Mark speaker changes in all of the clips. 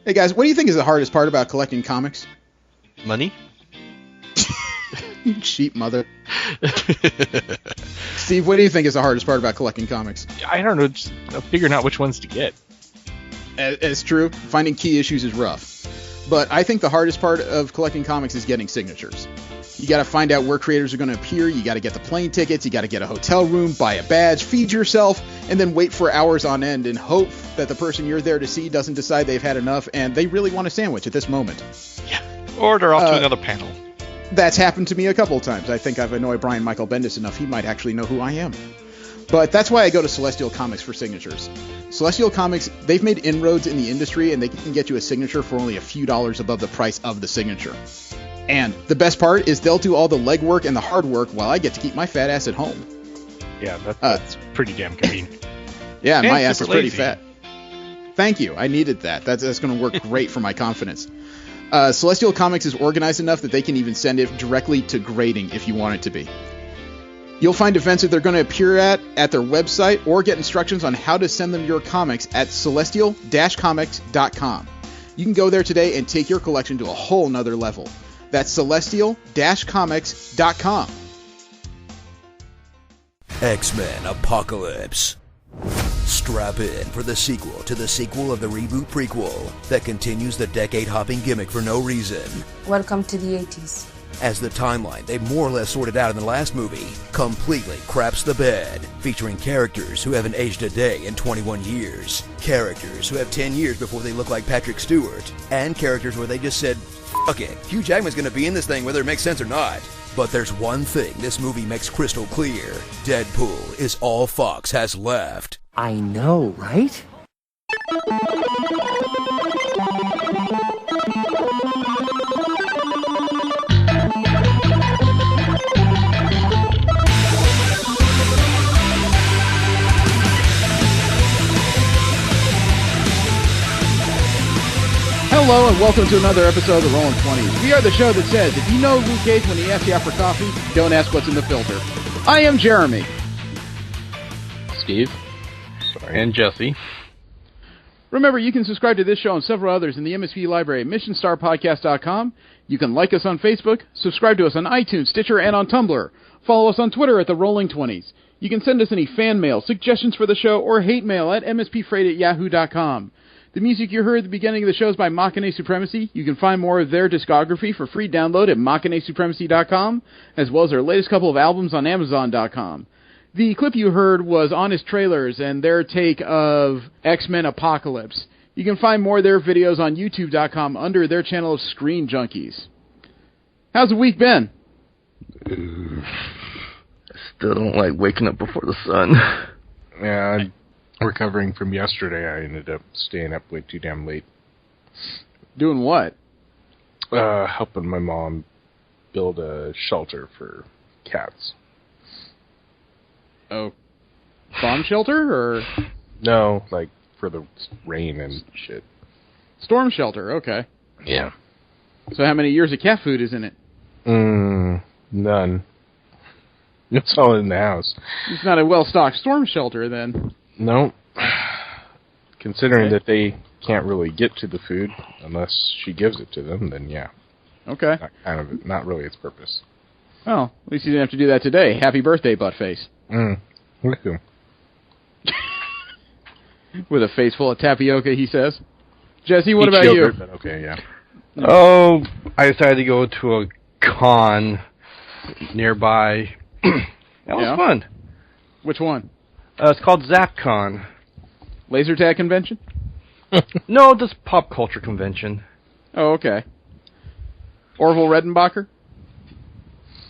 Speaker 1: Hey guys, what do you think is the hardest part about collecting comics?
Speaker 2: Money?
Speaker 1: You cheap mother. Steve, what do you think is the hardest part about collecting comics?
Speaker 3: I don't know, just figuring out which ones to get.
Speaker 1: It's true. Finding key issues is rough. But I think the hardest part of collecting comics is getting signatures. You got to find out where creators are going to appear. You got to get the plane tickets. You got to get a hotel room, buy a badge, feed yourself, and then wait for hours on end and hope that the person you're there to see doesn't decide they've had enough and they really want a sandwich at this moment.
Speaker 3: Yeah. Or they're off to another panel.
Speaker 1: That's happened to me a couple of times. I think I've annoyed Brian Michael Bendis enough. He might actually know who I am. But that's why I go to Celestial Comics for signatures. Celestial Comics, they've made inroads in the industry, and they can get you a signature for only a few dollars above the price of the signature. And the best part is they'll do all the legwork and the hard work while I get to keep my fat ass at home.
Speaker 3: Yeah, that's pretty damn convenient.
Speaker 1: Yeah,
Speaker 3: and
Speaker 1: my ass is pretty
Speaker 3: lazy.
Speaker 1: fat. Thank you. I needed that. That's going to work great for my confidence. Celestial Comics is organized enough that they can even send it directly to grading if you want it to be. You'll find events that they're going to appear at their website or get instructions on how to send them your comics at celestial-comics.com. You can go there today and take your collection to a whole nother level. That's celestial-comics.com.
Speaker 4: X-Men Apocalypse. Strap in for the sequel to the sequel of the reboot prequel that continues the decade-hopping gimmick for no reason.
Speaker 5: Welcome to the 80s.
Speaker 4: As the timeline they more or less sorted out in the last movie completely craps the bed, featuring characters who haven't aged a day in 21 years, characters who have 10 years before they look like Patrick Stewart, and characters where they just said, fuck it, Hugh Jackman's gonna be in this thing whether it makes sense or not. But there's one thing this movie makes crystal clear. Deadpool is all Fox has left.
Speaker 6: I know, right?
Speaker 1: Hello and welcome to another episode of the Rolling 20s. We are the show that says, if you know Luke Cage when he asks you out for coffee, don't ask what's in the filter. I am Jeremy.
Speaker 3: Steve. And Jesse.
Speaker 1: Remember, you can subscribe to this show and several others in the MSP library at missionstarpodcast.com. You can like us on Facebook, subscribe to us on iTunes, Stitcher, and on Tumblr. Follow us on Twitter at the Rolling 20s. You can send us any fan mail, suggestions for the show, or hate mail at mspfreight@yahoo.com. The music you heard at the beginning of the show is by Machine Supremacy. You can find more of their discography for free download at machinesupremacy.com, as well as their latest couple of albums on amazon.com. The clip you heard was Honest Trailers and their take of X-Men Apocalypse. You can find more of their videos on youtube.com under their channel of Screen Junkies. How's the week been?
Speaker 2: Still don't like waking up before the sun.
Speaker 3: Yeah, I'm recovering from yesterday. I ended up staying up way too damn late.
Speaker 1: Doing what?
Speaker 3: Helping my mom build a shelter for cats.
Speaker 1: Oh, bomb shelter or?
Speaker 3: No, like for the rain and shit.
Speaker 1: Storm shelter, okay.
Speaker 3: Yeah.
Speaker 1: So how many years of cat food is in it?
Speaker 3: None. It's all in the house.
Speaker 1: It's not a well-stocked storm shelter, then.
Speaker 3: No. Considering that they can't really get to the food unless she gives it to them, then yeah.
Speaker 1: Okay.
Speaker 3: Not really its purpose.
Speaker 1: Well, at least you didn't have to do that today. Happy birthday, Buttface.
Speaker 3: Look who.
Speaker 1: With a face full of tapioca, he says. Jesse, what about you?
Speaker 3: But okay, yeah.
Speaker 2: Oh, I decided to go to a con nearby. That was fun.
Speaker 1: Which one?
Speaker 2: It's called ZapCon.
Speaker 1: Laser tag convention?
Speaker 2: No, just pop culture convention.
Speaker 1: Oh, okay. Orville Redenbacher?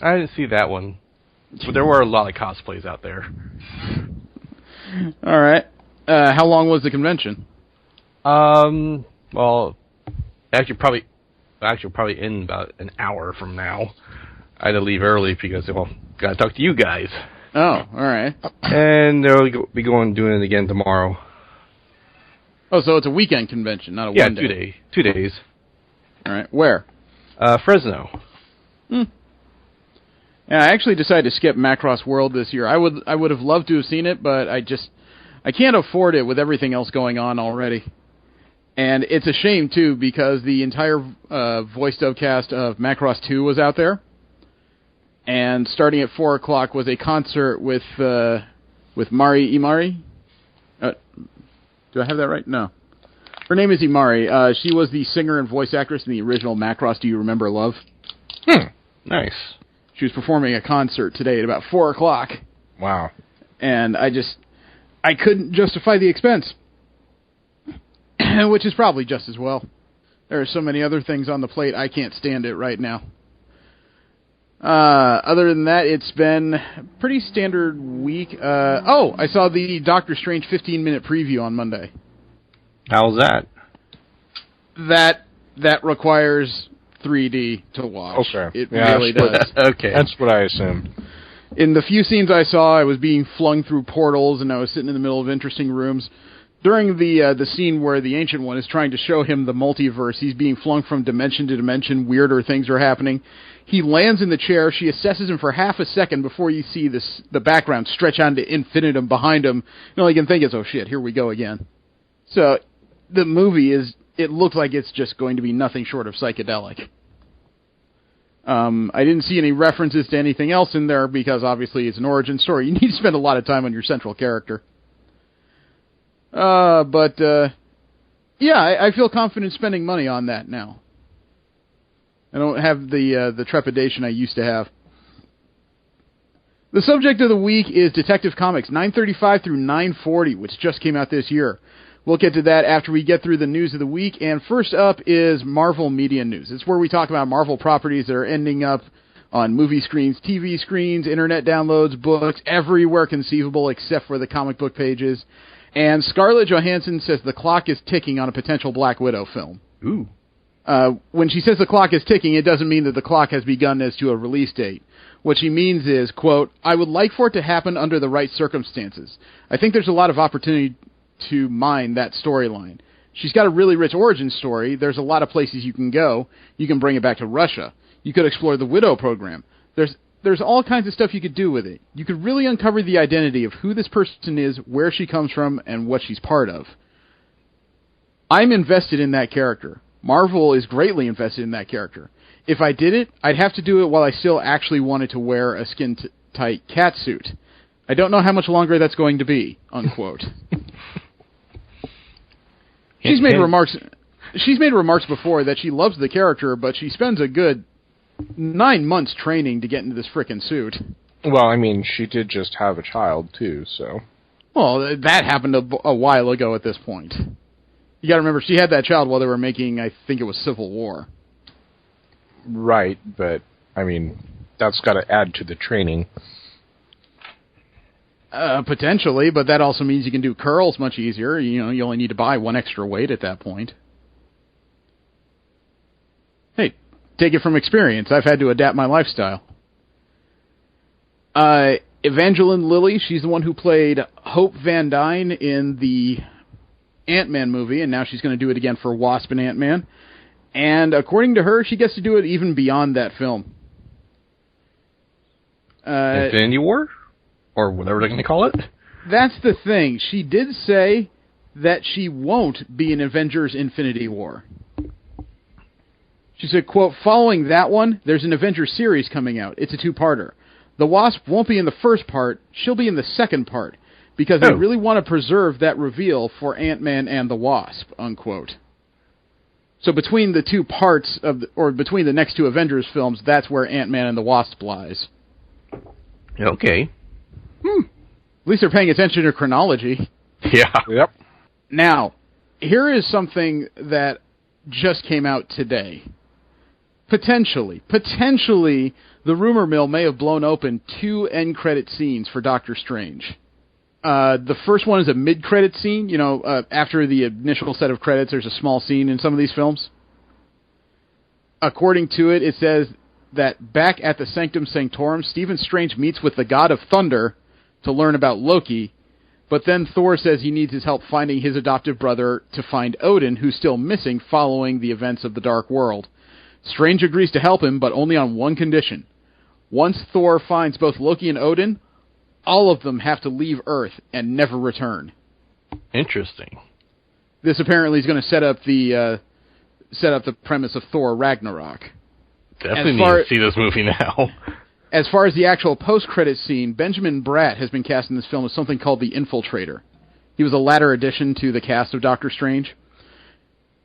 Speaker 2: I didn't see that one. But there were a lot of cosplays out there.
Speaker 1: All right. How long was the convention?
Speaker 2: Well, actually probably in about an hour from now. I had to leave early because, well, gotta talk to you guys.
Speaker 1: Oh, all right.
Speaker 2: And they'll be doing it again tomorrow.
Speaker 1: Oh, so it's a weekend convention, not a one day.
Speaker 2: Yeah, 2 days.
Speaker 1: All right. Where?
Speaker 2: Fresno.
Speaker 1: Yeah, I actually decided to skip Macross World this year. I would have loved to have seen it, but I can't afford it with everything else going on already. And it's a shame, too, because the entire voice dub cast of Macross 2 was out there. And starting at 4 o'clock was a concert with Mari Imari. Do I have that right? No. Her name is Imari. She was the singer and voice actress in the original Macross Do You Remember Love?
Speaker 2: Nice.
Speaker 1: She was performing a concert today at about 4 o'clock.
Speaker 3: Wow.
Speaker 1: And I couldn't justify the expense. Which is probably just as well. There are so many other things on the plate, I can't stand it right now. Other than that, it's been a pretty standard week. I saw the Doctor Strange 15-minute preview on Monday.
Speaker 2: How was that?
Speaker 1: That requires 3D to watch.
Speaker 3: Okay.
Speaker 1: It really does.
Speaker 2: Okay.
Speaker 3: That's what I assumed.
Speaker 1: In the few scenes I saw, I was being flung through portals, and I was sitting in the middle of interesting rooms. During the scene where the Ancient One is trying to show him the multiverse, he's being flung from dimension to dimension, weirder things are happening. He lands in the chair, she assesses him for half a second before you see the background stretch on to infinitum behind him. All you can think is, oh shit, here we go again. So, the movie it looks like it's just going to be nothing short of psychedelic. I didn't see any references to anything else in there because obviously it's an origin story. You need to spend a lot of time on your central character. I feel confident spending money on that now. I don't have the trepidation I used to have. The subject of the week is Detective Comics 935 through 940, which just came out this year. We'll get to that after we get through the news of the week. And first up is Marvel Media News. It's where we talk about Marvel properties that are ending up on movie screens, TV screens, internet downloads, books, everywhere conceivable except for the comic book pages. And Scarlett Johansson says the clock is ticking on a potential Black Widow film.
Speaker 2: Ooh.
Speaker 1: When she says the clock is ticking, it doesn't mean that the clock has begun as to a release date. What she means is, quote, I would like for it to happen under the right circumstances. I think there's a lot of opportunity to mine that storyline. She's got a really rich origin story. There's a lot of places you can go. You can bring it back to Russia. You could explore the Widow program. There's all kinds of stuff you could do with it. You could really uncover the identity of who this person is, where she comes from, and what she's part of. I'm invested in that character. Marvel is greatly invested in that character. If I did it, I'd have to do it while I still actually wanted to wear a skin-tight catsuit. I don't know how much longer that's going to be, unquote. She's made remarks before that she loves the character, but she spends a good 9 months training to get into this frickin' suit.
Speaker 3: Well, I mean, she did just have a child, too, so...
Speaker 1: Well, that happened a while ago at this point. You gotta remember, she had that child while they were making, I think it was Civil War.
Speaker 3: Right, but, I mean, that's gotta add to the training.
Speaker 1: Potentially, but that also means you can do curls much easier. You know, you only need to buy one extra weight at that point. Hey, take it from experience. I've had to adapt my lifestyle. Evangeline Lilly, she's the one who played Hope Van Dyne in the Ant-Man movie, and now she's going to do it again for Wasp and Ant-Man. And according to her, she gets to do it even beyond that film.
Speaker 2: Infinity War? Or whatever they're going to call it?
Speaker 1: That's the thing. She did say that she won't be in Avengers Infinity War. She said, quote, following that one, there's an Avengers series coming out. It's a two-parter. The Wasp won't be in the first part. She'll be in the second part. Because they really want to preserve that reveal for Ant-Man and the Wasp, unquote. So between the two parts or between the next two Avengers films, that's where Ant-Man and the Wasp lies.
Speaker 2: Okay.
Speaker 1: At least they're paying attention to chronology.
Speaker 2: Yeah.
Speaker 3: Yep.
Speaker 1: Now, here is something that just came out today. Potentially, the rumor mill may have blown open 2 end credit scenes for Doctor Strange. The first one is a mid-credit scene. You know, after the initial set of credits, there's a small scene in some of these films. According to it, it says that back at the Sanctum Sanctorum, Stephen Strange meets with the God of Thunder to learn about Loki, but then Thor says he needs his help finding his adoptive brother to find Odin, who's still missing following the events of the Dark World. Strange agrees to help him, but only on one condition. Once Thor finds both Loki and Odin, all of them have to leave Earth and never return.
Speaker 2: Interesting.
Speaker 1: This apparently is going to set up the premise of Thor Ragnarok.
Speaker 2: Definitely need to see this movie now.
Speaker 1: As far as the actual post-credit scene, Benjamin Bratt has been cast in this film as something called the Infiltrator. He was a latter addition to the cast of Doctor Strange,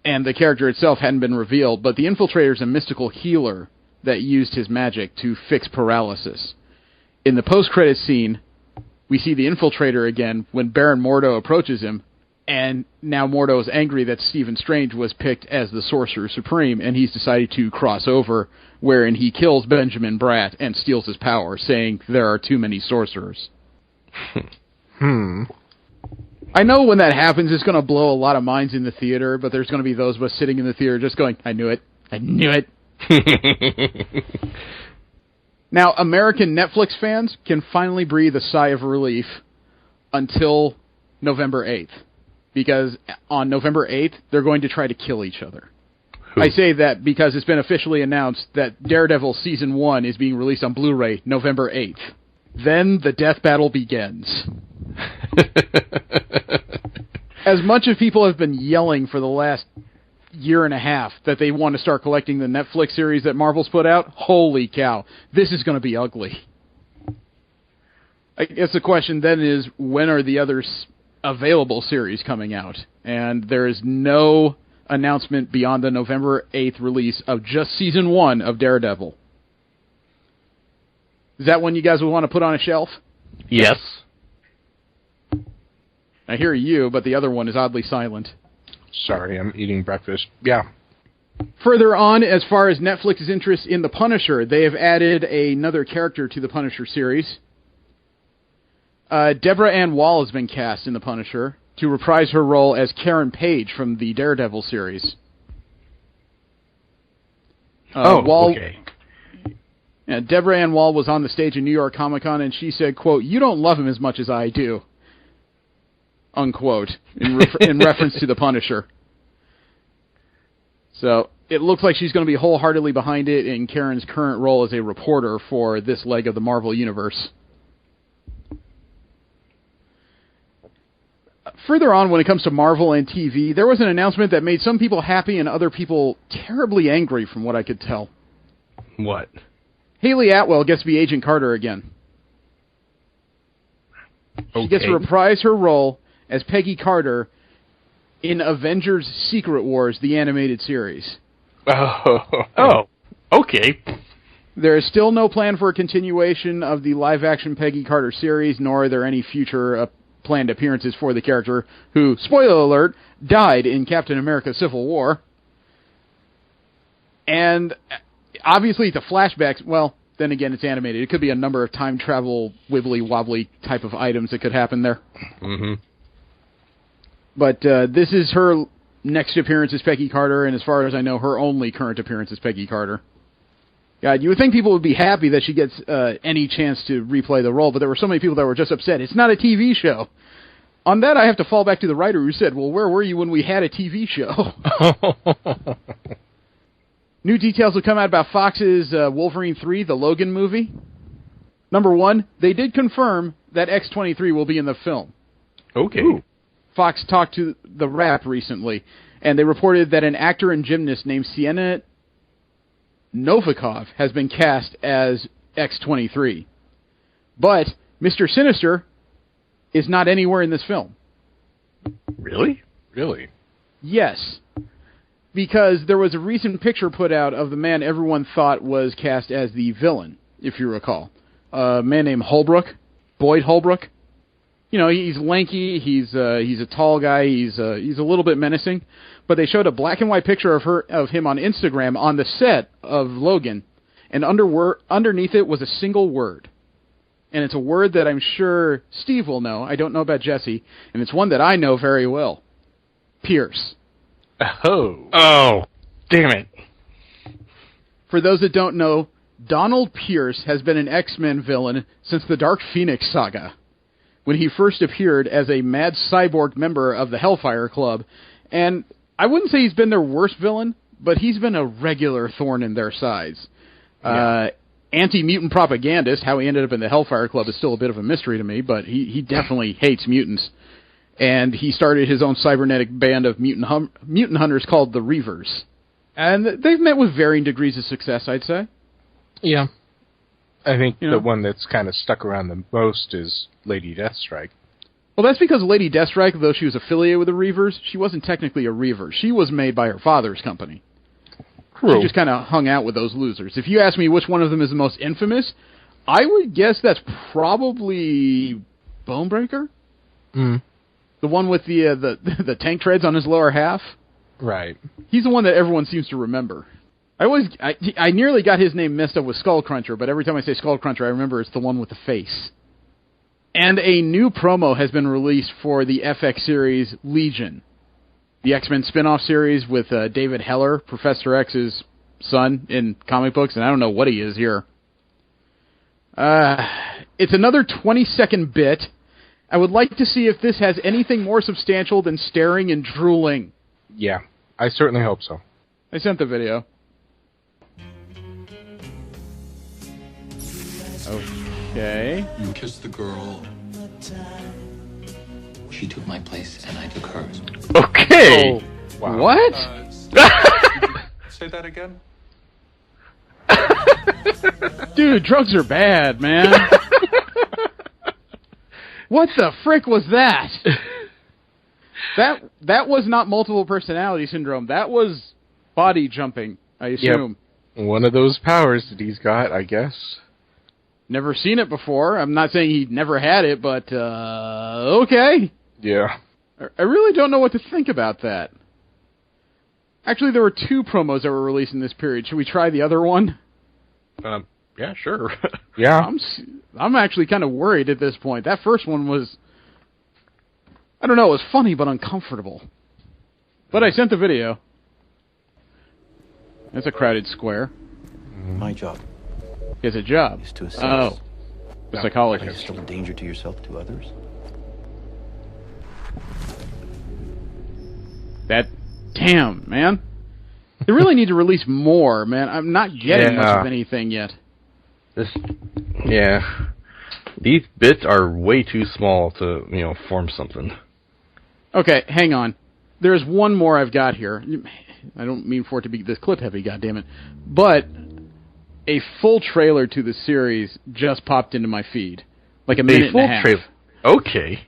Speaker 1: and the character itself hadn't been revealed, but the Infiltrator is a mystical healer that used his magic to fix paralysis. In the post-credit scene, we see the Infiltrator again when Baron Mordo approaches him, and now Mordo is angry that Stephen Strange was picked as the Sorcerer Supreme, and he's decided to cross over, wherein he kills Benjamin Bratt and steals his power, saying there are too many sorcerers. I know when that happens, it's going to blow a lot of minds in the theater, but there's going to be those of us sitting in the theater just going, I knew it. I knew it. Now, American Netflix fans can finally breathe a sigh of relief until November 8th. Because on November 8th, they're going to try to kill each other. Who? I say that because it's been officially announced that Daredevil Season 1 is being released on Blu-ray November 8th. Then the death battle begins. As much as people have been yelling for the last year and a half that they want to start collecting the Netflix series that Marvel's put out, holy cow, this is going to be ugly. I guess the question then is, when are the other available series coming out? And there is no announcement beyond the November 8th release of just Season 1 of Daredevil. Is that one you guys would want to put on a shelf?
Speaker 2: Yes.
Speaker 1: I hear you, but the other one is oddly silent.
Speaker 3: Sorry, I'm eating breakfast. Yeah.
Speaker 1: Further on, as far as Netflix's interest in The Punisher, they have added another character to the Punisher series. Deborah Ann Wall has been cast in The Punisher to reprise her role as Karen Page from the Daredevil series.
Speaker 2: Okay.
Speaker 1: Deborah Ann Wall was on the stage in New York Comic Con, and she said, quote, "You don't love him as much as I do," unquote, in reference to The Punisher. So it looks like she's going to be wholeheartedly behind it in Karen's current role as a reporter for this leg of the Marvel Universe. Further on, when it comes to Marvel and TV, there was an announcement that made some people happy and other people terribly angry, from what I could tell.
Speaker 2: What?
Speaker 1: Hayley Atwell gets to be Agent Carter again.
Speaker 2: Okay.
Speaker 1: She gets to reprise her role as Peggy Carter in Avengers Secret Wars, the animated series.
Speaker 2: Oh, okay.
Speaker 1: There is still no plan for a continuation of the live-action Peggy Carter series, nor are there any future planned appearances for the character, who, spoiler alert, died in Captain America Civil War. And obviously the flashbacks, well, then again, it's animated. It could be a number of time travel, wibbly-wobbly type of items that could happen there.
Speaker 2: Mm-hmm.
Speaker 1: But this is her next appearance as Peggy Carter, and as far as I know, her only current appearance as Peggy Carter. God, you would think people would be happy that she gets any chance to replay the role, but there were so many people that were just upset. It's not a TV show. On that, I have to fall back to the writer who said, well, where were you when we had a TV show? New details will come out about Fox's Wolverine 3, the Logan movie. Number one, they did confirm that X-23 will be in the film.
Speaker 2: Okay.
Speaker 1: Ooh. Fox talked to The Wrap recently, and they reported that an actor and gymnast named Sienna Novikov has been cast as X-23. But Mr. Sinister is not anywhere in this film.
Speaker 2: Really?
Speaker 3: Really?
Speaker 1: Yes. Because there was a recent picture put out of the man everyone thought was cast as the villain, if you recall. A man named Holbrook, Boyd Holbrook. You know, he's lanky, he's a tall guy, he's a little bit menacing. But they showed a black and white picture of him on Instagram on the set of Logan, and underneath it was a single word. And it's a word that I'm sure Steve will know. I don't know about Jesse, and it's one that I know very well. Pierce.
Speaker 2: Oh, damn it.
Speaker 1: For those that don't know, Donald Pierce has been an X-Men villain since the Dark Phoenix saga, when he first appeared as a mad cyborg member of the Hellfire Club. And I wouldn't say he's been their worst villain, but he's been a regular thorn in their sides. Yeah. Anti-mutant propagandist, how he ended up in the Hellfire Club is still a bit of a mystery to me, but he definitely hates mutants. And he started his own cybernetic band of mutant hunters called the Reavers. And they've met with varying degrees of success, I'd say.
Speaker 3: Yeah. I think the one that's kind of stuck around the most is Lady Deathstrike.
Speaker 1: Well, that's because Lady Deathstrike, though she was affiliated with the Reavers, she wasn't technically a Reaver. She was made by her father's company. True. She just kind of hung out with those losers. If you ask me which one of them is the most infamous, I would guess that's probably Bonebreaker.
Speaker 3: Mm.
Speaker 1: The one with the tank treads on his lower half.
Speaker 3: Right.
Speaker 1: He's the one that everyone seems to remember. I nearly got his name messed up with Skullcruncher, but every time I say Skullcruncher, I remember it's the one with the face. And a new promo has been released for the FX series Legion, the X-Men spin-off series with David Heller, Professor X's son in comic books, and I don't know what he is here. It's another 20-second bit. I would like to see if this has anything more substantial than staring and drooling.
Speaker 3: Yeah, I certainly hope so.
Speaker 1: I sent the video. Okay.
Speaker 7: You kissed the girl. She took my place and I took hers.
Speaker 2: Okay.
Speaker 1: Oh, wow. What?
Speaker 7: Say that again?
Speaker 1: Dude, drugs are bad, man. What the frick was that? That was not multiple personality syndrome. That was body jumping, I assume.
Speaker 3: Yep. One of those powers that he's got, I guess.
Speaker 1: Never seen it before. I'm not saying he never had it, but okay.
Speaker 3: Yeah.
Speaker 1: I really don't know what to think about that. Actually, there were 2 promos that were released in this period. Should we try the other one?
Speaker 2: Yeah, sure.
Speaker 3: Yeah.
Speaker 1: I'm actually kind of worried at this point. That first one was, I don't know, it was funny but uncomfortable. But I sent the video. That's a crowded square.
Speaker 8: My job.
Speaker 1: He has a job.
Speaker 8: Is to assess.
Speaker 1: Oh. The
Speaker 8: Are you
Speaker 1: psychologist.
Speaker 8: still a danger to yourself, to others?
Speaker 1: Damn, man. They really need to release more, man. I'm not getting much of anything yet.
Speaker 2: These bits are way too small to, form something.
Speaker 1: Okay, hang on. There's one more I've got here. I don't mean for it to be this clip heavy, goddammit. But a full trailer to the series just popped into my feed. Like a minute and a half.
Speaker 2: Okay.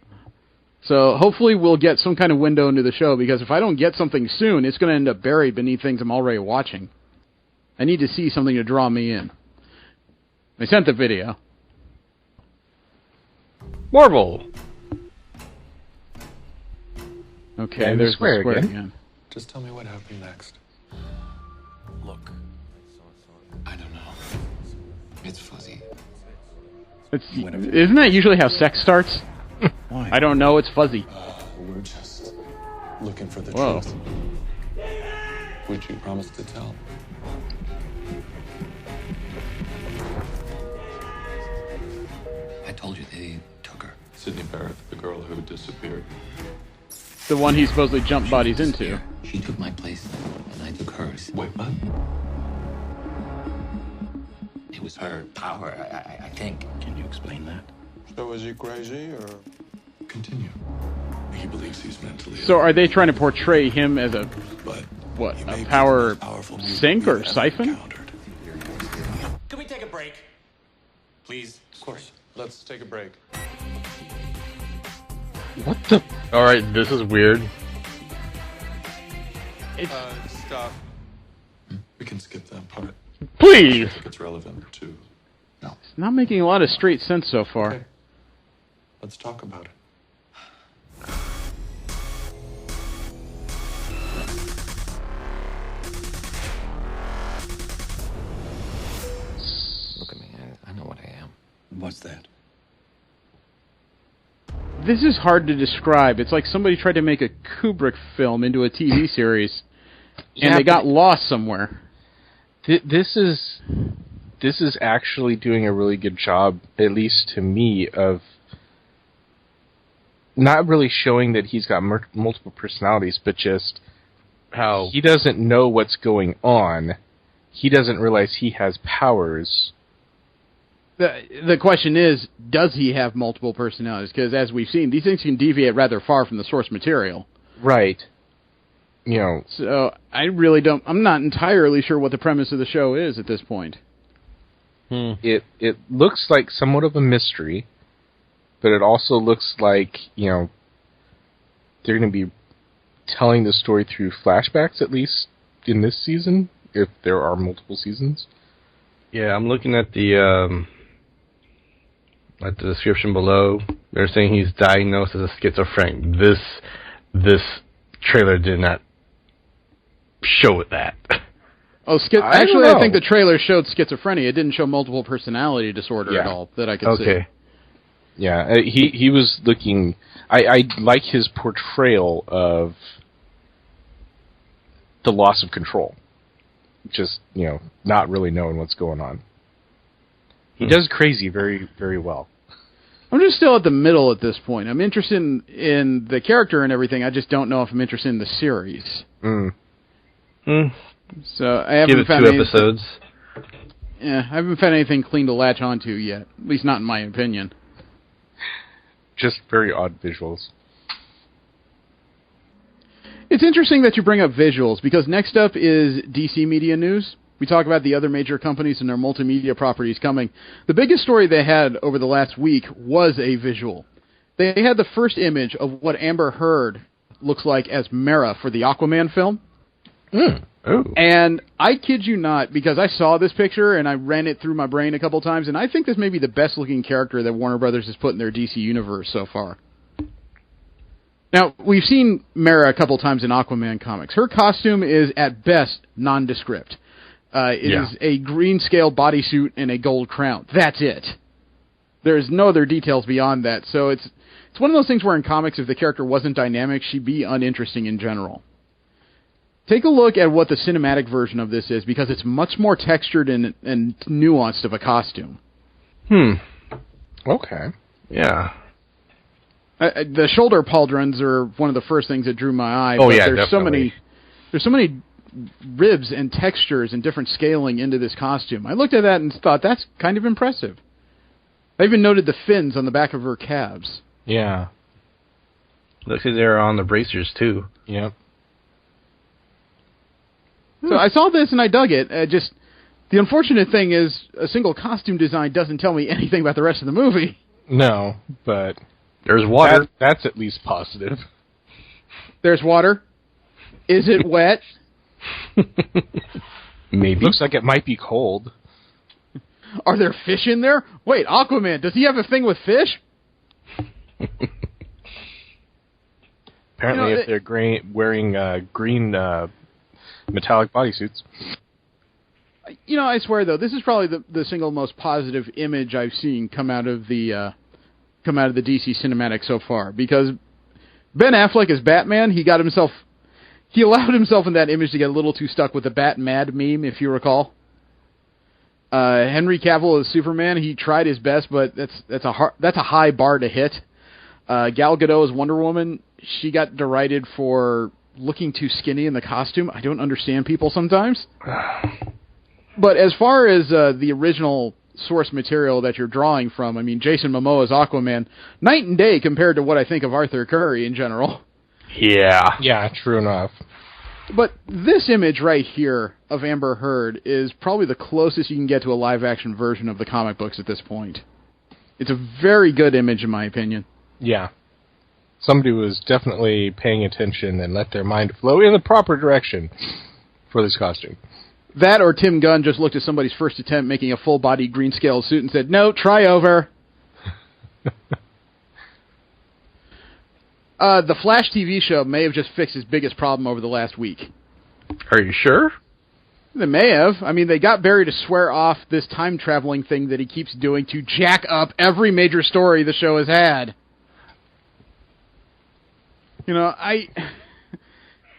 Speaker 1: So hopefully we'll get some kind of window into the show, because if I don't get something soon, it's going to end up buried beneath things I'm already watching. I need to see something to draw me in. I sent the video.
Speaker 2: Marvel.
Speaker 1: Okay,
Speaker 3: and
Speaker 1: there's
Speaker 3: the square
Speaker 1: again.
Speaker 7: Just tell me what happened next.
Speaker 8: Look.
Speaker 7: I don't know. It's fuzzy.
Speaker 1: Isn't that usually how sex starts?
Speaker 8: Why?
Speaker 1: I don't know, it's fuzzy.
Speaker 7: We're just looking for the
Speaker 1: Whoa.
Speaker 7: truth. Would you promise to tell? I told you they took her. Sydney Barrett, the girl who disappeared.
Speaker 1: The one he supposedly jumped bodies into.
Speaker 7: She took my place and I took hers. Wait, what? It was her power, I think.
Speaker 8: Can you explain that?
Speaker 9: So is he crazy, or...?
Speaker 7: Continue. He believes he's mentally ill.
Speaker 1: So are they trying to portray him as a,
Speaker 7: But
Speaker 1: what,
Speaker 7: he
Speaker 1: a
Speaker 7: may be
Speaker 1: power
Speaker 7: the most powerful mutant
Speaker 1: sink
Speaker 7: we've
Speaker 1: or
Speaker 7: ever
Speaker 1: siphon?
Speaker 7: encountered.
Speaker 9: Can we take a break? Please? Of course. Let's take a break.
Speaker 3: What the?
Speaker 2: Alright, this is weird.
Speaker 9: Stop.
Speaker 7: We can skip that part.
Speaker 2: Please!
Speaker 7: If it's relevant to... No.
Speaker 1: It's not making a lot of straight sense so far.
Speaker 7: Okay. Let's talk about it.
Speaker 8: Look at me. I know what I am. What's that?
Speaker 1: This is hard to describe. It's like somebody tried to make a Kubrick film into a TV series, and they got lost somewhere.
Speaker 3: This is actually doing a really good job, at least to me, of not really showing that he's got multiple personalities, but just how he doesn't know what's going on. He doesn't realize he has powers.
Speaker 1: The question is, does he have multiple personalities? Because as we've seen, these things can deviate rather far from the source material.
Speaker 3: Right. You know.
Speaker 1: So I really don't. I'm not entirely sure what the premise of the show is at this point.
Speaker 3: It looks like somewhat of a mystery, but it also looks like, you know, they're going to be telling the story through flashbacks, at least in this season, if there are multiple seasons.
Speaker 2: Yeah, I'm looking at the description below. They're saying he's diagnosed as a schizophrenic. This trailer did not show it that.
Speaker 1: Oh, actually, I think the trailer showed schizophrenia. It didn't show multiple personality disorder at all that I could see.
Speaker 2: Okay.
Speaker 3: Yeah, he was looking... I like his portrayal of the loss of control. Just, you know, not really knowing what's going on. He does crazy very, very well.
Speaker 1: I'm just still at the middle at this point. I'm interested in the character and everything. I just don't know if I'm interested in the series. So I haven't found
Speaker 2: 2 episodes.
Speaker 1: Yeah, I haven't found anything clean to latch onto yet. At least not in my opinion.
Speaker 3: Just very odd visuals.
Speaker 1: It's interesting that you bring up visuals, because next up is DC Media News. We talk about the other major companies and their multimedia properties coming. The biggest story they had over the last week was a visual. They had the first image of what Amber Heard looks like as Mera for the Aquaman film.
Speaker 2: Oh.
Speaker 1: And I kid you not, because I saw this picture and I ran it through my brain a couple times, and I think this may be the best-looking character that Warner Brothers has put in their DC universe so far. Now, we've seen Mera a couple times in Aquaman comics. Her costume is, at best, nondescript. It is a green-scale bodysuit and a gold crown. That's it. There's no other details beyond that. So it's one of those things where in comics, if the character wasn't dynamic, she'd be uninteresting in general. Take a look at what the cinematic version of this is, because it's much more textured and nuanced of a costume.
Speaker 3: Okay.
Speaker 2: Yeah.
Speaker 1: The shoulder pauldrons are one of the first things that drew my eye.
Speaker 2: Oh,
Speaker 1: but
Speaker 2: yeah,
Speaker 1: definitely. There's so many ribs and textures and different scaling into this costume. I looked at that and thought, that's kind of impressive. I even noted the fins on the back of her calves.
Speaker 3: Yeah.
Speaker 2: Looks like they're on the bracers, too.
Speaker 3: Yep.
Speaker 1: So I saw this and I dug it. The unfortunate thing is a single costume design doesn't tell me anything about the rest of the movie.
Speaker 3: No, but
Speaker 2: there's water.
Speaker 3: That's at least positive.
Speaker 1: There's water. Is it wet?
Speaker 2: Maybe.
Speaker 3: Looks like it might be cold.
Speaker 1: Are there fish in there? Wait, Aquaman, does he have a thing with fish?
Speaker 3: Apparently, if they're wearing green metallic bodysuits.
Speaker 1: I swear though, this is probably the single most positive image I've seen come out of the DC cinematic so far. Because Ben Affleck as Batman, he allowed himself in that image to get a little too stuck with the Bat Mad meme, if you recall. Henry Cavill as Superman, he tried his best, but that's a high bar to hit. Gal Gadot as Wonder Woman, she got derided for looking too skinny in the costume. I don't understand people sometimes. But as far as the original source material that you're drawing from, I mean, Jason Momoa's Aquaman, night and day compared to what I think of Arthur Curry in general.
Speaker 2: Yeah.
Speaker 3: Yeah, true enough.
Speaker 1: But this image right here of Amber Heard is probably the closest you can get to a live-action version of the comic books at this point. It's a very good image, in my opinion.
Speaker 3: Yeah. Somebody was definitely paying attention and let their mind flow in the proper direction for this costume.
Speaker 1: That or Tim Gunn just looked at somebody's first attempt making a full-body green-scale suit and said, no, try over. The Flash TV show may have just fixed his biggest problem over the last week.
Speaker 2: Are you sure?
Speaker 1: They may have. I mean, they got Barry to swear off this time-traveling thing that he keeps doing to jack up every major story the show has had.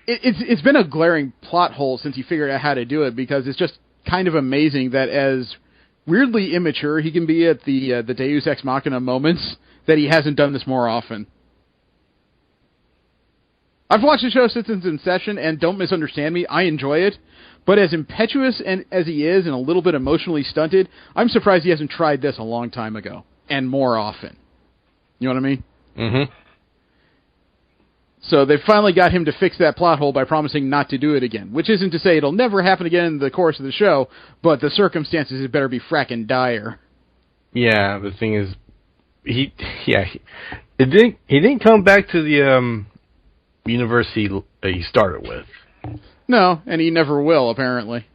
Speaker 1: It's been a glaring plot hole since he figured out how to do it, because it's just kind of amazing that as weirdly immature he can be at the Deus Ex Machina moments, that he hasn't done this more often. I've watched the show since its inception, and don't misunderstand me, I enjoy it, But as impetuous as he is and a little bit emotionally stunted, I'm surprised he hasn't tried this a long time ago and more often. You know what I mean?
Speaker 2: Mm-hmm.
Speaker 1: So they finally got him to fix that plot hole by promising not to do it again, which isn't to say it'll never happen again in the course of the show, but the circumstances had better be frackin' dire.
Speaker 2: Yeah, the thing is, he didn't come back to the university he started with.
Speaker 1: No, and he never will, apparently.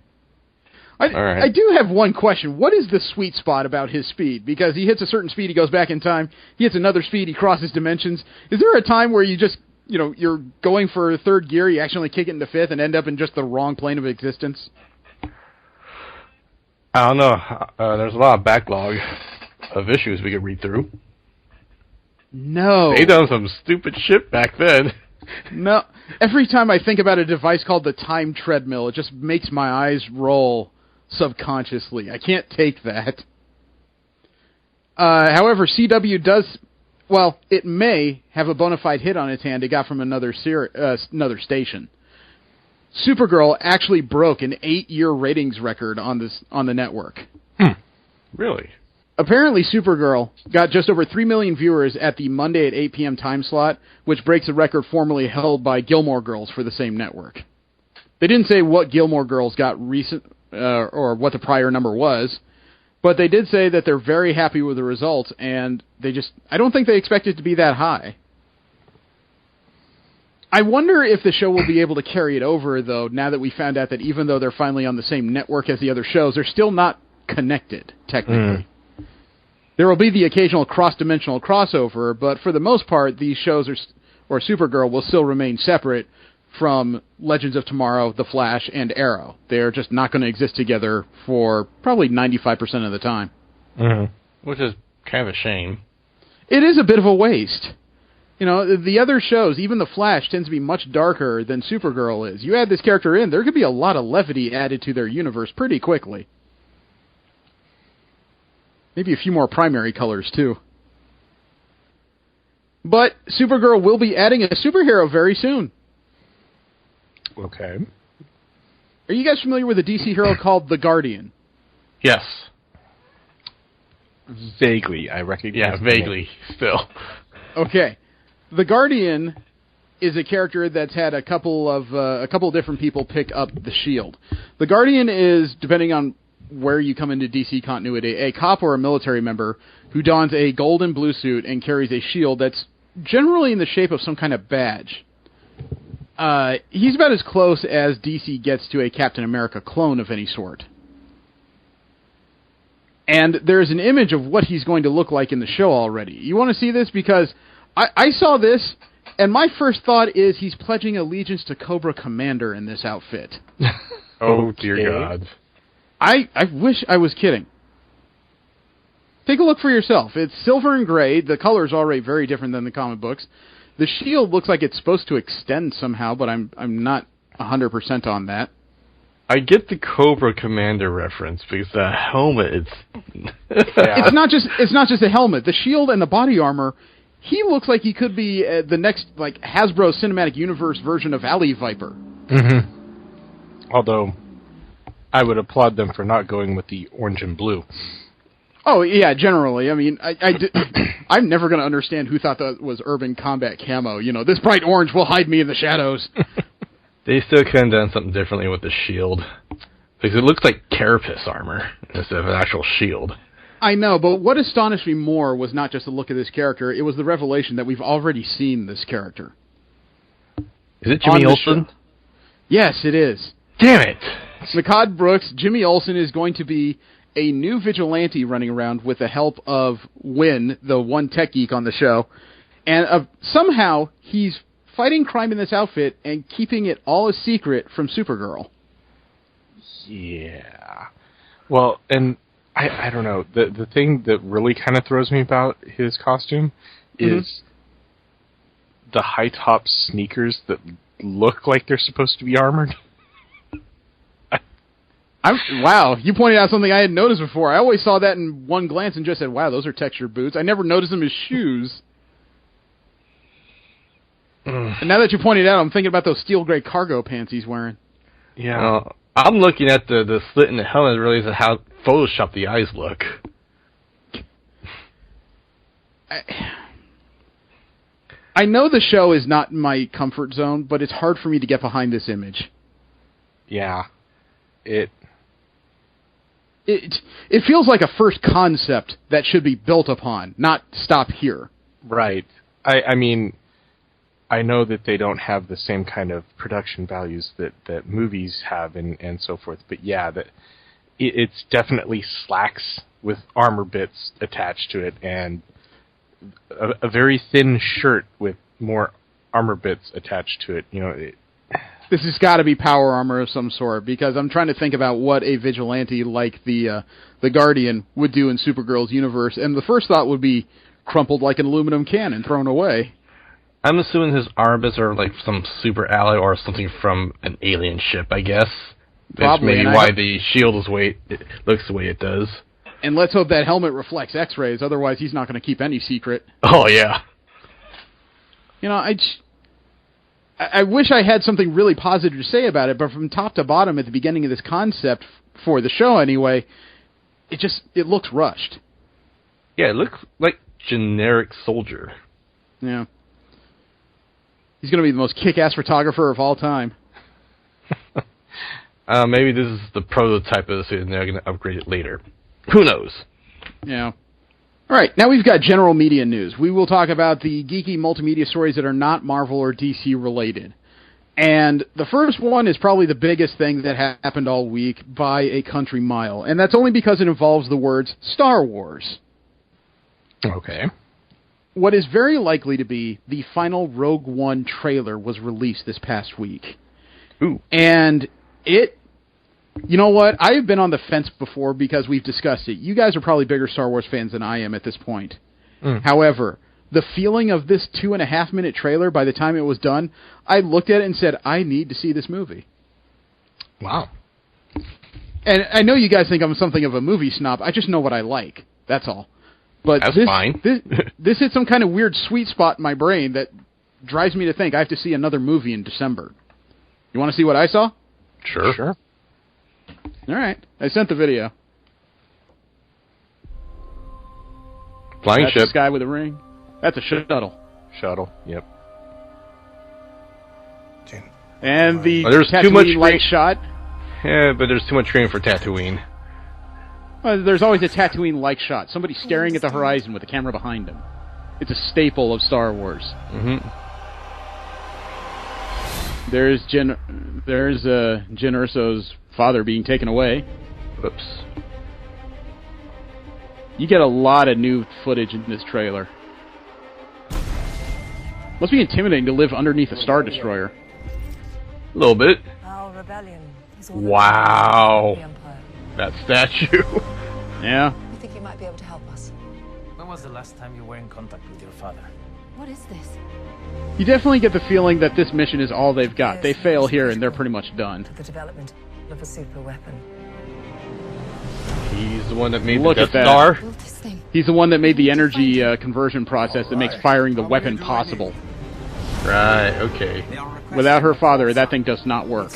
Speaker 2: All right.
Speaker 1: I do have one question. What is the sweet spot about his speed? Because he hits a certain speed, he goes back in time. He hits another speed, he crosses dimensions. Is there a time where you just, you're going for third gear, you accidentally kick it into fifth, and end up in just the wrong plane of existence?
Speaker 2: I don't know. There's a lot of backlog of issues we could read through.
Speaker 1: No.
Speaker 2: They done some stupid shit back then.
Speaker 1: No. Every time I think about a device called the time treadmill, it just makes my eyes roll subconsciously. I can't take that. However, CW does, it may have a bona fide hit on its hand it got from another station. Supergirl actually broke an 8-year ratings record on the network.
Speaker 2: Really?
Speaker 1: Apparently, Supergirl got just over 3 million viewers at the Monday at 8 p.m. time slot, which breaks a record formerly held by Gilmore Girls for the same network. They didn't say what Gilmore Girls got recent, or what the prior number was, but they did say that they're very happy with the results, and I don't think they expect it to be that high. I wonder if the show will be able to carry it over, though, now that we found out that even though they're finally on the same network as the other shows, they're still not connected, technically. There will be the occasional cross-dimensional crossover, but for the most part, these shows or Supergirl will still remain separate from Legends of Tomorrow, The Flash, and Arrow. They're just not going to exist together for probably 95% of the time.
Speaker 2: Mm-hmm. Which is kind of a shame.
Speaker 1: It is a bit of a waste. The other shows, even The Flash, tends to be much darker than Supergirl is. You add this character in, there could be a lot of levity added to their universe pretty quickly. Maybe a few more primary colors, too. But Supergirl will be adding a superhero very soon.
Speaker 3: Okay.
Speaker 1: Are you guys familiar with a DC hero called the Guardian?
Speaker 2: Yes.
Speaker 3: Vaguely, I recognize.
Speaker 2: Yeah, vaguely, still.
Speaker 1: Okay. The Guardian is a character that's had a couple of different people pick up the Shield. The Guardian is, depending on where you come into DC continuity, a cop or a military member who dons a gold and blue suit and carries a shield that's generally in the shape of some kind of badge. He's about as close as DC gets to a Captain America clone of any sort. And there's an image of what he's going to look like in the show already. You want to see this? Because I saw this, and my first thought is he's pledging allegiance to Cobra Commander in this outfit.
Speaker 2: Oh, dear God.
Speaker 1: I wish I was kidding. Take a look for yourself. It's silver and gray. The color's already very different than the comic books. The shield looks like it's supposed to extend somehow, but I'm not 100% on that.
Speaker 2: I get the Cobra Commander reference because the helmet
Speaker 1: It's not just a helmet. The shield and the body armor. He looks like he could be the next Hasbro Cinematic Universe version of Alley Viper.
Speaker 3: Mm-hmm. Although I would applaud them for not going with the orange and blue.
Speaker 1: Oh, yeah, generally. I mean, I'm never going to understand who thought that was urban combat camo. This bright orange will hide me in the shadows.
Speaker 2: They still could have done something differently with the shield. Because it looks like carapace armor instead of an actual shield.
Speaker 1: I know, but what astonished me more was not just the look of this character, it was the revelation that we've already seen this character.
Speaker 2: Is it Jimmy Olsen?
Speaker 1: Yes, it is.
Speaker 2: Damn it!
Speaker 1: Makad Brooks, Jimmy Olsen is going to be a new vigilante running around with the help of Wynn, the one tech geek on the show. And somehow he's fighting crime in this outfit and keeping it all a secret from Supergirl.
Speaker 3: Yeah. Well, and I don't know. The thing that really kind of throws me about his costume is the high-top sneakers that look like they're supposed to be armored.
Speaker 1: Wow, you pointed out something I hadn't noticed before. I always saw that in one glance and just said, wow, those are textured boots. I never noticed them as shoes. And now that you pointed out, I'm thinking about those steel gray cargo pants he's wearing.
Speaker 3: Yeah.
Speaker 2: I'm looking at the slit in the helmet and realizing how photoshopped the eyes look.
Speaker 1: I know the show is not in my comfort zone, but it's hard for me to get behind this image.
Speaker 3: Yeah. It
Speaker 1: feels like a first concept that should be built upon, not stop here.
Speaker 3: Right. I mean, I know that they don't have the same kind of production values that movies have and so forth, but yeah, it's definitely slacks with armor bits attached to it, and a very thin shirt with more armor bits attached to it. You know,
Speaker 1: this has got to be power armor of some sort, because I'm trying to think about what a vigilante like the Guardian would do in Supergirl's universe, and the first thought would be crumpled like an aluminum can and thrown away.
Speaker 2: I'm assuming his armor bits are like some super alloy or something from an alien ship, I guess.
Speaker 1: Probably.
Speaker 2: That's maybe why the shield looks the way it does.
Speaker 1: And let's hope that helmet reflects X-rays, otherwise he's not going to keep any secret.
Speaker 2: Oh, yeah.
Speaker 1: You know, I wish I had something really positive to say about it, but from top to bottom at the beginning of this concept, for the show anyway, it looks rushed.
Speaker 2: Yeah, it looks like generic soldier.
Speaker 1: Yeah. He's going to be the most kick-ass photographer of all time.
Speaker 2: Maybe this is the prototype of the suit and they're going to upgrade it later. Who knows?
Speaker 1: Yeah. All right, now we've got general media news. We will talk about the geeky multimedia stories that are not Marvel or DC related. And the first one is probably the biggest thing that happened all week by a country mile, and that's only because it involves the words Star Wars.
Speaker 3: Okay.
Speaker 1: What is very likely to be the final Rogue One trailer was released this past week.
Speaker 2: Ooh.
Speaker 1: And you know what? I have been on the fence before because we've discussed it. You guys are probably bigger Star Wars fans than I am at this point. However, the feeling of this 2.5-minute trailer, by the time it was done, I looked at it and said, I need to see this movie.
Speaker 3: Wow.
Speaker 1: And I know you guys think I'm something of a movie snob. I just know what I like. That's all. But
Speaker 2: that's fine.
Speaker 1: This hit some kind of weird sweet spot in my brain that drives me to think I have to see another movie in December. You want to see what I saw?
Speaker 2: Sure.
Speaker 1: All right. I sent the video.
Speaker 2: Flying
Speaker 1: That's
Speaker 2: ship.
Speaker 1: This guy with a ring. That's a shuttle.
Speaker 3: Shuttle, yep.
Speaker 1: And the
Speaker 2: there's
Speaker 1: Tatooine
Speaker 2: too much
Speaker 1: light shot.
Speaker 2: Yeah, but there's too much training for Tatooine.
Speaker 1: Well, there's always a Tatooine light shot. Somebody staring at the horizon with a camera behind them. It's a staple of Star Wars.
Speaker 2: Mm-hmm.
Speaker 1: There's Jyn Erso's father being taken away.
Speaker 2: Whoops.
Speaker 1: You get a lot of new footage in this trailer. Must be intimidating to live underneath a Star Destroyer.
Speaker 2: A little bit.
Speaker 10: Our rebellion is all
Speaker 2: Wow. That statue.
Speaker 1: Yeah.
Speaker 10: You think you might be able to help us?
Speaker 11: When was the last time you were in contact with your father?
Speaker 10: What is this?
Speaker 1: You definitely get the feeling that this mission is all they've got. They fail here and they're pretty much done.
Speaker 10: The development of a super weapon.
Speaker 2: He's the one that made
Speaker 1: Look
Speaker 2: the
Speaker 1: at
Speaker 2: Death
Speaker 1: that.
Speaker 2: Star.
Speaker 1: He's the one that made the energy conversion process that makes firing the weapon possible.
Speaker 2: Right, okay.
Speaker 1: Without her father, that thing does not work.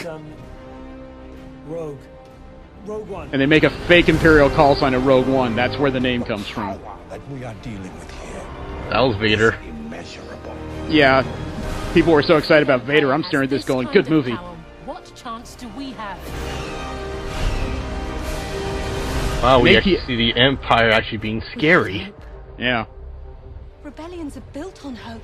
Speaker 11: Rogue One.
Speaker 1: And they make a fake Imperial call sign of Rogue One. That's where the name comes from.
Speaker 8: That we are dealing with here.
Speaker 2: That was Vader.
Speaker 8: Immeasurable.
Speaker 1: Yeah, people were so excited about Vader. I'm staring at this going, good movie.
Speaker 12: What chance do we have?
Speaker 2: Wow, we actually see the Empire actually being scary.
Speaker 1: Yeah.
Speaker 10: Rebellions are built on hope.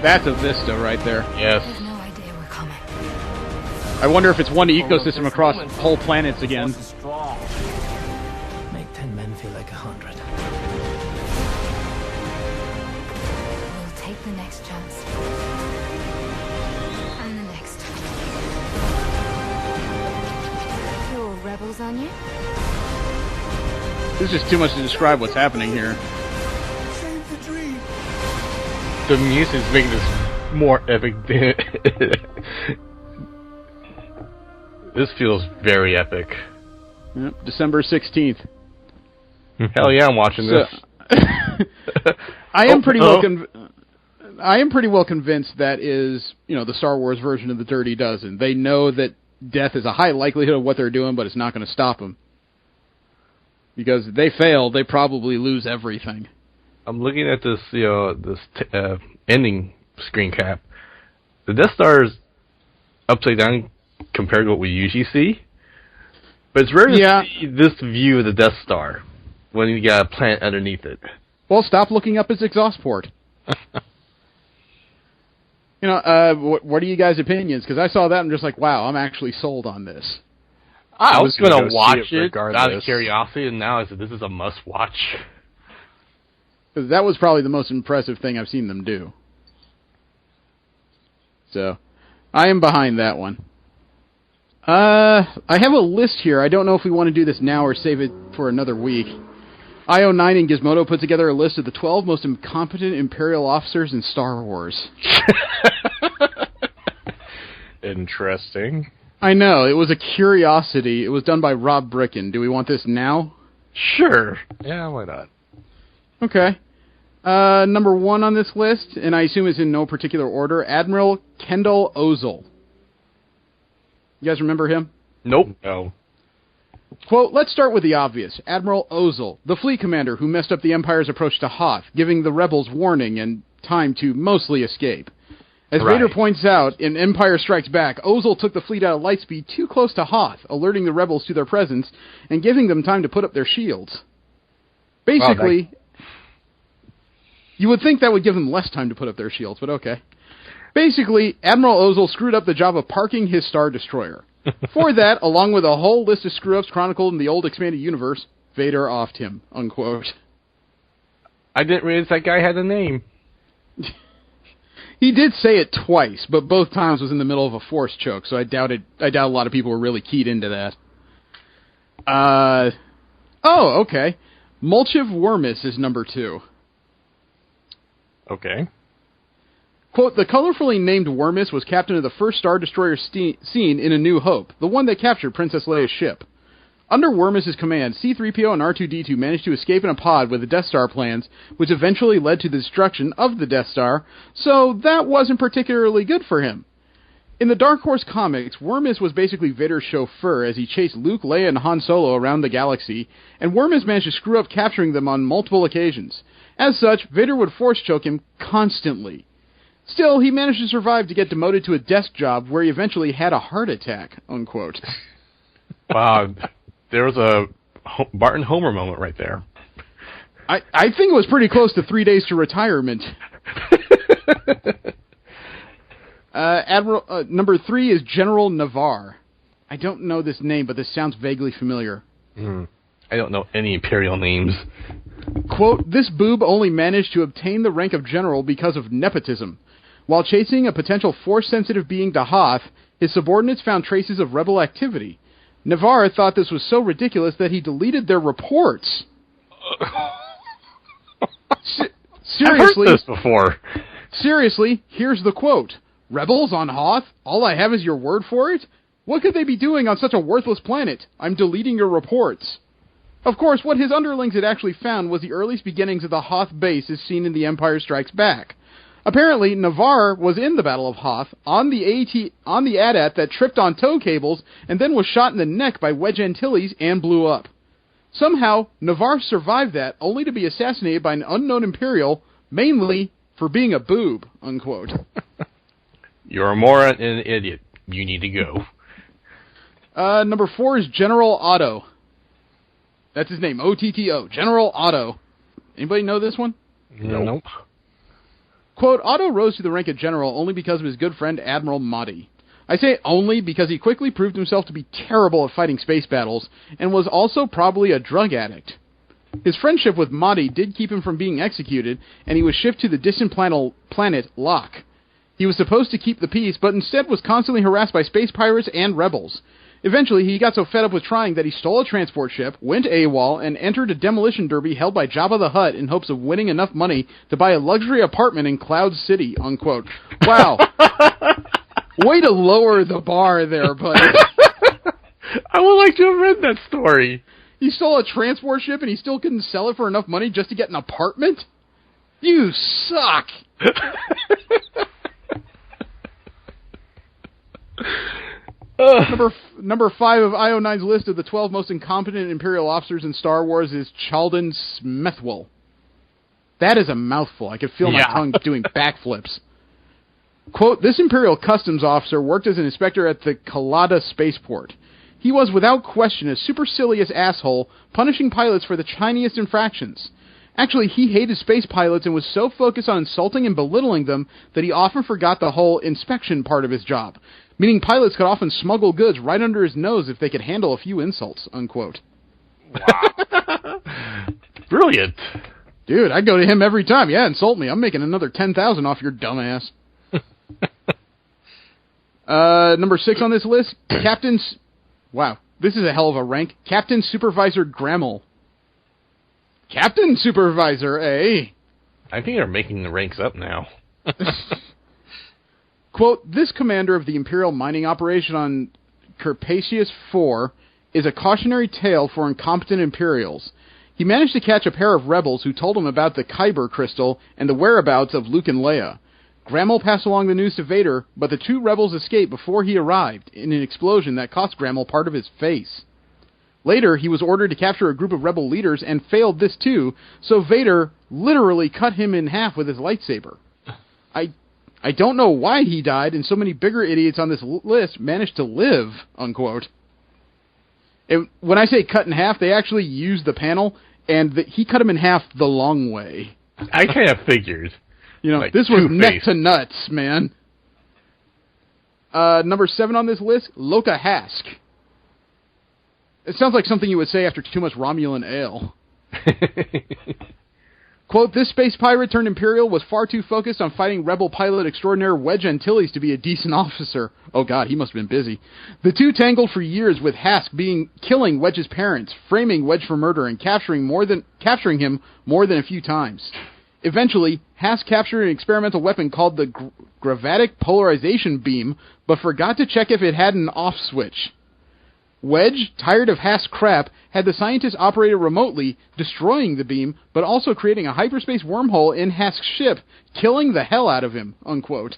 Speaker 1: That's a vista right there.
Speaker 2: Yes.
Speaker 10: There's no idea we're coming.
Speaker 1: I wonder if it's one ecosystem across whole planets again.
Speaker 11: Make 10 men feel like 100.
Speaker 10: We'll take the next chance. And the next. You're rebels, aren't you?
Speaker 1: This is just too much to describe what's happening here.
Speaker 8: Save the dream.
Speaker 2: The music is making this more epic. This feels very epic.
Speaker 1: Yep, December 16th.
Speaker 2: Hell yeah, I'm watching this.
Speaker 1: I am pretty well I am pretty well convinced that is, the Star Wars version of the Dirty Dozen. They know that death is a high likelihood of what they're doing, but it's not going to stop them. Because if they fail, they probably lose everything.
Speaker 2: I'm looking at this, ending screen cap. The Death Star is upside down compared to what we usually see. But it's rare to see this view of the Death Star when you got a planet underneath it.
Speaker 1: Well, stop looking up its exhaust port. What are you guys' opinions? Because I saw that and I'm just like, wow, I'm actually sold on this.
Speaker 2: I was going to watch it
Speaker 3: regardless.
Speaker 2: out of curiosity, and now I said, this is a must-watch.
Speaker 1: Because that was probably the most impressive thing I've seen them do. So, I am behind that one. I have a list here. I don't know if we want to do this now or save it for another week. IO9 and Gizmodo put together a list of the 12 most incompetent Imperial officers in Star Wars.
Speaker 3: Interesting.
Speaker 1: I know. It was a curiosity. It was done by Rob Bricken. Do we want this now?
Speaker 2: Sure.
Speaker 3: Yeah, why not?
Speaker 1: Okay. Number 1 on this list, and I assume it's in no particular order, Admiral Kendall Ozzel. You guys remember him?
Speaker 2: Nope.
Speaker 3: No.
Speaker 1: Quote, let's start with the obvious. Admiral Ozzel, the fleet commander who messed up the Empire's approach to Hoth, giving the rebels warning and time to mostly escape. As Vader points out, in Empire Strikes Back, Ozzel took the fleet out of lightspeed too close to Hoth, alerting the rebels to their presence and giving them time to put up their shields. Basically, you would think that would give them less time to put up their shields, but okay. Basically, Admiral Ozzel screwed up the job of parking his Star Destroyer. For that, along with a whole list of screw-ups chronicled in the old expanded universe, Vader offed him, unquote.
Speaker 2: I didn't realize that guy had a name.
Speaker 1: He did say it twice, but both times was in the middle of a force choke, so I doubt a lot of people were really keyed into that. Okay. Molchiv Wormis is number 2.
Speaker 3: Okay.
Speaker 1: Quote, the colorfully named Wormis was captain of the first Star Destroyer seen in A New Hope, the one that captured Princess Leia's ship. Under Wormis' command, C-3PO and R2-D2 managed to escape in a pod with the Death Star plans, which eventually led to the destruction of the Death Star, so that wasn't particularly good for him. In the Dark Horse comics, Wormis was basically Vader's chauffeur as he chased Luke, Leia, and Han Solo around the galaxy, and Wormis managed to screw up capturing them on multiple occasions. As such, Vader would force choke him constantly. Still, he managed to survive to get demoted to a desk job where he eventually had a heart attack, unquote.
Speaker 2: Wow, there was a Barton Homer moment right there.
Speaker 1: I think it was pretty close to 3 days to retirement. Number 3 is General Navarre. I don't know this name, but this sounds vaguely familiar.
Speaker 2: I don't know any Imperial names.
Speaker 1: Quote, this boob only managed to obtain the rank of general because of nepotism. While chasing a potential Force-sensitive being to Hoth, his subordinates found traces of rebel activity. Navarre thought this was so ridiculous that he deleted their reports. Seriously,
Speaker 2: I've heard this before.
Speaker 1: Seriously, here's the quote. Rebels on Hoth? All I have is your word for it? What could they be doing on such a worthless planet? I'm deleting your reports. Of course, what his underlings had actually found was the earliest beginnings of the Hoth base as seen in The Empire Strikes Back. Apparently, Navarre was in the Battle of Hoth on the AT-AT that tripped on tow cables and then was shot in the neck by Wedge Antilles and blew up. Somehow, Navarre survived that, only to be assassinated by an unknown Imperial, mainly for being a boob, unquote.
Speaker 2: You're a moron and an idiot. You need to go.
Speaker 1: Number 4 is General Otto. That's his name, O-T-T-O, General Otto. Anybody know this one?
Speaker 2: Nope.
Speaker 1: Quote, Otto rose to the rank of general only because of his good friend Admiral Mahdi. I say only because he quickly proved himself to be terrible at fighting space battles, and was also probably a drug addict. His friendship with Mahdi did keep him from being executed, and he was shipped to the distant planet Locke. He was supposed to keep the peace, but instead was constantly harassed by space pirates and rebels. Eventually, he got so fed up with trying that he stole a transport ship, went AWOL, and entered a demolition derby held by Jabba the Hutt in hopes of winning enough money to buy a luxury apartment in Cloud City, unquote. Wow. Way to lower the bar there, buddy.
Speaker 2: I would like to have read that story.
Speaker 1: He stole a transport ship and he still couldn't sell it for enough money just to get an apartment? You suck! Number 5 of IO9's list of the 12 most incompetent Imperial officers in Star Wars is Chalden Smethwell. That is a mouthful. I could feel my tongue doing backflips. Quote, this Imperial customs officer worked as an inspector at the Kalada spaceport. He was, without question, a supercilious asshole, punishing pilots for the tiniest infractions. Actually, he hated space pilots and was so focused on insulting and belittling them that he often forgot the whole inspection part of his job, meaning pilots could often smuggle goods right under his nose if they could handle a few insults, unquote.
Speaker 2: Wow. Brilliant.
Speaker 1: Dude, I go to him every time. Yeah, insult me. I'm making another $10,000 off your dumbass. Number 6 on this list, wow, this is a hell of a rank. Captain Supervisor Grammel. Captain Supervisor, eh?
Speaker 2: I think they're making the ranks up now.
Speaker 1: Quote, this commander of the Imperial mining operation on Carpacius IV is a cautionary tale for incompetent Imperials. He managed to catch a pair of rebels who told him about the Kyber crystal and the whereabouts of Luke and Leia. Grammel passed along the news to Vader, but the 2 rebels escaped before he arrived in an explosion that cost Grammel part of his face. Later, he was ordered to capture a group of rebel leaders and failed this too, so Vader literally cut him in half with his lightsaber. I don't know why he died, and so many bigger idiots on this list managed to live, unquote. When I say cut in half, they actually used the panel, and he cut him in half the long way.
Speaker 2: I kind of figured.
Speaker 1: You know, like this was neck to nuts, man. Number 7 on this list, Loka Hask. It sounds like something you would say after too much Romulan ale. Quote, this space pirate turned Imperial was far too focused on fighting rebel pilot extraordinaire Wedge Antilles to be a decent officer. Oh god, he must have been busy. The 2 tangled for years with Hask killing Wedge's parents, framing Wedge for murder, and capturing him more than a few times. Eventually, Hask captured an experimental weapon called the Gravatic Polarization Beam, but forgot to check if it had an off switch. Wedge, tired of Hask's crap, had the scientists operate it remotely, destroying the beam, but also creating a hyperspace wormhole in Hask's ship, killing the hell out of him, unquote.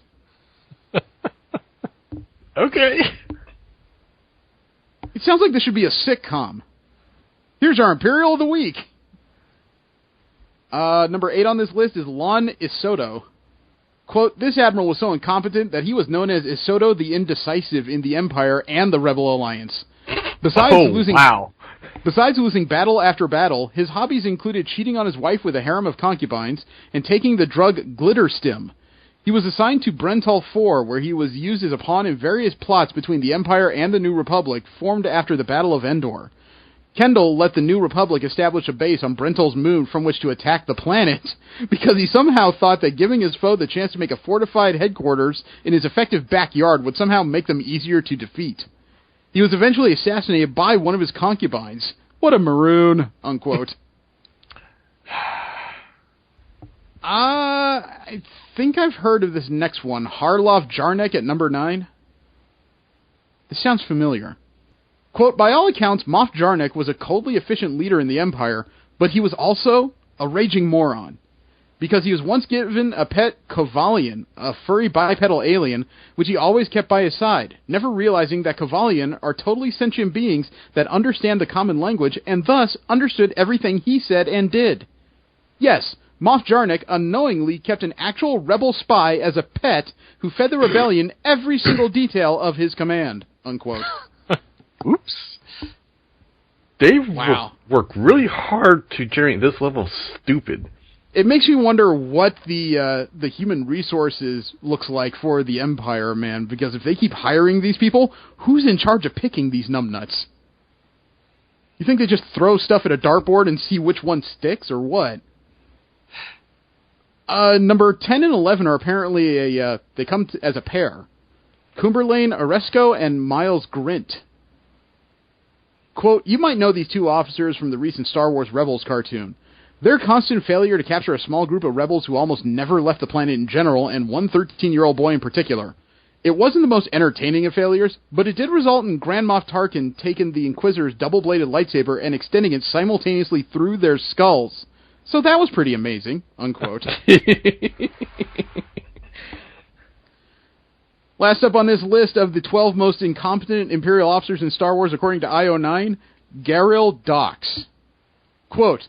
Speaker 2: Okay.
Speaker 1: It sounds like this should be a sitcom. Here's our Imperial of the Week. Number 8 on this list is Lon Isoto. Quote, this admiral was so incompetent that he was known as Isoto the Indecisive in the Empire and the Rebel Alliance. Besides losing battle after battle, his hobbies included cheating on his wife with a harem of concubines and taking the drug Glitterstim. He was assigned to Brental IV, where he was used as a pawn in various plots between the Empire and the New Republic formed after the Battle of Endor. Kendall let the New Republic establish a base on Brental's moon from which to attack the planet, because he somehow thought that giving his foe the chance to make a fortified headquarters in his effective backyard would somehow make them easier to defeat. He was eventually assassinated by one of his concubines. What a maroon, unquote. I think I've heard of this next one. Harloff Jarnek at number 9. This sounds familiar. Quote, by all accounts, Moff Jarnek was a coldly efficient leader in the Empire, but he was also a raging moron. Because he was once given a pet Kovalian, a furry bipedal alien, which he always kept by his side, never realizing that Kovalian are totally sentient beings that understand the common language and thus understood everything he said and did. Yes, Moff Jarnek unknowingly kept an actual rebel spy as a pet who fed the rebellion every single detail of his command, unquote.
Speaker 2: Oops. They work really hard to generate this level of stupid.
Speaker 1: It makes me wonder what the human resources looks like for the Empire, man, because if they keep hiring these people, who's in charge of picking these numbnuts? You think they just throw stuff at a dartboard and see which one sticks, or what? Number 10 and 11 are apparently they come as a pair. Cumberlane Oresco and Miles Grint. Quote, you might know these 2 officers from the recent Star Wars Rebels cartoon. Their constant failure to capture a small group of rebels who almost never left the planet in general, and one 13-year-old boy in particular. It wasn't the most entertaining of failures, but it did result in Grand Moff Tarkin taking the Inquisitor's double-bladed lightsaber and extending it simultaneously through their skulls. So that was pretty amazing, unquote. Last up on this list of the 12 most incompetent Imperial officers in Star Wars, according to IO9, Garel Dox. Quote,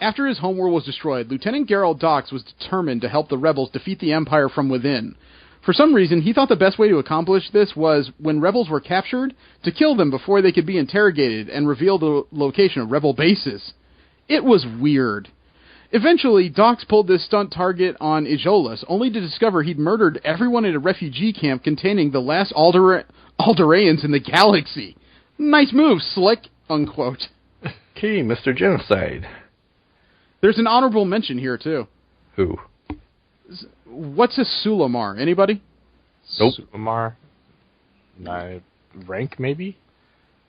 Speaker 1: after his homeworld was destroyed, Lieutenant Garel Dox was determined to help the rebels defeat the Empire from within. For some reason, he thought the best way to accomplish this was, when rebels were captured, to kill them before they could be interrogated and reveal the location of rebel bases. It was weird. Eventually, Dox pulled this stunt target on Ijolas, only to discover he'd murdered everyone at a refugee camp containing the last Alderaans in the galaxy. Nice move, Slick, unquote.
Speaker 2: Okay, Mr. Genocide.
Speaker 1: There's an honorable mention here, too.
Speaker 2: Who?
Speaker 1: What's a Sulamar? Anybody?
Speaker 2: Nope.
Speaker 3: Sulamar? Rank, maybe?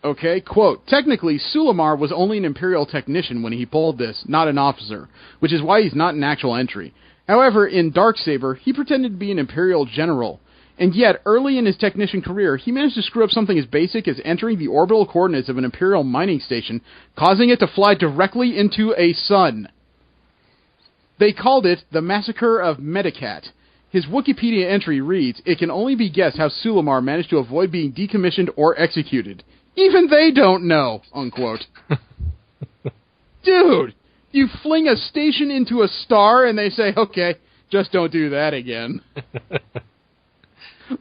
Speaker 1: Okay, quote, technically, Sulamar was only an Imperial technician when he pulled this, not an officer, which is why he's not an actual entry. However, in Darksaber, he pretended to be an Imperial general, and yet, early in his technician career, he managed to screw up something as basic as entering the orbital coordinates of an Imperial mining station, causing it to fly directly into a sun. They called it the Massacre of Medicat. His Wikipedia entry reads, it can only be guessed how Sulamar managed to avoid being decommissioned or executed. Even they don't know, unquote. Dude, you fling a station into a star and they say, okay, just don't do that again.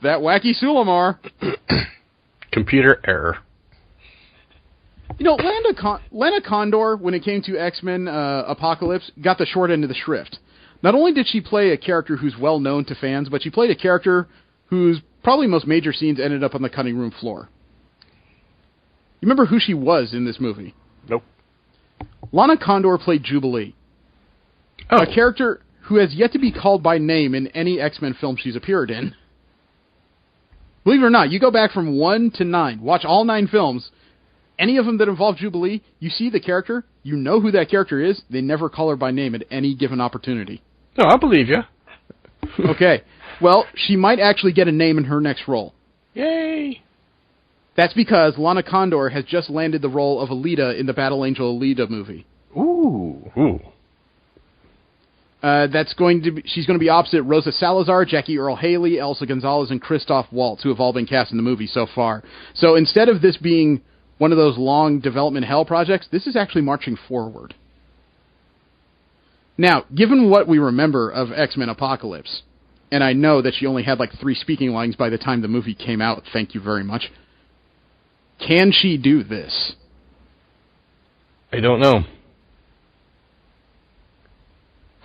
Speaker 1: That wacky Sulamar.
Speaker 2: Computer error.
Speaker 1: You know, Lana Condor, when it came to X-Men Apocalypse, got the short end of the shrift. Not only did she play a character who's well known to fans, but she played a character whose probably most major scenes ended up on the cutting room floor. You remember who she was in this movie?
Speaker 3: Nope.
Speaker 1: Lana Condor played Jubilee.
Speaker 2: Oh.
Speaker 1: A character who has yet to be called by name in any X-Men film she's appeared in. Believe it or not, you go back from 1 to 9, watch all 9 films, any of them that involve Jubilee, you see the character, you know who that character is, they never call her by name at any given opportunity.
Speaker 2: No, I believe you.
Speaker 1: Okay, well, she might actually get a name in her next role.
Speaker 2: Yay!
Speaker 1: That's because Lana Condor has just landed the role of Alita in the Battle Angel Alita movie.
Speaker 3: Ooh.
Speaker 2: Ooh.
Speaker 1: She's going to be opposite Rosa Salazar, Jackie Earle Haley, Elsa Gonzalez, and Christoph Waltz, who have all been cast in the movie so far. So instead of this being one of those long development hell projects, this is actually marching forward. Now, given what we remember of X-Men Apocalypse, and I know that she only had like 3 speaking lines by the time the movie came out, thank you very much, can she do this?
Speaker 2: I don't know.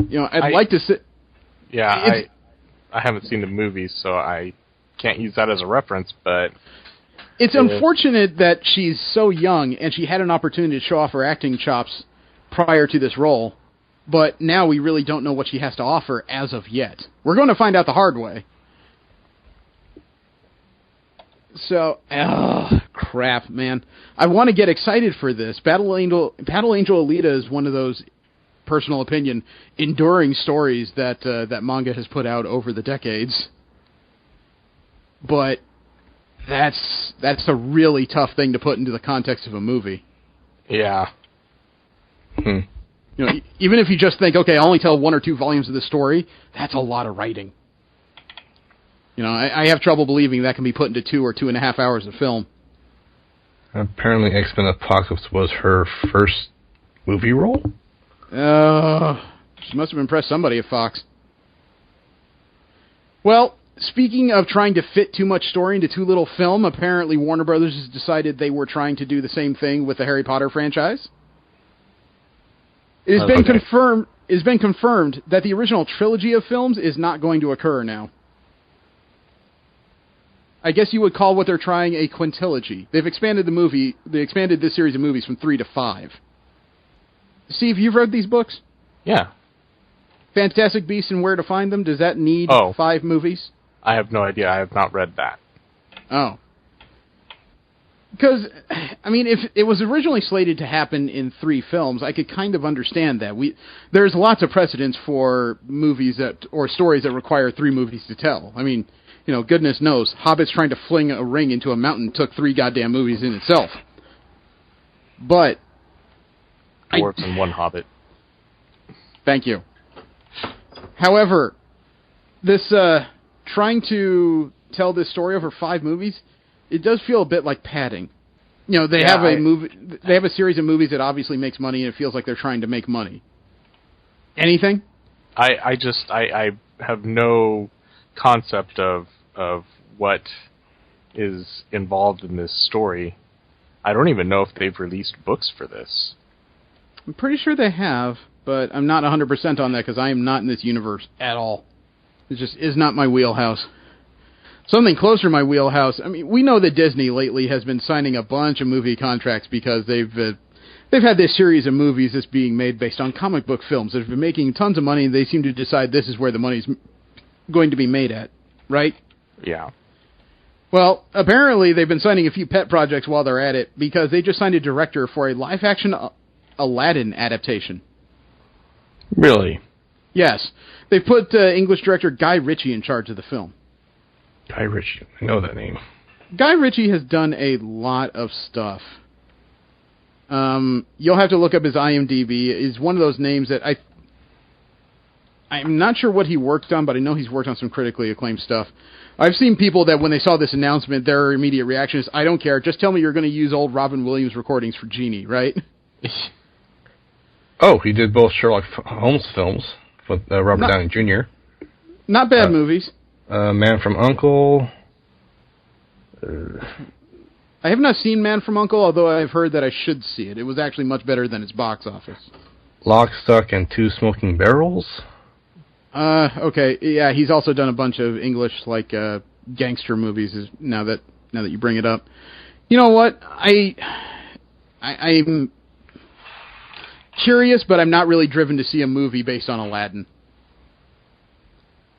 Speaker 1: You know, I'd like to say...
Speaker 3: Yeah, I haven't seen the movie, so I can't use that as a reference, but...
Speaker 1: It's unfortunate that she's so young, and she had an opportunity to show off her acting chops prior to this role, but now we really don't know what she has to offer as of yet. We're going to find out the hard way. So, crap, man. I want to get excited for this. Battle Angel Alita is one of those, personal opinion, enduring stories that that manga has put out over the decades. But that's a really tough thing to put into the context of a movie.
Speaker 3: Yeah.
Speaker 1: You know, even if you just think, okay, I'll only tell 1 or 2 volumes of the story, that's a lot of writing. You know, I have trouble believing that can be put into 2 or 2.5 hours of film.
Speaker 2: Apparently X-Men Apocalypse was her first movie role?
Speaker 1: She must have impressed somebody at Fox. Well, speaking of trying to fit too much story into too little film, apparently Warner Brothers has decided they were trying to do the same thing with the Harry Potter franchise. It has been confirmed that the original trilogy of films is not going to occur now. I guess you would call what they're trying a quintilogy. They've expanded this series of movies from 3 to 5. Steve, you've read these books?
Speaker 3: Yeah.
Speaker 1: Fantastic Beasts and Where to Find Them, does that need 5 movies?
Speaker 3: I have no idea. I have not read that.
Speaker 1: Oh. Because, I mean, if it was originally slated to happen in 3 films, I could kind of understand that. There's lots of precedents for movies or stories that require 3 movies to tell. I mean, you know, goodness knows, Hobbit's trying to fling a ring into a mountain took 3 goddamn movies in itself. But...
Speaker 3: Dwarves and 1 Hobbit.
Speaker 1: Thank you. However, this trying to tell this story over 5 movies, it does feel a bit like padding. You know, they have a series of movies that obviously makes money, and it feels like they're trying to make money. Anything?
Speaker 3: I have no concept of what is involved in this story. I don't even know if they've released books for this.
Speaker 1: I'm pretty sure they have, but I'm not 100% on that because I am not in this universe at all. It just is not my wheelhouse. Something closer to my wheelhouse. I mean, we know that Disney lately has been signing a bunch of movie contracts because they've had this series of movies that's being made based on comic book films that have been making tons of money, and they seem to decide this is where the money's going to be made at, right?
Speaker 3: Yeah.
Speaker 1: Well, apparently they've been signing a few pet projects while they're at it because they just signed a director for a live-action Aladdin adaptation.
Speaker 2: Really?
Speaker 1: Yes. They've put English director Guy Ritchie in charge of the film.
Speaker 2: Guy Ritchie. I know that name.
Speaker 1: Guy Ritchie has done a lot of stuff. You'll have to look up his IMDb. He's one of those names that I'm not sure what he worked on, but I know he's worked on some critically acclaimed stuff. I've seen people that when they saw this announcement, their immediate reaction is, I don't care, just tell me you're going to use old Robin Williams recordings for Genie, right?
Speaker 2: Oh, he did both Sherlock Holmes films with Robert Downey Jr.
Speaker 1: Not bad movies.
Speaker 2: Man from U.N.C.L.E.
Speaker 1: I have not seen Man from U.N.C.L.E., although I've heard that I should see it. It was actually much better than its box office.
Speaker 2: Lock, Stock, and Two Smoking Barrels.
Speaker 1: Okay, yeah, he's also done a bunch of English, like, gangster movies, now that you bring it up. You know what? I'm curious, but I'm not really driven to see a movie based on Aladdin.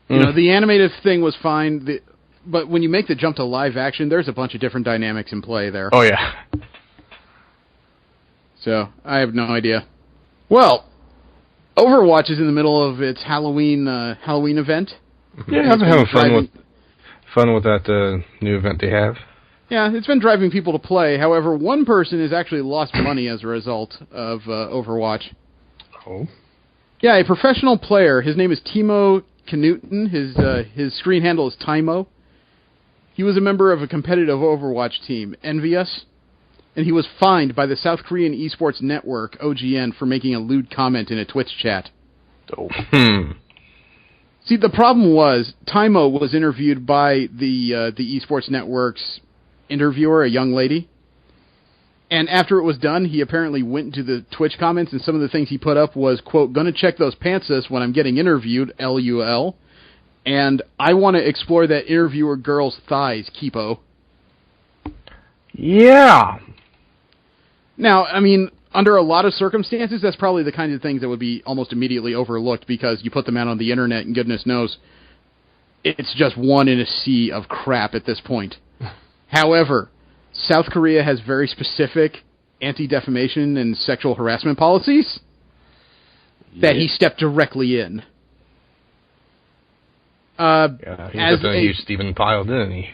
Speaker 1: You know, the animated thing was fine, but when you make the jump to live action, there's a bunch of different dynamics in play there.
Speaker 2: Oh, yeah.
Speaker 1: So, I have no idea. Well, Overwatch is in the middle of its Halloween event.
Speaker 2: Yeah, I'm having fun with that new event they have.
Speaker 1: Yeah, it's been driving people to play. However, one person has actually lost money as a result of Overwatch.
Speaker 2: Oh?
Speaker 1: Yeah, a professional player. His name is Timo Knuten. His screen handle is Timo. He was a member of a competitive Overwatch team, Envious, and he was fined by the South Korean esports network, OGN, for making a lewd comment in a Twitch chat.
Speaker 2: Oh.
Speaker 1: See, the problem was, Timo was interviewed by the esports network's interviewer, a young lady, and after it was done, he apparently went into the Twitch comments, and some of the things he put up was, quote, gonna check those pantses when I'm getting interviewed, LUL, and I want to explore that interviewer girl's thighs, Kipo.
Speaker 2: Yeah.
Speaker 1: Now, I mean, under a lot of circumstances, that's probably the kind of things that would be almost immediately overlooked because you put them out on the internet and goodness knows it's just one in a sea of crap at this point. However, South Korea has very specific anti-defamation and sexual harassment policies that he stepped directly in.
Speaker 2: Yeah, he definitely used Stephen Pyle, didn't he?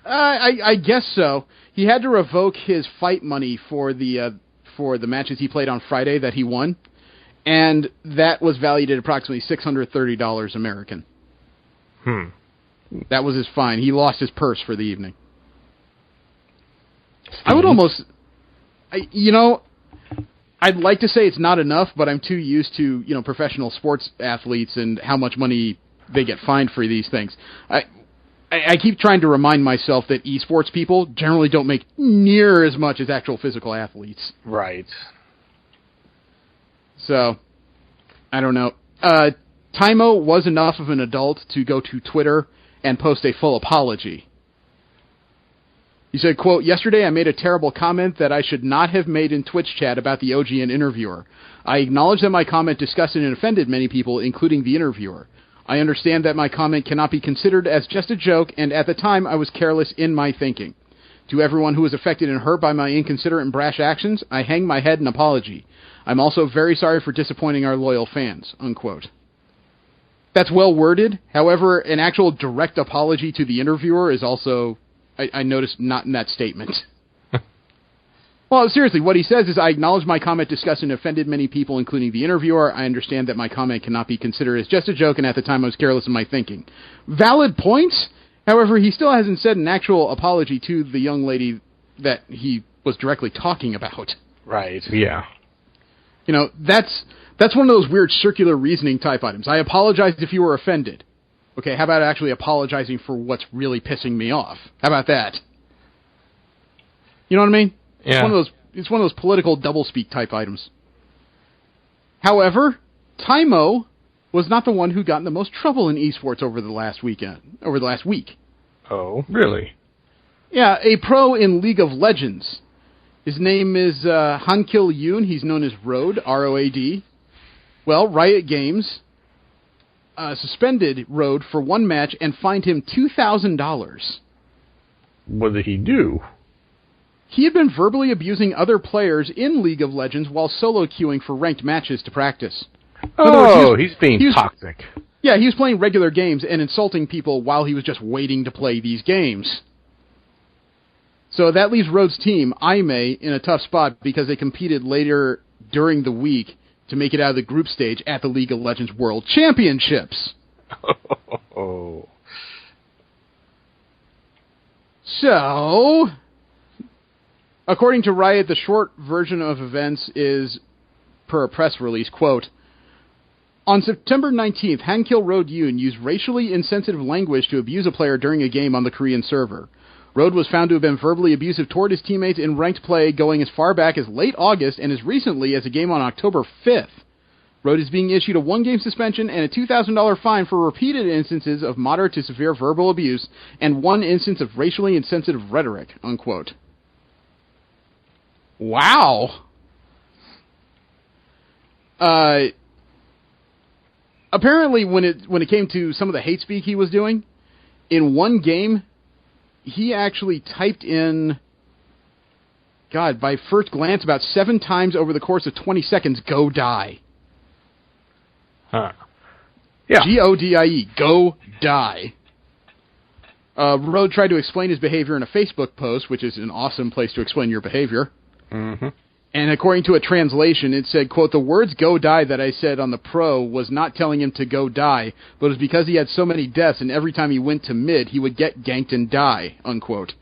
Speaker 1: I guess so. He had to revoke his fight money for the matches he played on Friday that he won, and that was valued at approximately $630 American. That was his fine. He lost his purse for the evening. I would almost, I'd like to say it's not enough, but I'm too used to, professional sports athletes and how much money they get fined for these things. I keep trying to remind myself that esports people generally don't make near as much as actual physical athletes.
Speaker 3: Right.
Speaker 1: So, I don't know. Timo was enough of an adult to go to Twitter and post a full apology. He said, quote, yesterday I made a terrible comment that I should not have made in Twitch chat about the OGN interviewer. I acknowledge that my comment disgusted and offended many people, including the interviewer. I understand that my comment cannot be considered as just a joke, and at the time I was careless in my thinking. To everyone who was affected and hurt by my inconsiderate and brash actions, I hang my head in apology. I'm also very sorry for disappointing our loyal fans, unquote. That's well worded. However, an actual direct apology to the interviewer is also, I noticed, not in that statement. Well, seriously, what he says is, I acknowledge my comment discussed and offended many people, including the interviewer. I understand that my comment cannot be considered as just a joke, and at the time I was careless in my thinking. Valid points. However, he still hasn't said an actual apology to the young lady that he was directly talking about.
Speaker 3: Right.
Speaker 2: Yeah.
Speaker 1: You know, that's one of those weird circular reasoning type items. I apologize if you were offended. Okay, how about actually apologizing for what's really pissing me off? How about that? You know what I mean?
Speaker 3: Yeah.
Speaker 1: It's one of those political doublespeak type items. However, Tymo was not the one who got in the most trouble in esports over the last week.
Speaker 3: Oh,
Speaker 2: really?
Speaker 1: Yeah, a pro in League of Legends. His name is Hankil Yoon. He's known as Road, R-O-A-D. Well, Riot Games suspended Road for one match and fined him $2,000.
Speaker 2: What did he do?
Speaker 1: He had been verbally abusing other players in League of Legends while solo queuing for ranked matches to practice.
Speaker 2: He's being toxic.
Speaker 1: Yeah, he was playing regular games and insulting people while he was just waiting to play these games. So that leaves Rhodes' team, Aime, in a tough spot because they competed later during the week to make it out of the group stage at the League of Legends World Championships.
Speaker 3: Oh.
Speaker 1: So, according to Riot, the short version of events is, per a press release, quote, on September 19th, Hankil Road Yoon used racially insensitive language to abuse a player during a game on the Korean server. Road was found to have been verbally abusive toward his teammates in ranked play going as far back as late August and as recently as a game on October 5th. Road is being issued a one-game suspension and a $2,000 fine for repeated instances of moderate to severe verbal abuse and one instance of racially insensitive rhetoric, unquote. Wow. Apparently, when it came to some of the hate speak he was doing, in one game, he actually typed in, God, by first glance, about 7 times over the course of 20 seconds, go die.
Speaker 2: Huh. Yeah.
Speaker 1: G-O-D-I-E, go die. Road tried to explain his behavior in a Facebook post, which is an awesome place to explain your behavior.
Speaker 2: Mm-hmm.
Speaker 1: And according to a translation, it said, quote, the words go die that I said on the pro was not telling him to go die, but it was because he had so many deaths and every time he went to mid, he would get ganked and die, unquote.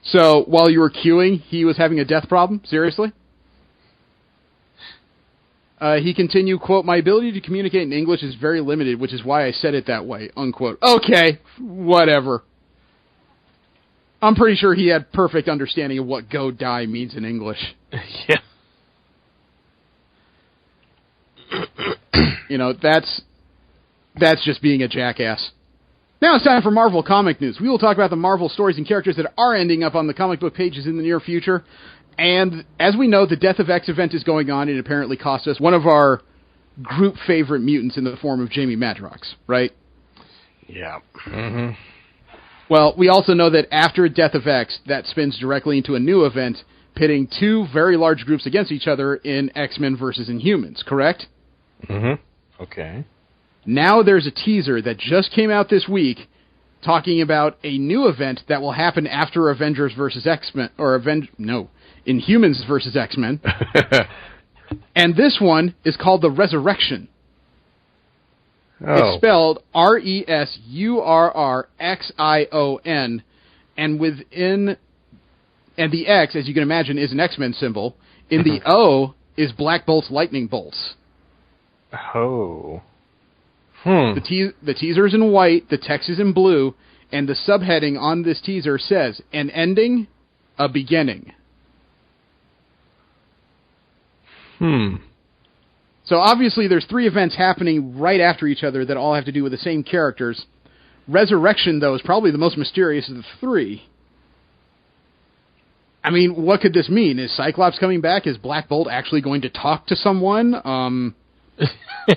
Speaker 1: So, while you were queuing, he was having a death problem? Seriously? He continued, quote, my ability to communicate in English is very limited, which is why I said it that way, unquote. Okay, whatever. I'm pretty sure he had perfect understanding of what go die means in English.
Speaker 3: Yeah.
Speaker 1: You know, that's just being a jackass. Now it's time for Marvel comic news. We will talk about the Marvel stories and characters that are ending up on the comic book pages in the near future. And as we know, the Death of X event is going on and apparently cost us one of our group favorite mutants in the form of Jamie Madrox, right?
Speaker 3: Yeah. Mm-hmm.
Speaker 1: Well, we also know that after Death of X, that spins directly into a new event pitting 2 very large groups against each other in X-Men versus Inhumans, correct?
Speaker 3: Mm-hmm. Okay.
Speaker 1: Now there's a teaser that just came out this week talking about a new event that will happen after Avengers versus X-Men, or Inhumans versus X-Men. And this one is called the Resurrection.
Speaker 2: Oh.
Speaker 1: It's spelled R-E-S-U-R-R-X-I-O-N, and the X, as you can imagine, is an X-Men symbol. In the O is Black Bolt's lightning bolts.
Speaker 3: Oh.
Speaker 1: The teaser's in white, the text is in blue, and the subheading on this teaser says, an ending, a beginning. So obviously there's 3 events happening right after each other that all have to do with the same characters. Resurrection, though, is probably the most mysterious of the 3. I mean, what could this mean? Is Cyclops coming back? Is Black Bolt actually going to talk to someone?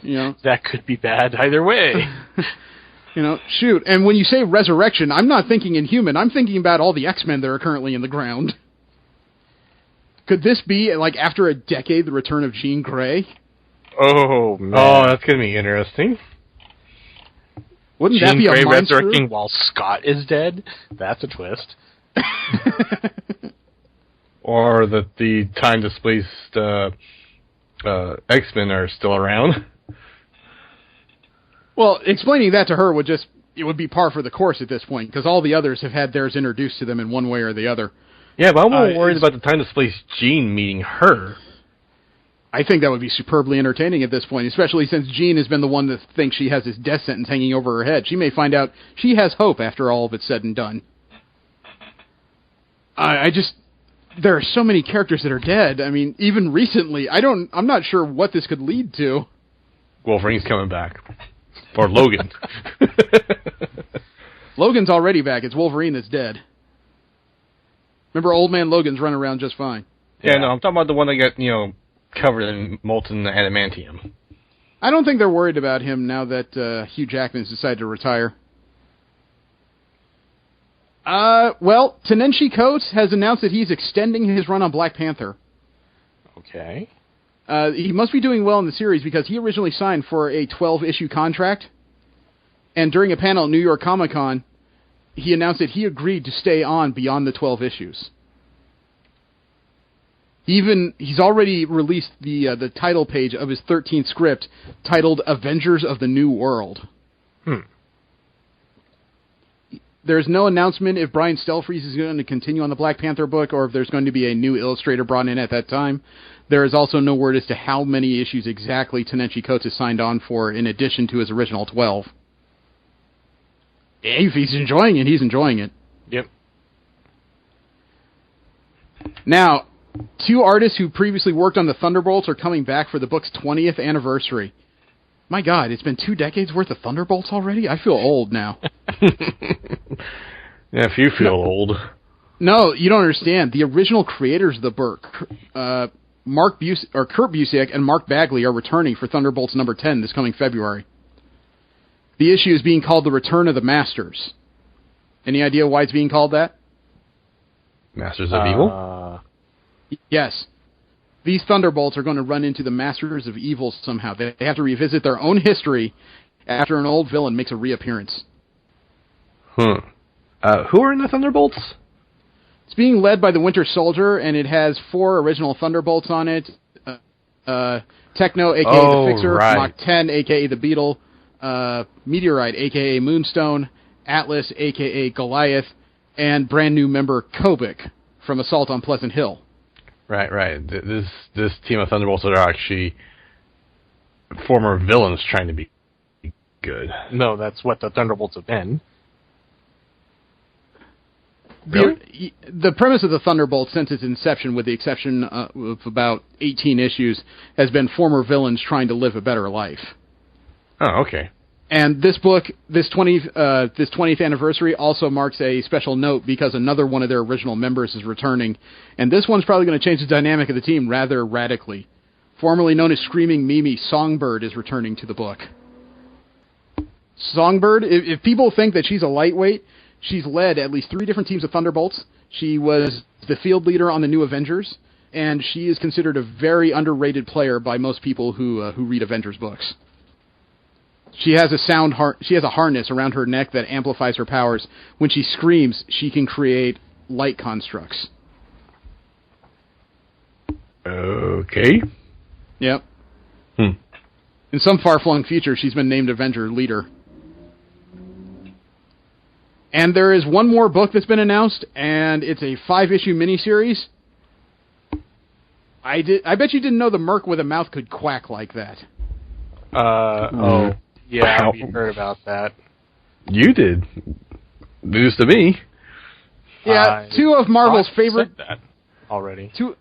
Speaker 1: You know,
Speaker 3: that could be bad either way.
Speaker 1: You know, shoot. And when you say resurrection, I'm not thinking Inhuman. I'm thinking about all the X-Men that are currently in the ground. Could this be, like, after a decade, the return of Jean Grey?
Speaker 3: Oh, man.
Speaker 2: Oh, that's going to be interesting.
Speaker 1: Wouldn't
Speaker 3: Jean
Speaker 1: that be
Speaker 3: Grey
Speaker 1: a monster?
Speaker 3: resurrecting while Scott is dead? That's a twist.
Speaker 2: Or that the time-displaced X-Men are still around.
Speaker 1: Well, explaining that to her would be par for the course at this point, because all the others have had theirs introduced to them in one way or the other.
Speaker 2: Yeah, but I'm more worried about the time-displaced Jean meeting her.
Speaker 1: I think that would be superbly entertaining at this point, especially since Jean has been the one that thinks she has this death sentence hanging over her head. She may find out she has hope after all of it's said and done. There are so many characters that are dead. I mean, even recently, I'm not sure what this could lead to.
Speaker 2: Wolverine's coming back. Or Logan.
Speaker 1: Logan's already back. It's Wolverine that's dead. Remember, old man Logan's running around just fine.
Speaker 2: Yeah, no, I'm talking about the one that got, covered in molten adamantium.
Speaker 1: I don't think they're worried about him now that Hugh Jackman's decided to retire. Well, Ta-Nehisi Coates has announced that he's extending his run on Black Panther.
Speaker 3: Okay.
Speaker 1: He must be doing well in the series because he originally signed for a 12-issue contract, and during a panel at New York Comic Con, he announced that he agreed to stay on beyond the 12 issues. He's already released the title page of his 13th script titled Avengers of the New World. There's no announcement if Brian Stelfreeze is going to continue on the Black Panther book or if there's going to be a new illustrator brought in at that time. There is also no word as to how many issues exactly Ta-Nehisi Coates has signed on for in addition to his original 12. If he's enjoying it, he's enjoying it.
Speaker 3: Yep.
Speaker 1: Now, 2 artists who previously worked on the Thunderbolts are coming back for the book's 20th anniversary. My God, it's been 2 decades worth of Thunderbolts already? I feel old now.
Speaker 2: Yeah, if you feel old.
Speaker 1: No, you don't understand. The original creators of the book, Kurt Busiek and Mark Bagley, are returning for Thunderbolts number 10 this coming February. The issue is being called The Return of the Masters. Any idea why it's being called that?
Speaker 2: Masters of Evil?
Speaker 1: Yes. These Thunderbolts are going to run into the Masters of Evil somehow. They have to revisit their own history after an old villain makes a reappearance.
Speaker 2: Who are in the Thunderbolts?
Speaker 1: It's being led by the Winter Soldier, and it has 4 original Thunderbolts on it. Techno, a.k.a. the Fixer,
Speaker 2: right.
Speaker 1: Mach 10, a.k.a. the Beetle, Meteorite, a.k.a. Moonstone, Atlas, a.k.a. Goliath, and brand new member Kobik from Assault on Pleasant Hill.
Speaker 2: Right. This team of Thunderbolts are actually former villains trying to be good.
Speaker 3: No, that's what the Thunderbolts have been.
Speaker 1: The premise of the Thunderbolts since its inception, with the exception of about 18 issues, has been former villains trying to live a better life.
Speaker 2: Oh, okay.
Speaker 1: And this book, this 20th anniversary, also marks a special note because another one of their original members is returning, and this one's probably going to change the dynamic of the team rather radically. Formerly known as Screaming Mimi, Songbird is returning to the book. Songbird, if people think that she's a lightweight, she's led at least 3 different teams of Thunderbolts. She was the field leader on the New Avengers, and she is considered a very underrated player by most people who read Avengers books. She has a harness around her neck that amplifies her powers. When she screams, she can create light constructs.
Speaker 2: Okay.
Speaker 1: Yep. In some far-flung future, she's been named Avenger Leader. And there is one more book that's been announced, and it's a 5-issue miniseries. I bet you didn't know the Merc with a mouth could quack like that.
Speaker 3: Yeah, we heard about that.
Speaker 2: You did. News to me.
Speaker 1: Yeah, 2 of Marvel's favorite...
Speaker 3: said that already.
Speaker 1: Two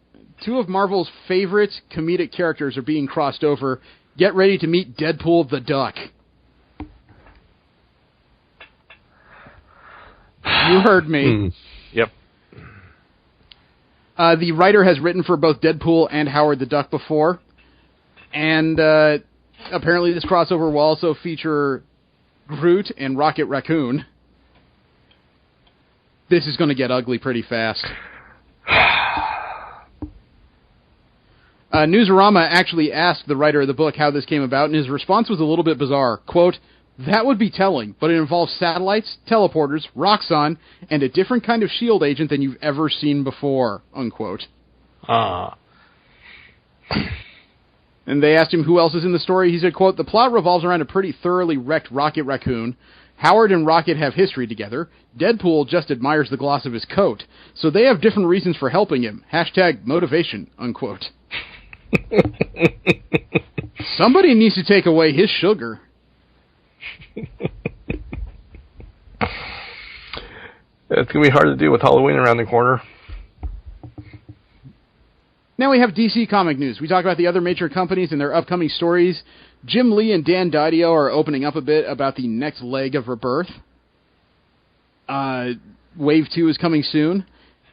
Speaker 1: of Marvel's favorite comedic characters are being crossed over. Get ready to meet Deadpool the Duck. You heard me.
Speaker 3: Yep.
Speaker 1: The writer has written for both Deadpool and Howard the Duck before. And apparently this crossover will also feature Groot and Rocket Raccoon. This is going to get ugly pretty fast. Newsarama actually asked the writer of the book how this came about, and his response was a little bit bizarre. Quote, That would be telling, but it involves satellites, teleporters, Roxxon, and a different kind of S.H.I.E.L.D. agent than you've ever seen before, unquote.
Speaker 2: Ah.
Speaker 1: And they asked him who else is in the story. He said, quote, "The plot revolves around a pretty thoroughly wrecked Rocket Raccoon. Howard and Rocket have history together. Deadpool just admires the gloss of his coat. So they have different reasons for helping him. Hashtag motivation," unquote. Somebody needs to take away his sugar.
Speaker 2: It's going to be hard to do with Halloween around the corner.
Speaker 1: Now we have DC comic news. We talk about the other major companies and their upcoming stories. Jim Lee and Dan Didio are opening up a bit about the next leg of Rebirth. Wave 2 is coming soon.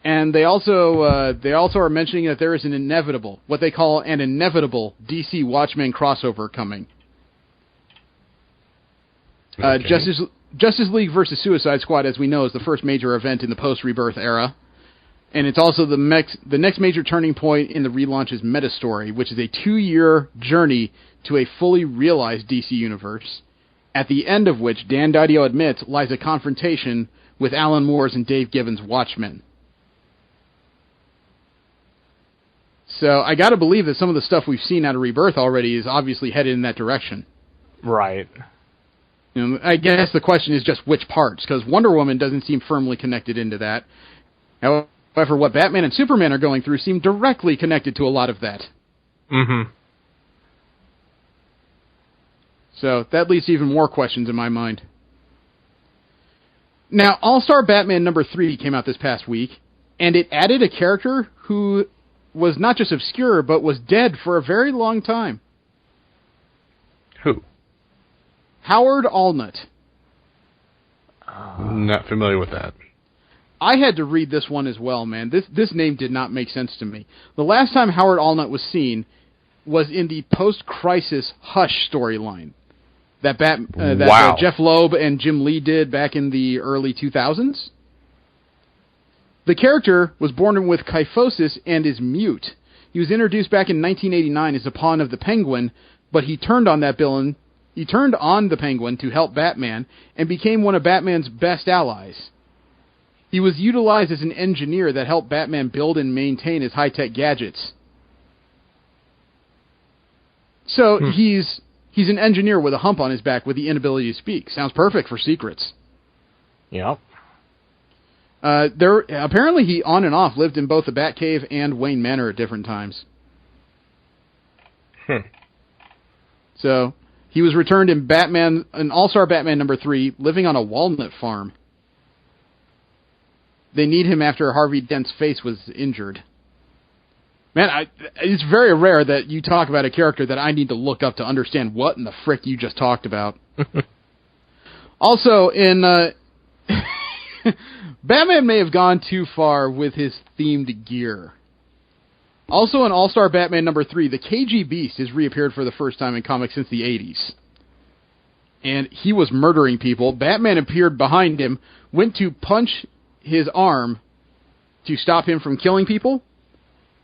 Speaker 1: And they also are mentioning that there is an inevitable, what they call an inevitable DC Watchmen crossover coming.
Speaker 2: Okay.
Speaker 1: Justice League versus Suicide Squad, as we know, is the first major event in the post-Rebirth era. And it's also the next major turning point in the relaunch's meta-story, which is a 2-year journey to a fully realized DC universe, at the end of which, Dan Didio admits, lies a confrontation with Alan Moore's and Dave Gibbons' Watchmen. So I gotta believe that some of the stuff we've seen out of Rebirth already is obviously headed in that direction.
Speaker 3: Right.
Speaker 1: You know, I guess the question is just which parts, because Wonder Woman doesn't seem firmly connected into that. However, what Batman and Superman are going through seem directly connected to a lot of that.
Speaker 3: Mm-hmm.
Speaker 1: So that leads to even more questions in my mind. Now, All-Star Batman #3 came out this past week, and it added a character who was not just obscure, but was dead for a very long time.
Speaker 2: Who?
Speaker 1: Howard Allnut.
Speaker 2: Not familiar with that.
Speaker 1: I had to read this one as well, man. This name did not make sense to me. The last time Howard Allnut was seen was in the post-crisis Hush storyline that Jeff Loeb and Jim Lee did back in the early 2000s. The character was born with kyphosis and is mute. He was introduced back in 1989 as a pawn of the Penguin, but he turned on that villain. He turned on the Penguin to help Batman and became one of Batman's best allies. He was utilized as an engineer that helped Batman build and maintain his high-tech gadgets. So he's an engineer with a hump on his back with the inability to speak. Sounds perfect for secrets.
Speaker 3: Yep.
Speaker 1: Apparently he on and off lived in both the Batcave and Wayne Manor at different times. So he was returned in All-Star Batman #3, living on a walnut farm. They need him after Harvey Dent's face was injured. Man, it's very rare that you talk about a character that I need to look up to understand what in the frick you just talked about. Also, Batman may have gone too far with his themed gear. Also in All-Star Batman #3, the KG Beast has reappeared for the first time in comics since the 80s. And he was murdering people. Batman appeared behind him, went to punch his arm to stop him from killing people,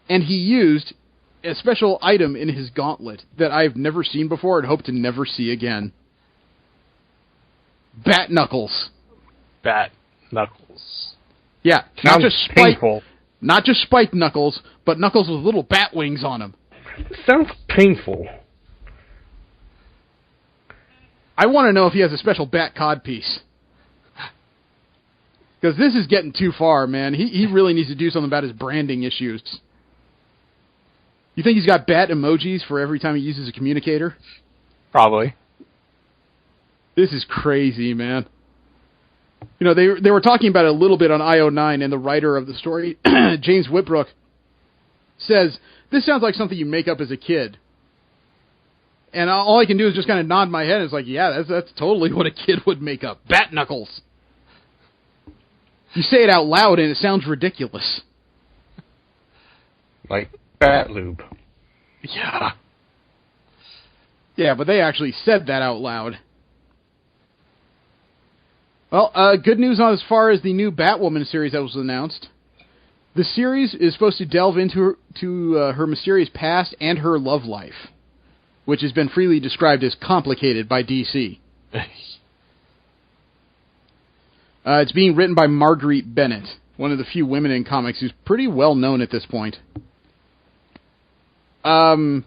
Speaker 1: and he used a special item in his gauntlet that I've never seen before and hope to never see again. Bat Knuckles.
Speaker 3: Bat Knuckles.
Speaker 1: Yeah,
Speaker 3: Sounds painful.
Speaker 1: Not just spiked knuckles, but knuckles with little bat wings on them.
Speaker 2: Sounds painful.
Speaker 1: I want to know if he has a special bat codpiece. Because this is getting too far, man. He really needs to do something about his branding issues. You think he's got bat emojis for every time he uses a communicator?
Speaker 3: Probably.
Speaker 1: This is crazy, man. You know, they were talking about it a little bit on IO9, and the writer of the story, James Whitbrook, says, this sounds like something you make up as a kid. And all I can do is just kind of nod my head. It's like, yeah, that's totally what a kid would make up. Bat Knuckles. You say it out loud, and it sounds ridiculous.
Speaker 2: Like Bat Lube.
Speaker 3: Yeah.
Speaker 1: Yeah, but they actually said that out loud. Well, good news as far as the new Batwoman series that was announced. The series is supposed to delve into her mysterious past and her love life, which has been freely described as complicated by DC. It's being written by Marguerite Bennett, one of the few women in comics who's pretty well known at this point. In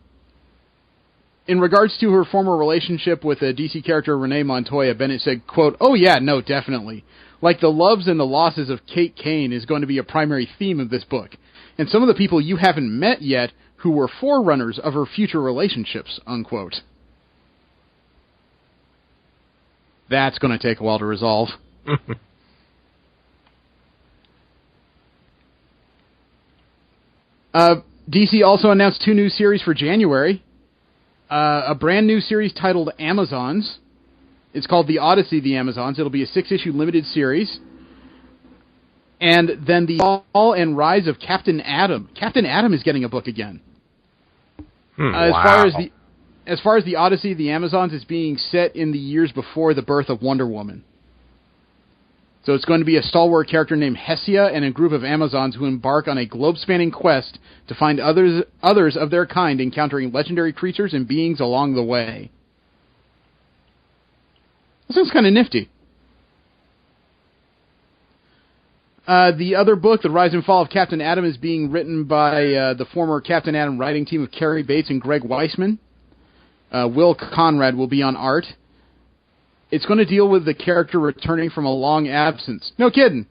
Speaker 1: regards to her former relationship with a DC character Renee Montoya, Bennett said, quote, "Oh yeah, no, definitely. Like the loves and the losses of Kate Kane is going to be a primary theme of this book. And some of the people you haven't met yet who were forerunners of her future relationships," unquote. That's going to take a while to resolve. DC also announced 2 new series for January. A brand new series titled Amazons. It's called The Odyssey of the Amazons. It'll be a 6-issue limited series. And then the Fall and Rise of Captain Atom. Captain Atom is getting a book again.
Speaker 2: Wow.
Speaker 1: As far as the Odyssey of the Amazons, it's being set in the years before the birth of Wonder Woman. So it's going to be a stalwart character named Hesia and a group of Amazons who embark on a globe-spanning quest to find others of their kind, encountering legendary creatures and beings along the way. This sounds kind of nifty. The other book, The Rise and Fall of Captain Atom, is being written by the former Captain Atom writing team of Cary Bates and Greg Weisman. Will Conrad will be on art. It's going to deal with the character returning from a long absence. No kidding.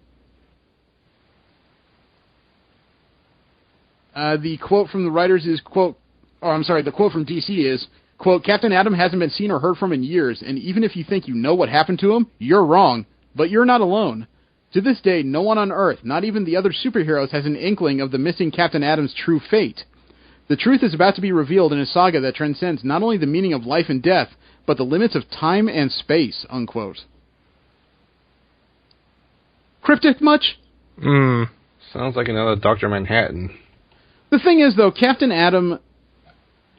Speaker 1: The quote from the writers is, quote, the quote from DC is, quote, "Captain Atom hasn't been seen or heard from in years, and even if you think you know what happened to him, you're wrong. But you're not alone. To this day, no one on Earth, not even the other superheroes, has an inkling of the missing Captain Atom's true fate. The truth is about to be revealed in a saga that transcends not only the meaning of life and death, but the limits of time and space," unquote. Cryptic much?
Speaker 2: Sounds like another Dr. Manhattan.
Speaker 1: The thing is, though, Captain Atom,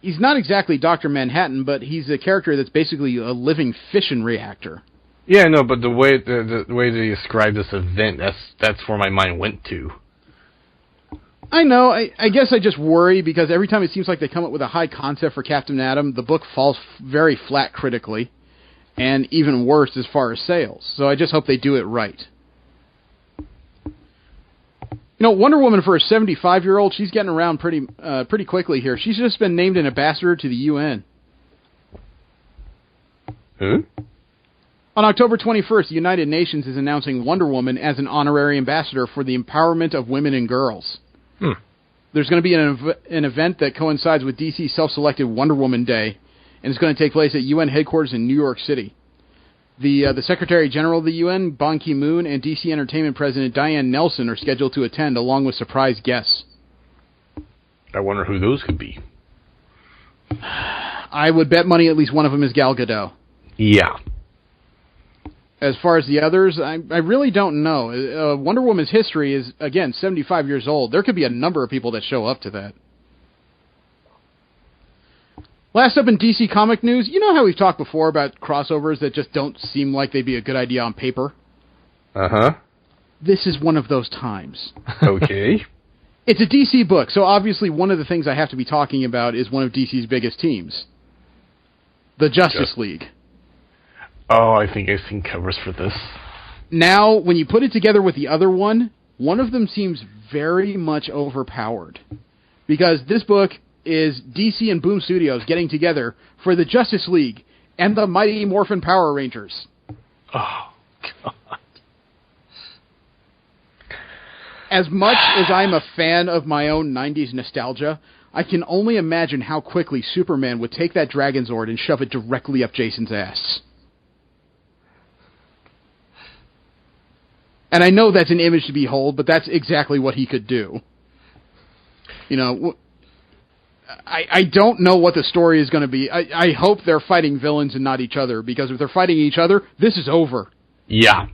Speaker 1: he's not exactly Dr. Manhattan, but he's a character that's basically a living fission reactor.
Speaker 2: Yeah, no, but the way they describe this event, that's where my mind went to.
Speaker 1: I know. I guess I just worry because every time it seems like they come up with a high concept for Captain Atom, the book falls very flat critically, and even worse as far as sales. So I just hope they do it right. You know, Wonder Woman, for a 75-year-old, she's getting around pretty quickly here. She's just been named an ambassador to the UN.
Speaker 2: Who?
Speaker 1: On October 21st, the United Nations is announcing Wonder Woman as an honorary ambassador for the empowerment of women and girls. There's going to be an event that coincides with DC's self-selected Wonder Woman Day, and it's going to take place at UN headquarters in New York City. The Secretary General of the UN, Ban Ki-moon, and DC Entertainment President Diane Nelson are scheduled to attend, along with surprise guests.
Speaker 2: I wonder who those could be.
Speaker 1: I would bet money at least one of them is Gal Gadot.
Speaker 2: Yeah.
Speaker 1: As far as the others, I really don't know. Wonder Woman's history is, again, 75 years old. There could be a number of people that show up to that. Last up in DC comic news, you know how we've talked before about crossovers that just don't seem like they'd be a good idea on paper?
Speaker 2: Uh-huh.
Speaker 1: This is one of those times.
Speaker 2: Okay.
Speaker 1: It's a DC book, so obviously one of the things I have to be talking about is one of DC's biggest teams. The Justice League.
Speaker 2: Oh, I think I've seen covers for this.
Speaker 1: Now, when you put it together with the other one of them seems very much overpowered. Because this book is DC and Boom Studios getting together for the Justice League and the Mighty Morphin Power Rangers.
Speaker 2: Oh, God.
Speaker 1: As much as I'm a fan of my own 90s nostalgia, I can only imagine how quickly Superman would take that Dragon Zord and shove it directly up Jason's ass. And I know that's an image to behold, but that's exactly what he could do. You know, I don't know what the story is going to be. I hope they're fighting villains and not each other, because if they're fighting each other, this is over.
Speaker 2: Yeah.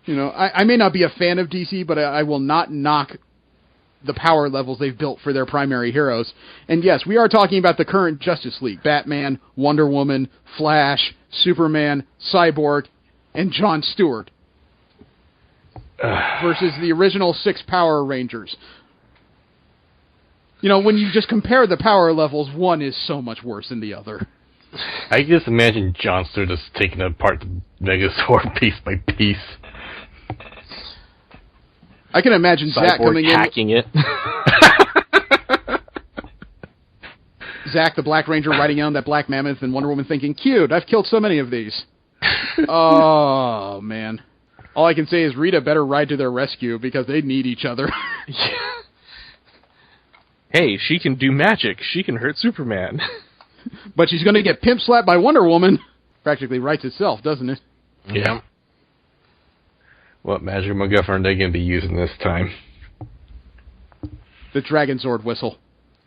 Speaker 1: You know, I may not be a fan of DC, but I will not knock the power levels they've built for their primary heroes. And yes, we are talking about the current Justice League. Batman, Wonder Woman, Flash, Superman, Cyborg, and Jon Stewart versus the original 6 Power Rangers. You know, when you just compare the power levels, one is so much worse than the other.
Speaker 2: I can just imagine Johnster just taking apart the Megazord piece by piece.
Speaker 1: I can imagine Zach coming
Speaker 3: hacking it.
Speaker 1: Zach, the Black Ranger, riding on that Black Mammoth, and Wonder Woman thinking, "Cute! I've killed so many of these." Oh man! All I can say is Rita better ride to their rescue because they need each other.
Speaker 3: Hey, she can do magic. She can hurt Superman.
Speaker 1: But she's going to get pimp slapped by Wonder Woman. Practically writes itself, doesn't it?
Speaker 2: Yeah. What magic MacGuffin are they going to be using this time?
Speaker 1: The Dragon Zord whistle.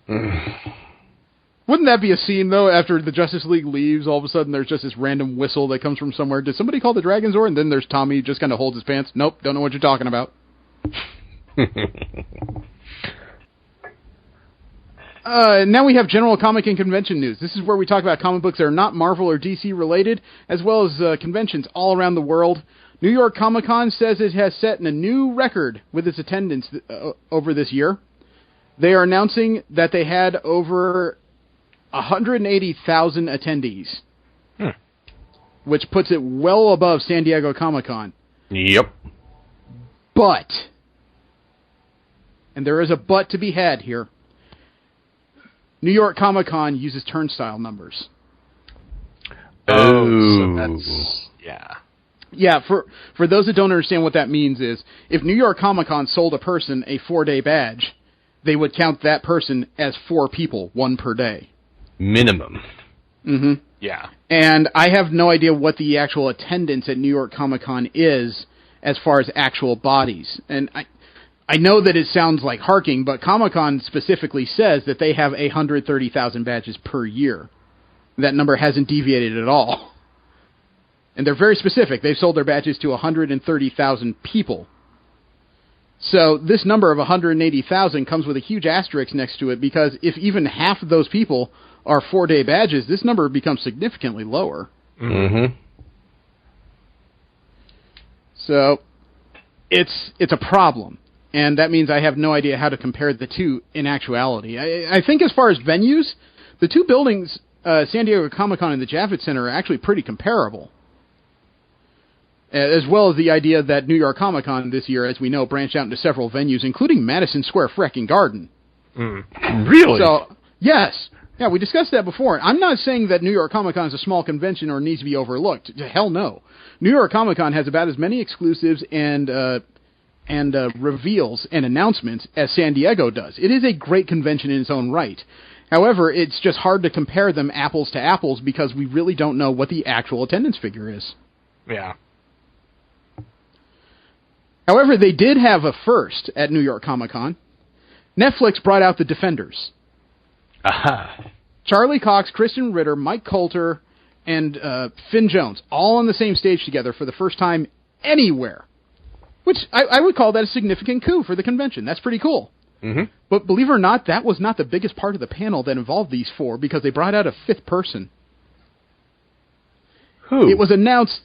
Speaker 1: Wouldn't that be a scene, though, after the Justice League leaves, all of a sudden there's just this random whistle that comes from somewhere. Did somebody call the Dragon Zord? And then there's Tommy who just kind of holds his pants. Nope, don't know what you're talking about. Now we have general comic and convention news. This is where we talk about comic books that are not Marvel or DC related, as well as conventions all around the world. New York Comic Con says it has set a new record with its attendance over this year. They are announcing that they had over 180,000 attendees, which puts it well above San Diego Comic Con.
Speaker 2: Yep.
Speaker 1: But, and there is a but to be had here, New York Comic Con uses turnstile numbers.
Speaker 3: So that's, yeah.
Speaker 1: Yeah, for those that don't understand what that means is, if New York Comic Con sold a person a 4-day badge, they would count that person as 4 people, 1 per day.
Speaker 2: Minimum.
Speaker 1: Mm-hmm.
Speaker 3: Yeah.
Speaker 1: And I have no idea what the actual attendance at New York Comic Con is as far as actual bodies. And I know that it sounds like harking, but Comic-Con specifically says that they have 130,000 badges per year. That number hasn't deviated at all. And they're very specific. They've sold their badges to 130,000 people. So this number of 180,000 comes with a huge asterisk next to it, because if even half of those people are 4-day badges, this number becomes significantly lower.
Speaker 2: Mm-hmm.
Speaker 1: So it's a problem. And that means I have no idea how to compare the two in actuality. I think as far as venues, the two buildings, San Diego Comic-Con and the Javits Center, are actually pretty comparable. As well as the idea that New York Comic-Con this year, as we know, branched out into several venues, including Madison Square frickin' Garden.
Speaker 2: Really?
Speaker 1: So, yes. Yeah, we discussed that before. I'm not saying that New York Comic-Con is a small convention or needs to be overlooked. Hell no. New York Comic-Con has about as many exclusives and reveals and announcements as San Diego does. It is a great convention in its own right. However, it's just hard to compare them apples to apples because we really don't know what the actual attendance figure is.
Speaker 3: Yeah.
Speaker 1: However, they did have a first at New York Comic-Con. Netflix brought out The Defenders.
Speaker 2: Aha.
Speaker 1: Charlie Cox, Kristen Ritter, Mike Coulter, and Finn Jones, all on the same stage together for the first time anywhere. Which I would call that a significant coup for the convention. That's pretty cool.
Speaker 2: Mm-hmm.
Speaker 1: But believe it or not, that was not the biggest part of the panel that involved these four, because they brought out a 5th person.
Speaker 2: Who?
Speaker 1: It was announced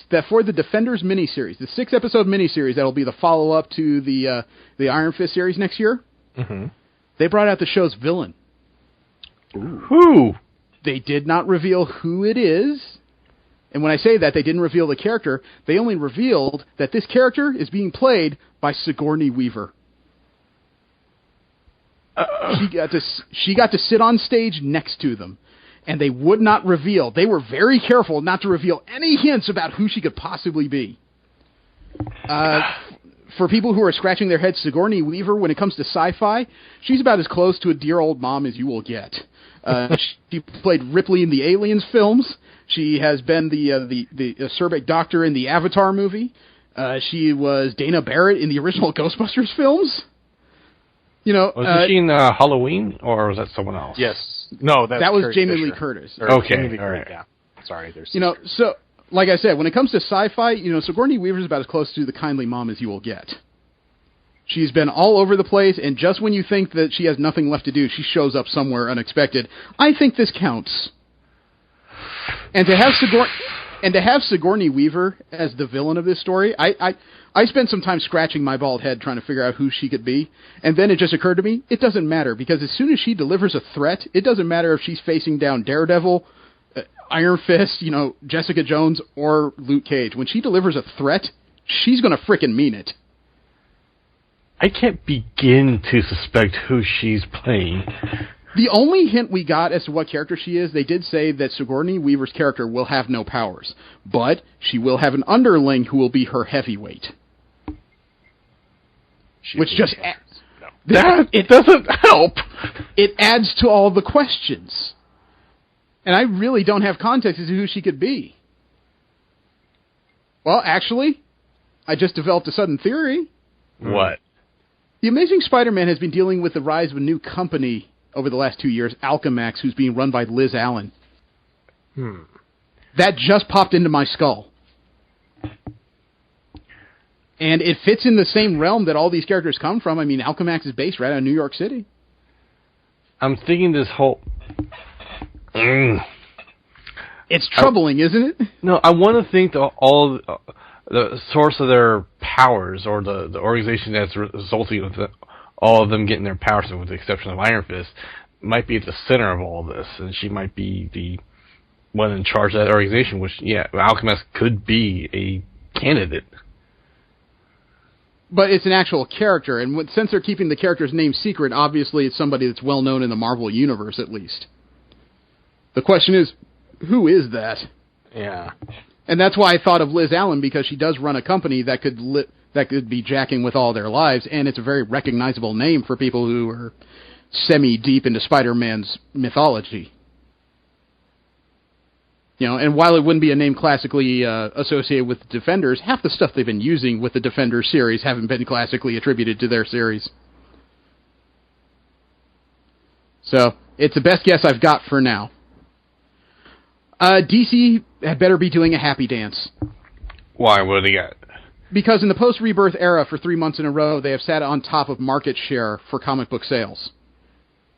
Speaker 1: that for the Defenders miniseries, the 6-episode miniseries that'll be the follow-up to the Iron Fist series next year, they brought out the show's villain.
Speaker 2: Ooh. Who?
Speaker 1: They did not reveal who it is. And when I say that, they didn't reveal the character. They only revealed that this character is being played by Sigourney Weaver. She got to sit on stage next to them, and they would not reveal. They were very careful not to reveal any hints about who she could possibly be. For people who are scratching their heads, Sigourney Weaver, when it comes to sci-fi, she's about as close to a dear old mom as you will get. She played Ripley in the Aliens films. She has been the acerbic doctor in the Avatar movie. She was Dana Barrett in the original Ghostbusters films. You know,
Speaker 2: was she in Halloween, or was that someone else?
Speaker 3: Yes. No,
Speaker 1: that was Jamie Lee Curtis.
Speaker 2: Okay, all right.
Speaker 3: Yeah. Sorry, there's.
Speaker 1: You know, so like I said, when it comes to sci-fi, you know, Sigourney Weaver's about as close to the kindly mom as you will get. She's been all over the place, and just when you think that she has nothing left to do, she shows up somewhere unexpected. I think this counts. And to have And to have Sigourney Weaver as the villain of this story, I spent some time scratching my bald head trying to figure out who she could be, and then it just occurred to me, it doesn't matter, because as soon as she delivers a threat, it doesn't matter if she's facing down Daredevil, Iron Fist, Jessica Jones, or Luke Cage. When she delivers a threat, she's going to frickin' mean it.
Speaker 2: I can't begin to suspect who she's playing.
Speaker 1: The only hint we got as to what character she is, they did say that Sigourney Weaver's character will have no powers, but she will have an underling who will be her heavyweight.
Speaker 2: It doesn't help.
Speaker 1: It adds to all the questions. And I really don't have context as to who she could be. Well, actually, I just developed a sudden theory.
Speaker 2: What?
Speaker 1: The Amazing Spider-Man has been dealing with the rise of a new company over the last 2 years, Alchemax, who's being run by Liz Allen. That just popped into my skull. And it fits in the same realm that all these characters come from. I mean, Alchemax is based right out of New York City.
Speaker 2: I'm thinking this whole...
Speaker 1: It's troubling, isn't it?
Speaker 2: No, I want to think all the source of their powers, or the organization that's resulting with all of them getting their powers, with the exception of Iron Fist, might be at the center of all this, and she might be the one in charge of that organization, which, yeah, Alchemist could be a candidate.
Speaker 1: But it's an actual character, and since they're keeping the character's name secret, obviously it's somebody that's well known in the Marvel Universe, at least. The question is, who is that?
Speaker 3: Yeah.
Speaker 1: And that's why I thought of Liz Allen, because she does run a company that could be jacking with all their lives, and it's a very recognizable name for people who are semi-deep into Spider-Man's mythology. And while it wouldn't be a name classically associated with the Defenders, half the stuff they've been using with the Defenders series haven't been classically attributed to their series. So, it's the best guess I've got for now. DC had better be doing a happy dance.
Speaker 2: Why? What do they got?
Speaker 1: Because in the post-Rebirth era, for 3 months in a row, they have sat on top of market share for comic book sales.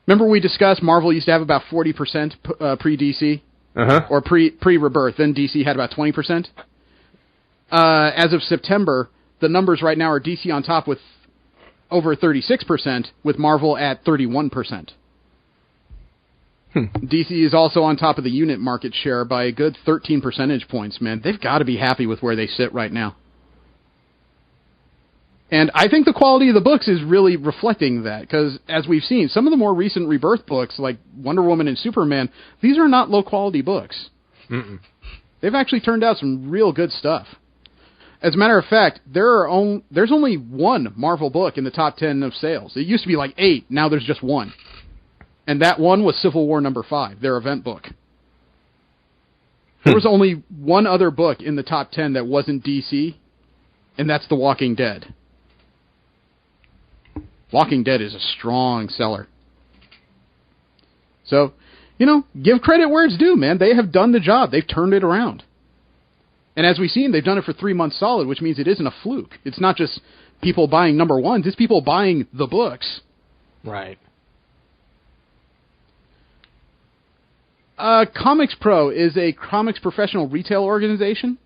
Speaker 1: Remember we discussed Marvel used to have about 40% pre-DC? Or pre-Rebirth, then DC had about 20%. As of September, the numbers right now are DC on top with over 36%, with Marvel at 31%. DC is also on top of the unit market share by a good 13 percentage points, man. They've got to be happy with where they sit right now. And I think the quality of the books is really reflecting that, because as we've seen, some of the more recent Rebirth books, like Wonder Woman and Superman, these are not low-quality books. They've actually turned out some real good stuff. As a matter of fact, there's only one Marvel book in the top 10 of sales. It used to be like 8, now there's just one. And that one was Civil War #5, their event book. There was only one other book in the top 10 that wasn't DC, and that's The Walking Dead. Walking Dead is a strong seller. So, give credit where it's due, man. They have done the job. They've turned it around. And as we've seen, they've done it for 3 months solid, which means it isn't a fluke. It's not just people buying #1s. It's people buying the books.
Speaker 3: Right.
Speaker 1: Comics Pro is a comics professional retail organization.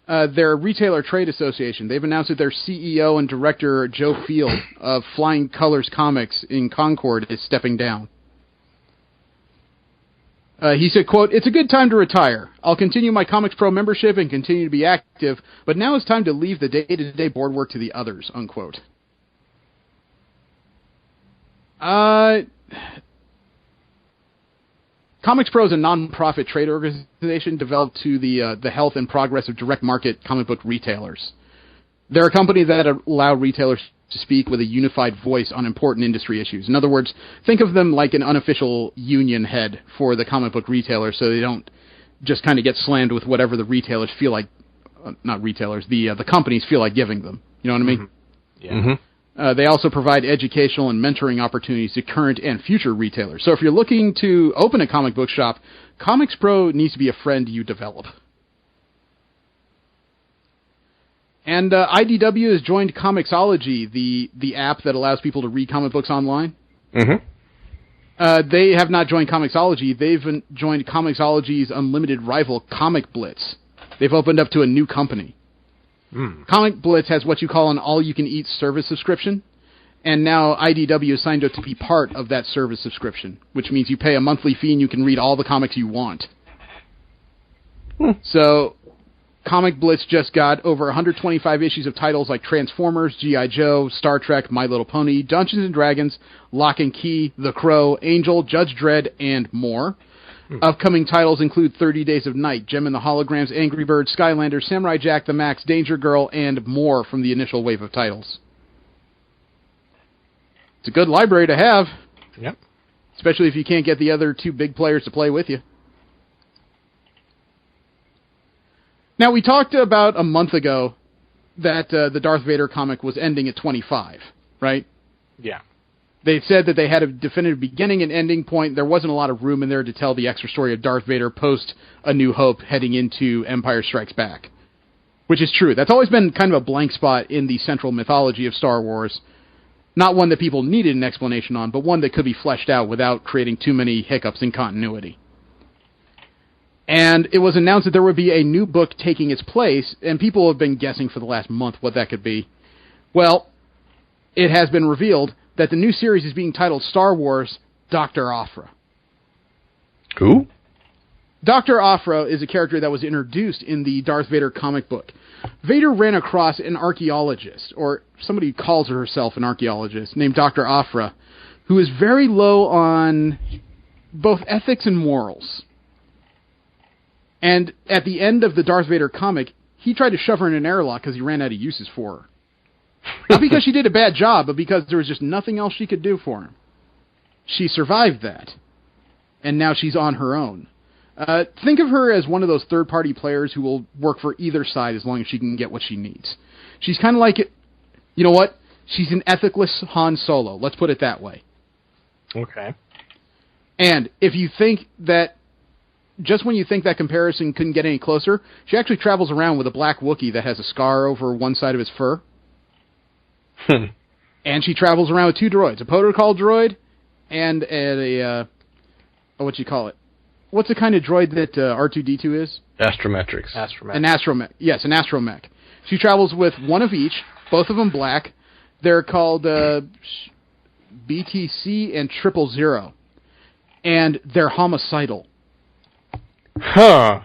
Speaker 1: They're a retailer trade association. They've announced that their CEO and director, Joe Field, of Flying Colors Comics in Concord, is stepping down. He said, quote, "It's a good time to retire. I'll continue my Comics Pro membership and continue to be active, but now it's time to leave the day-to-day board work to the others," unquote. Comics Pro is a non-profit trade organization developed to the health and progress of direct market comic book retailers. They're a company that allow retailers to speak with a unified voice on important industry issues. In other words, think of them like an unofficial union head for the comic book retailers, so they don't just kind of get slammed with whatever the retailers feel like, not retailers, the companies feel like giving them. You know what I mean?
Speaker 3: Yeah.
Speaker 1: They also provide educational and mentoring opportunities to current and future retailers. So if you're looking to open a comic book shop, Comics Pro needs to be a friend you develop. And IDW has joined Comixology, the app that allows people to read comic books online. They have not joined Comixology. They've joined Comixology's unlimited rival, Comic Blitz. They've opened up to a new company. Comic Blitz has what you call an all-you-can-eat service subscription, and now IDW is signed up to be part of that service subscription, which means you pay a monthly fee and you can read all the comics you want. So, Comic Blitz just got over 125 issues of titles like Transformers, G.I. Joe, Star Trek, My Little Pony, Dungeons & Dragons, Lock and Key, The Crow, Angel, Judge Dredd, and more. Upcoming titles include 30 Days of Night, Gem and the Holograms, Angry Birds, Skylanders, Samurai Jack, The Max, Danger Girl, and more from the initial wave of titles. It's a good library to have.
Speaker 3: Yep.
Speaker 1: Especially if you can't get the other two big players to play with you. Now, we talked about a month ago that the Darth Vader comic was ending at 25, right?
Speaker 3: Yeah.
Speaker 1: They said that they had a definitive beginning and ending point. There wasn't a lot of room in there to tell the extra story of Darth Vader post A New Hope heading into Empire Strikes Back. Which is true. That's always been kind of a blank spot in the central mythology of Star Wars. Not one that people needed an explanation on, but one that could be fleshed out without creating too many hiccups in continuity. And it was announced that there would be a new book taking its place, and people have been guessing for the last month what that could be. Well, it has been revealed that the new series is being titled Star Wars Dr. Aphra.
Speaker 2: Who?
Speaker 1: Dr. Aphra is a character that was introduced in the Darth Vader comic book. Vader ran across an archaeologist, or somebody who calls herself an archaeologist, named Dr. Aphra, who is very low on both ethics and morals. And at the end of the Darth Vader comic, he tried to shove her in an airlock because he ran out of uses for her. Not because she did a bad job, but because there was just nothing else she could do for him. She survived that, and now she's on her own. Think of her as one of those third-party players who will work for either side as long as she can get what she needs. She's kind of like, you know what? She's an ethicless Han Solo. Let's put it that way.
Speaker 3: Okay.
Speaker 1: And if you think that, just when you think that comparison couldn't get any closer, she actually travels around with a black Wookiee that has a scar over one side of his fur. And she travels around with two droids, a protocol droid and what you call it? What's the kind of droid that R2-D2 is?
Speaker 2: Astrometrics.
Speaker 1: An astromech. Yes, an astromech. She travels with one of each, both of them black. They're called BTC and 000. And they're homicidal.
Speaker 2: Huh.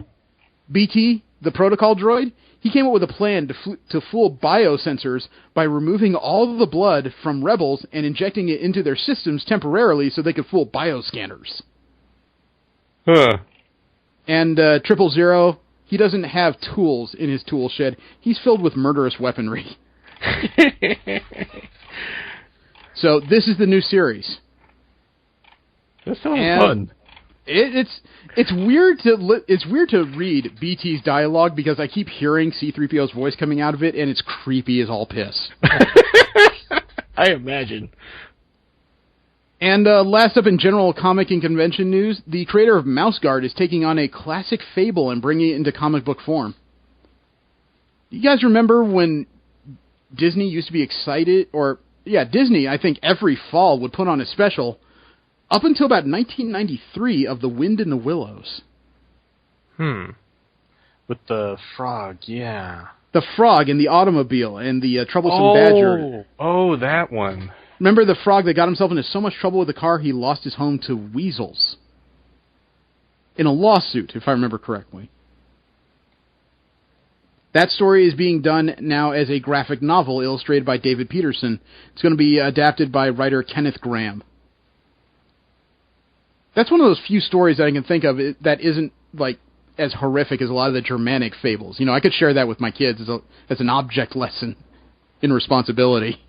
Speaker 1: BT, the protocol droid, he came up with a plan to fool biosensors by removing all of the blood from rebels and injecting it into their systems temporarily so they could fool bioscanners.
Speaker 2: Huh.
Speaker 1: And 000, he doesn't have tools in his tool shed. He's filled with murderous weaponry. So this is the new series.
Speaker 2: That sounds fun.
Speaker 1: It's weird to read BT's dialogue because I keep hearing C-3PO's voice coming out of it, and it's creepy as all piss.
Speaker 2: I imagine.
Speaker 1: And last up in general comic and convention news, the creator of Mouse Guard is taking on a classic fable and bringing it into comic book form. You guys remember when Disney used to be excited, Disney, I think every fall would put on a special up until about 1993 of The Wind in the Willows.
Speaker 3: With the frog, yeah.
Speaker 1: The frog and the automobile and the troublesome badger.
Speaker 2: Oh, that one.
Speaker 1: Remember the frog that got himself into so much trouble with the car he lost his home to weasels? In a lawsuit, if I remember correctly. That story is being done now as a graphic novel illustrated by David Peterson. It's going to be adapted by writer Kenneth Graham. That's one of those few stories that I can think of that isn't like as horrific as a lot of the Germanic fables. You know, I could share that with my kids as an object lesson in responsibility.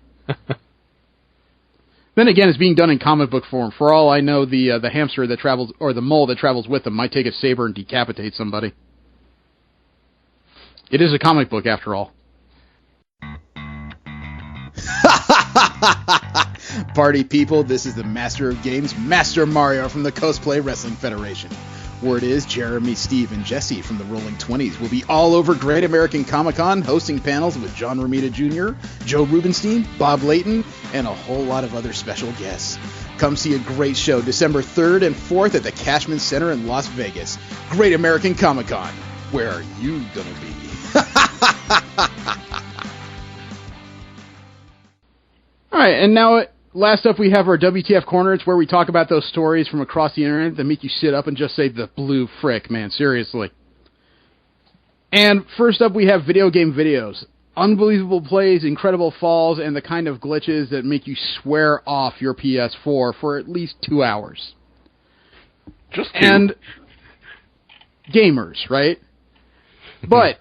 Speaker 1: Then again, it's being done in comic book form. For all I know, the hamster that travels, or the mole that travels with them, might take a saber and decapitate somebody. It is a comic book, after all.
Speaker 13: Party people, this is the Master of Games, Master Mario from the Cosplay Wrestling Federation. Word is Jeremy, Steve, and Jesse from the Rolling 20s will be all over Great American Comic-Con hosting panels with John Romita Jr., Joe Rubenstein, Bob Layton, and a whole lot of other special guests. Come see a great show December 3rd and 4th at the Cashman Center in Las Vegas. Great American Comic-Con. Where are you gonna be?
Speaker 1: Alright, and now, last up we have our WTF Corner. It's where we talk about those stories from across the internet that make you sit up and just say, the blue frick, man, seriously. And first up we have video game videos. Unbelievable plays, incredible falls, and the kind of glitches that make you swear off your PS4 for at least 2 hours.
Speaker 2: Just 2.
Speaker 1: And gamers, right? But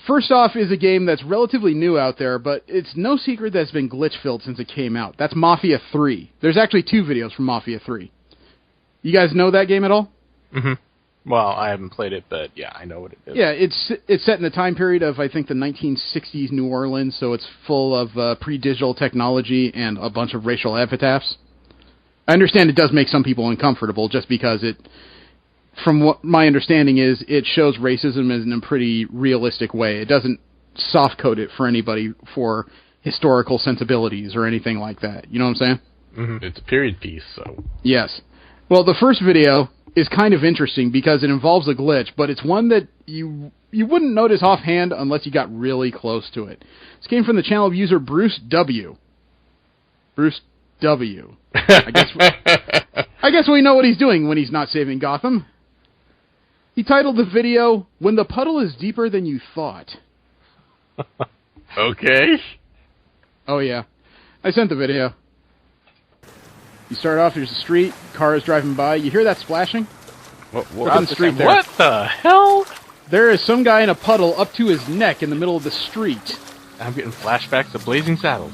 Speaker 1: first off is a game that's relatively new out there, but it's no secret that it's been glitch-filled since it came out. That's Mafia 3. There's actually 2 videos from Mafia 3. You guys know that game at all?
Speaker 3: Mm-hmm. Well, I haven't played it, but yeah, I know what it is.
Speaker 1: Yeah, it's set in the time period of, I think, the 1960s New Orleans, so it's full of pre-digital technology and a bunch of racial epitaphs. I understand it does make some people uncomfortable just because it, from what my understanding is, it shows racism in a pretty realistic way. It doesn't soft-code it for anybody for historical sensibilities or anything like that. You know what I'm saying?
Speaker 2: Mm-hmm. It's a period piece, so...
Speaker 1: Yes. Well, the first video is kind of interesting because it involves a glitch, but it's one that you wouldn't notice offhand unless you got really close to it. This came from the channel of user Bruce W. Bruce W. I guess we know what he's doing when he's not saving Gotham. He titled the video, "When the Puddle is Deeper Than You Thought."
Speaker 2: Okay.
Speaker 1: Oh yeah. I sent the video. You start off, there's a street, car is driving by, you hear that splashing?
Speaker 2: What
Speaker 1: the street there.
Speaker 3: What the hell?
Speaker 1: There is some guy in a puddle up to his neck in the middle of the street.
Speaker 3: I'm getting flashbacks to Blazing Saddles.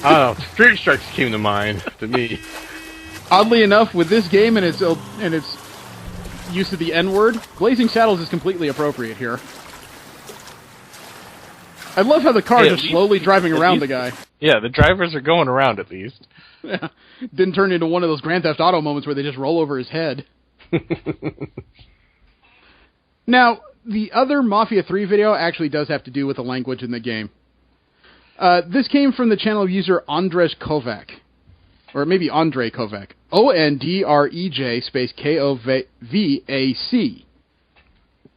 Speaker 2: Oh, Street Strikes came to mind to me.
Speaker 1: Oddly enough, with this game and its use of the N-word, Blazing Saddles is completely appropriate here. I love how the car is just slowly driving around the guy.
Speaker 3: Yeah, the drivers are going around at least.
Speaker 1: Yeah. Didn't turn into one of those Grand Theft Auto moments where they just roll over his head. Now, the other Mafia 3 video actually does have to do with the language in the game. This came from the channel of user Andrej Kovac. Or maybe Andre Kovac. Ondrej space Kovac.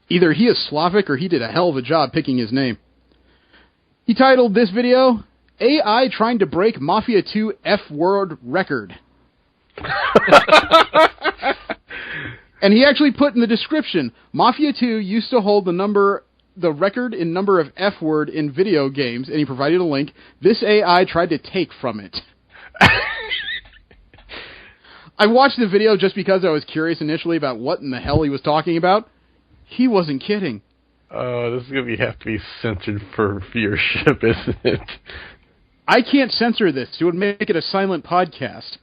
Speaker 1: Either he is Slavic or he did a hell of a job picking his name. He titled this video, "AI Trying to Break Mafia 2 F-Word Record." And he actually put in the description, Mafia 2 used to hold the record in number of F-word in video games, and he provided a link. This AI tried to take from it. I watched the video just because I was curious initially about what in the hell he was talking about. He wasn't kidding.
Speaker 2: Oh, this is going to have to be censored for viewership, isn't it?
Speaker 1: I can't censor this. It would make it a silent podcast.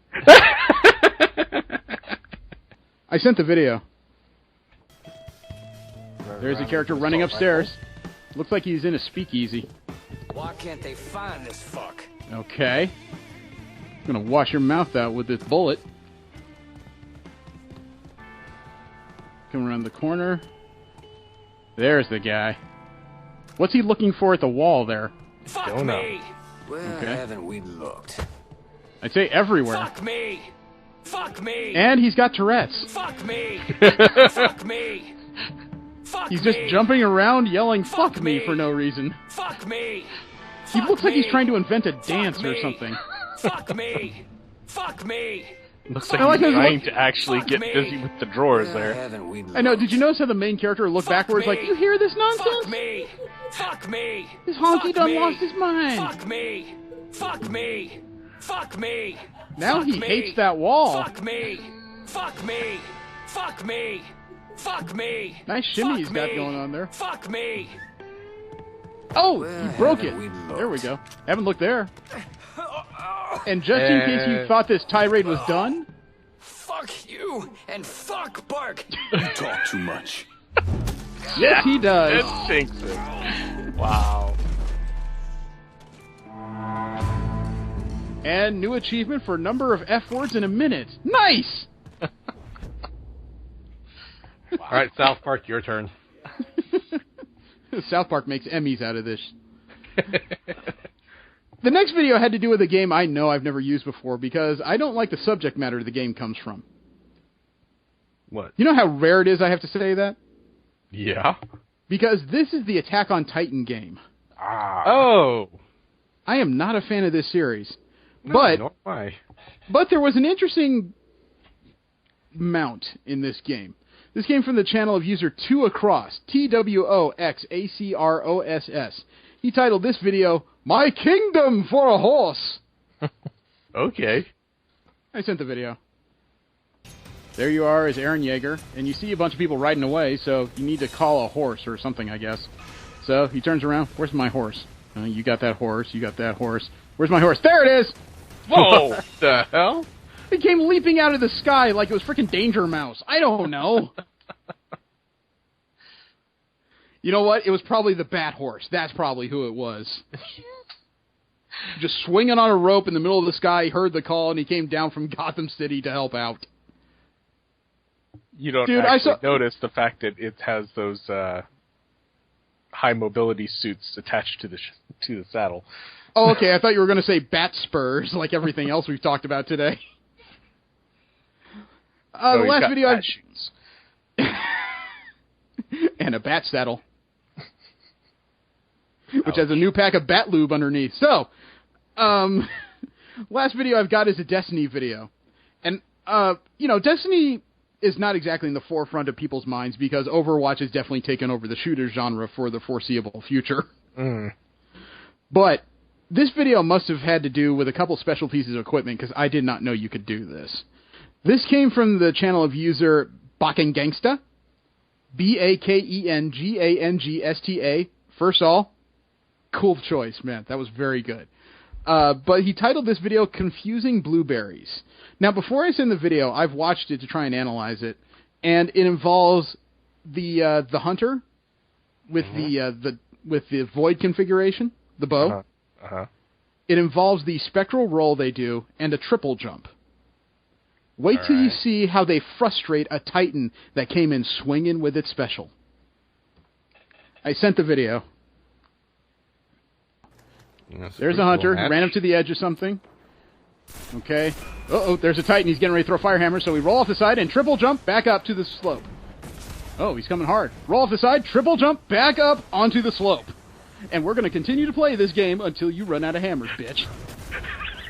Speaker 1: I sent the video. There's a character running upstairs. Looks like he's in a speakeasy.
Speaker 14: Why can't they find this fuck?
Speaker 1: Okay. I'm gonna wash your mouth out with this bullet. Come around the corner. There's the guy. What's he looking for at the wall there?
Speaker 14: Fuck me! Where haven't we looked?
Speaker 1: I'd say everywhere.
Speaker 14: Fuck me! Fuck me!
Speaker 1: And he's got Tourette's.
Speaker 14: Fuck me! Fuck me! Fuck
Speaker 1: he's just jumping around yelling "fuck me" for no reason.
Speaker 14: Fuck me!
Speaker 1: He looks like he's trying to invent a dance or something.
Speaker 14: Fuck me! Fuck me!
Speaker 3: Looks like he's trying to actually get busy with the drawers there.
Speaker 1: I know, did you notice how the main character looked backwards like, you hear this nonsense?
Speaker 14: Fuck me! Fuck me!
Speaker 1: This honky done lost his mind.
Speaker 14: Fuck me! Fuck me! Fuck me!
Speaker 1: Now he hates that wall.
Speaker 14: Fuck me! Fuck me! Fuck me! Fuck me!
Speaker 1: Nice shimmy he's got going on there.
Speaker 14: Fuck me!
Speaker 1: Oh, he broke it. There we go. Haven't looked there. And just in case you thought this tirade was done...
Speaker 14: Fuck you, and fuck Bark!
Speaker 8: You talk too much.
Speaker 1: Yes, he does.
Speaker 3: It sinks it. Wow.
Speaker 1: And new achievement for number of F-words in a minute. Nice!
Speaker 2: Alright, South Park, your turn.
Speaker 1: South Park makes Emmys out of this. The next video had to do with a game I know I've never used before because I don't like the subject matter the game comes from.
Speaker 2: What?
Speaker 1: You know how rare it is I have to say that?
Speaker 2: Yeah.
Speaker 1: Because this is the Attack on Titan game.
Speaker 2: Oh.
Speaker 1: I am not a fan of this series.
Speaker 2: No, nor am I.
Speaker 1: But there was an interesting mount in this game. This came from the channel of user 2across, TWOXACROSS. He titled this video, "My Kingdom for a Horse."
Speaker 2: Okay.
Speaker 1: I sent the video. There you are as Eren Yeager, and you see a bunch of people riding away, so you need to call a horse or something, I guess. So he turns around, "Where's my horse?" You got that horse, you got that horse. Where's my horse? There it is!
Speaker 2: Whoa! What the hell?
Speaker 1: It came leaping out of the sky like it was freaking Danger Mouse. I don't know. You know what? It was probably the Bat Horse. That's probably who it was. Just swinging on a rope in the middle of the sky, he heard the call, and he came down from Gotham City to help out.
Speaker 3: You don't actually notice the fact that it has those high mobility suits attached to the saddle.
Speaker 1: Oh, okay. I thought you were going to say bat spurs, like everything else we've talked about today. The last video
Speaker 3: bat shoes.
Speaker 1: And a bat saddle, which has a new pack of bat lube underneath. So, last video I've got is a Destiny video, and Destiny is not exactly in the forefront of people's minds because Overwatch has definitely taken over the shooter genre for the foreseeable future. But this video must have had to do with a couple special pieces of equipment because I did not know you could do this. This came from the channel of user Bakengangsta, BAKENGANGSTA. First of all, cool choice, man. That was very good. But he titled this video "Confusing Blueberries." Now, before I send the video, I've watched it to try and analyze it, and it involves the hunter with the void configuration, the bow. It involves the spectral roll they do and a triple jump. Wait till you see how they frustrate a Titan that came in swinging with its special. I sent the video. There's a hunter, ran up to the edge or something. Okay. Uh-oh, there's a Titan. He's getting ready to throw fire hammer, so we roll off the side and triple jump back up to the slope. Oh, he's coming hard. Roll off the side, triple jump back up onto the slope. And we're going to continue to play this game until you run out of hammers, bitch.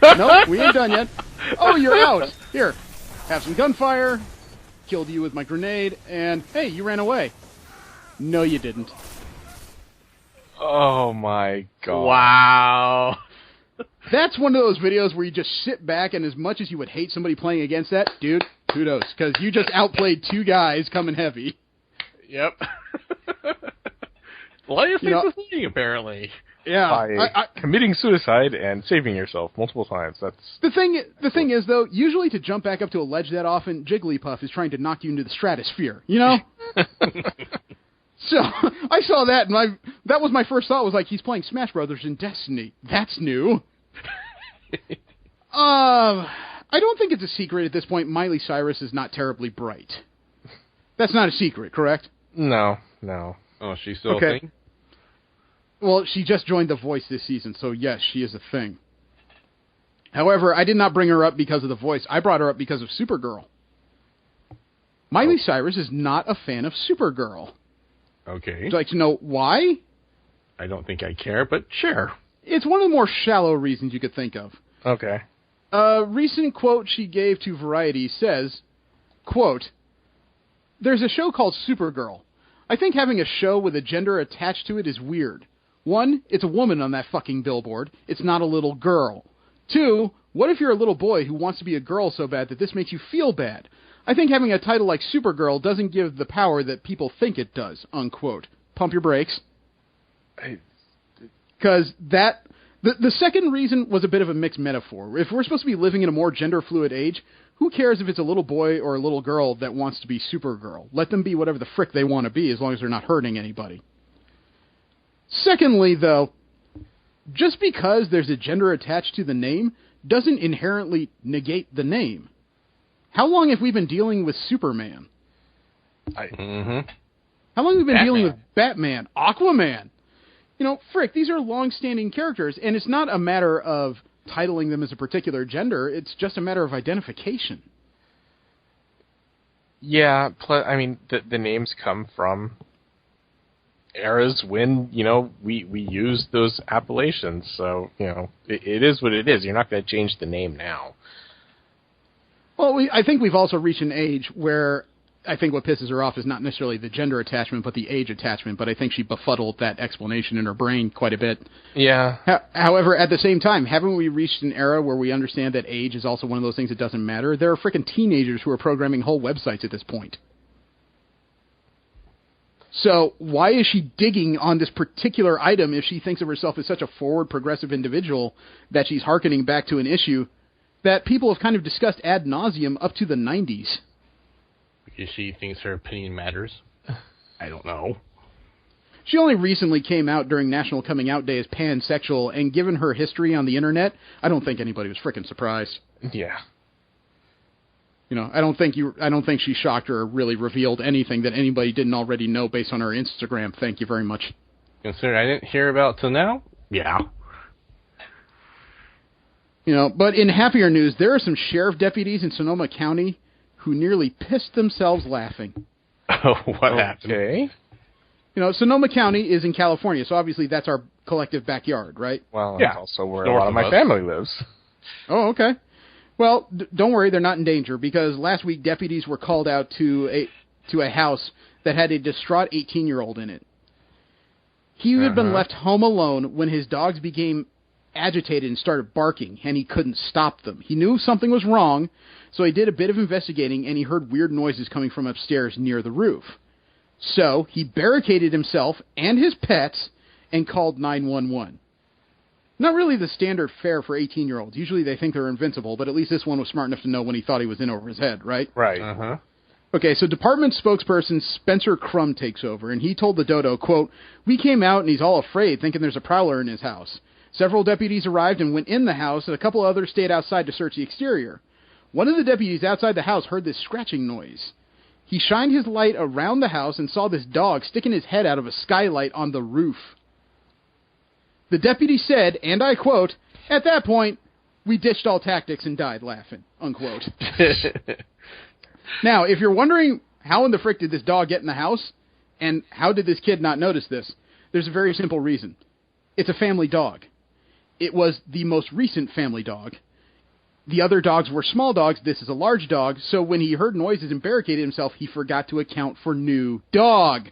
Speaker 1: Nope, we ain't done yet. Oh, you're out. Here, have some gunfire. Killed you with my grenade, and hey, you ran away. No, you didn't.
Speaker 3: Oh my god.
Speaker 2: Wow.
Speaker 1: That's one of those videos where you just sit back, and as much as you would hate somebody playing against that, dude, kudos, because you just outplayed two guys coming heavy.
Speaker 2: Yep. Life is the thing, apparently.
Speaker 1: Yeah.
Speaker 3: By committing suicide and saving yourself multiple times. That's
Speaker 1: the thing is, though, usually to jump back up to a ledge that often, Jigglypuff is trying to knock you into the stratosphere, you know? So, I saw that, and that was my first thought, was like, he's playing Smash Brothers in Destiny. That's new. I don't think it's a secret at this point. Miley Cyrus is not terribly bright. That's not a secret, correct?
Speaker 3: No.
Speaker 2: Oh, she's still a thing?
Speaker 1: Well, she just joined The Voice this season, so yes, she is a thing. However, I did not bring her up because of The Voice. I brought her up because of Supergirl. Miley Cyrus is not a fan of Supergirl.
Speaker 2: Okay.
Speaker 1: Would you like to know why?
Speaker 2: I don't think I care, but sure.
Speaker 1: It's one of the more shallow reasons you could think of.
Speaker 3: Okay.
Speaker 1: A recent quote she gave to Variety says, quote, "There's a show called Supergirl. I think having a show with a gender attached to it is weird. One, it's a woman on that fucking billboard. It's not a little girl. Two, what if you're a little boy who wants to be a girl so bad that this makes you feel bad? I think having a title like Supergirl doesn't give the power that people think it does," unquote. Pump your brakes. Because the second reason was a bit of a mixed metaphor. If we're supposed to be living in a more gender-fluid age, who cares if it's a little boy or a little girl that wants to be Supergirl? Let them be whatever the frick they want to be, as long as they're not hurting anybody. Secondly, though, just because there's a gender attached to the name doesn't inherently negate the name. How long have we been dealing with Superman? How long have we been dealing with Batman? Aquaman? frick, these are long-standing characters, and it's not a matter of titling them as a particular gender. It's just a matter of identification.
Speaker 3: Yeah, I mean, the names come from eras when, we used those appellations. So, it is what it is. You're not going to change the name now.
Speaker 1: Well, I think we've also reached an age where I think what pisses her off is not necessarily the gender attachment, but the age attachment. But I think she befuddled that explanation in her brain quite a bit.
Speaker 3: Yeah.
Speaker 1: However, at the same time, haven't we reached an era where we understand that age is also one of those things that doesn't matter? There are freaking teenagers who are programming whole websites at this point. So why is she digging on this particular item if she thinks of herself as such a forward, progressive individual that she's hearkening back to an issue that people have kind of discussed ad nauseum up to the 90s?
Speaker 2: Because she thinks her opinion matters. I don't know.
Speaker 1: She only recently came out during National Coming Out Day as pansexual, and given her history on the internet, I don't think anybody was frickin' surprised.
Speaker 3: Yeah.
Speaker 1: I don't think she shocked or really revealed anything that anybody didn't already know based on her Instagram. Thank you very much.
Speaker 2: Considering I didn't hear about till now? Yeah.
Speaker 1: But in happier news, there are some sheriff deputies in Sonoma County who nearly pissed themselves laughing.
Speaker 2: Oh, what happened?
Speaker 3: Okay.
Speaker 1: Sonoma County is in California, so obviously that's our collective backyard, right?
Speaker 3: Well, that's also where a lot of my family lives.
Speaker 1: Oh, okay. Well, don't worry, they're not in danger, because last week deputies were called out to a house that had a distraught 18-year-old in it. He had been left home alone when his dogs became agitated and started barking, and he couldn't stop them. He knew something was wrong, so he did a bit of investigating, and he heard weird noises coming from upstairs near the roof. So he barricaded himself and his pets and called 911. Not really the standard fare for 18-year-olds. Usually they think they're invincible, but at least this one was smart enough to know when he thought he was in over his head, right?
Speaker 3: Right.
Speaker 1: Okay, so department spokesperson Spencer Crum takes over, and he told the Dodo, quote, "We came out and he's all afraid, thinking there's a prowler in his house. Several deputies arrived and went in the house, and a couple others stayed outside to search the exterior. One of the deputies outside the house heard this scratching noise. He shined his light around the house and saw this dog sticking his head out of a skylight on the roof. The deputy said, and I quote, 'At that point, we ditched all tactics and died laughing,' unquote." Now, if you're wondering how in the frick did this dog get in the house, and how did this kid not notice this, there's a very simple reason. It's a family dog. It was the most recent family dog. The other dogs were small dogs. This is a large dog. So when he heard noises and barricaded himself, he forgot to account for new dog.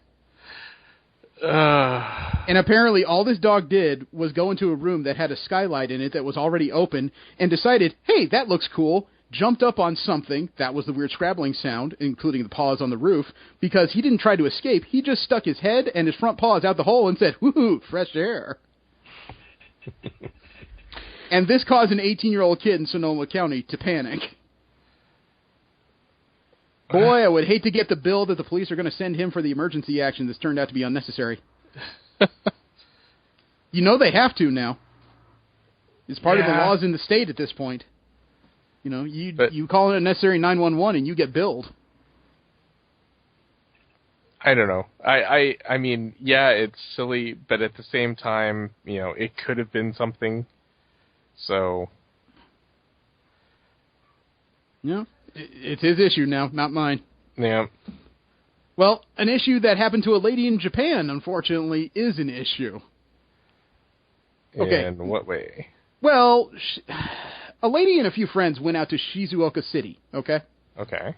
Speaker 1: And apparently all this dog did was go into a room that had a skylight in it that was already open and decided, hey, that looks cool, jumped up on something, that was the weird scrabbling sound, including the paws on the roof, because he didn't try to escape. He just stuck his head and his front paws out the hole and said, woohoo, fresh air. And this caused an 18-year-old kid in Sonoma County to panic. Boy, I would hate to get the bill that the police are going to send him for the emergency action that's turned out to be unnecessary. They have to now. It's part of the laws in the state at this point. You call it unnecessary 911 and you get billed.
Speaker 3: I don't know. I mean, yeah, it's silly, but at the same time, it could have been something. So.
Speaker 1: Yeah, it's his issue now, not mine.
Speaker 3: Yeah.
Speaker 1: Well, an issue that happened to a lady in Japan, unfortunately, is an issue. Okay.
Speaker 3: In what way?
Speaker 1: Well, a lady and a few friends went out to Shizuoka City, okay?
Speaker 3: Okay.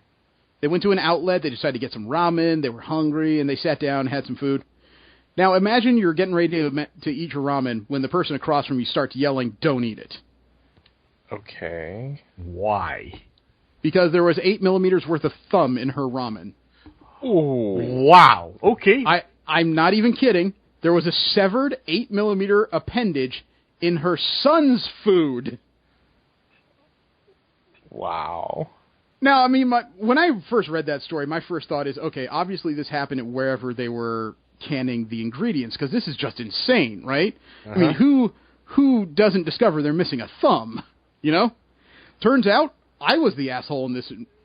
Speaker 1: They went to an outlet, they decided to get some ramen, they were hungry, and they sat down and had some food. Now, imagine you're getting ready to eat your ramen when the person across from you starts yelling, "Don't eat it."
Speaker 3: Okay.
Speaker 2: Why?
Speaker 1: Because there was 8 millimeters worth of thumb in her ramen.
Speaker 2: Oh, wow. Okay.
Speaker 1: I'm not even kidding. There was a severed 8 millimeter appendage in her son's food.
Speaker 3: Wow.
Speaker 1: Now, I mean, when I first read that story, my first thought is, okay, obviously this happened at wherever they were canning the ingredients, because this is just insane, right? I mean, who doesn't discover they're missing a thumb, Turns out, I was the asshole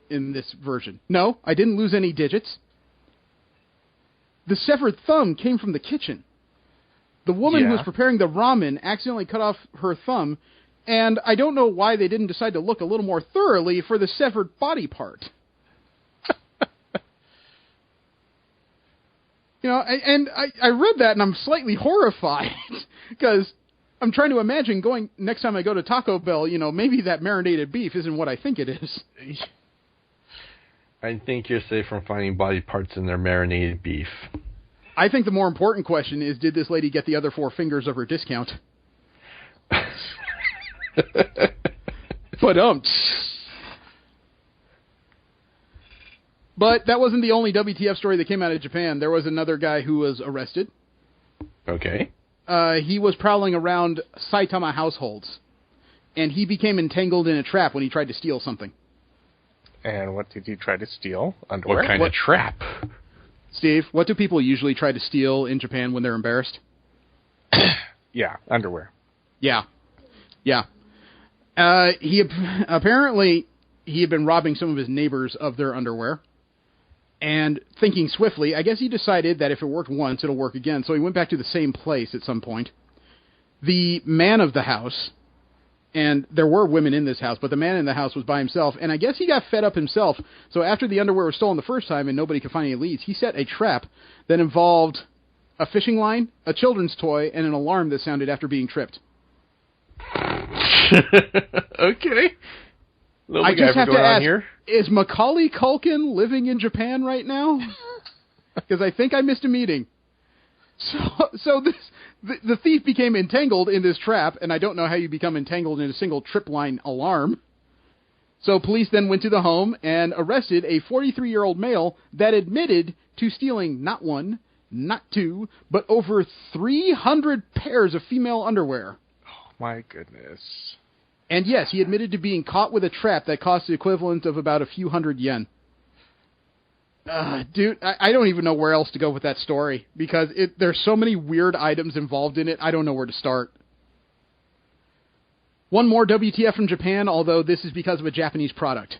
Speaker 1: in this version. No, I didn't lose any digits. The severed thumb came from the kitchen. The woman who was preparing the ramen accidentally cut off her thumb, and I don't know why they didn't decide to look a little more thoroughly for the severed body part. You know, I read that and I'm slightly horrified because I'm trying to imagine going next time I go to Taco Bell, you know, maybe that marinated beef isn't what I think it is.
Speaker 2: I think you're safe from finding body parts in their marinated beef.
Speaker 1: I think the more important question is, did this lady get the other 4 fingers of her discount? But that wasn't the only WTF story that came out of Japan. There was another guy who was arrested.
Speaker 2: Okay.
Speaker 1: He was prowling around Saitama households, and he became entangled in a trap when he tried to steal something.
Speaker 3: And what did he try to steal? Underwear?
Speaker 2: What kind of trap?
Speaker 1: Steve, what do people usually try to steal in Japan when they're embarrassed?
Speaker 3: Yeah, underwear.
Speaker 1: Yeah. Apparently he had been robbing some of his neighbors of their underwear. And thinking swiftly, I guess he decided that if it worked once, it'll work again. So he went back to the same place at some point. The man of the house, and there were women in this house, but the man in the house was by himself. And I guess he got fed up himself. So after the underwear was stolen the first time and nobody could find any leads, he set a trap that involved a fishing line, a children's toy, and an alarm that sounded after being tripped.
Speaker 2: Okay.
Speaker 1: I just have to ask, is Macaulay Culkin living in Japan right now? Because I think I missed a meeting. So the thief became entangled in this trap, and I don't know how you become entangled in a single trip line alarm. So police then went to the home and arrested a 43-year-old male that admitted to stealing not 1, not 2, but over 300 pairs of female underwear.
Speaker 3: Oh, my goodness.
Speaker 1: And yes, he admitted to being caught with a trap that cost the equivalent of about a few hundred yen. Dude, I don't even know where else to go with that story, because there's so many weird items involved in it, I don't know where to start. One more WTF from Japan, although this is because of a Japanese product.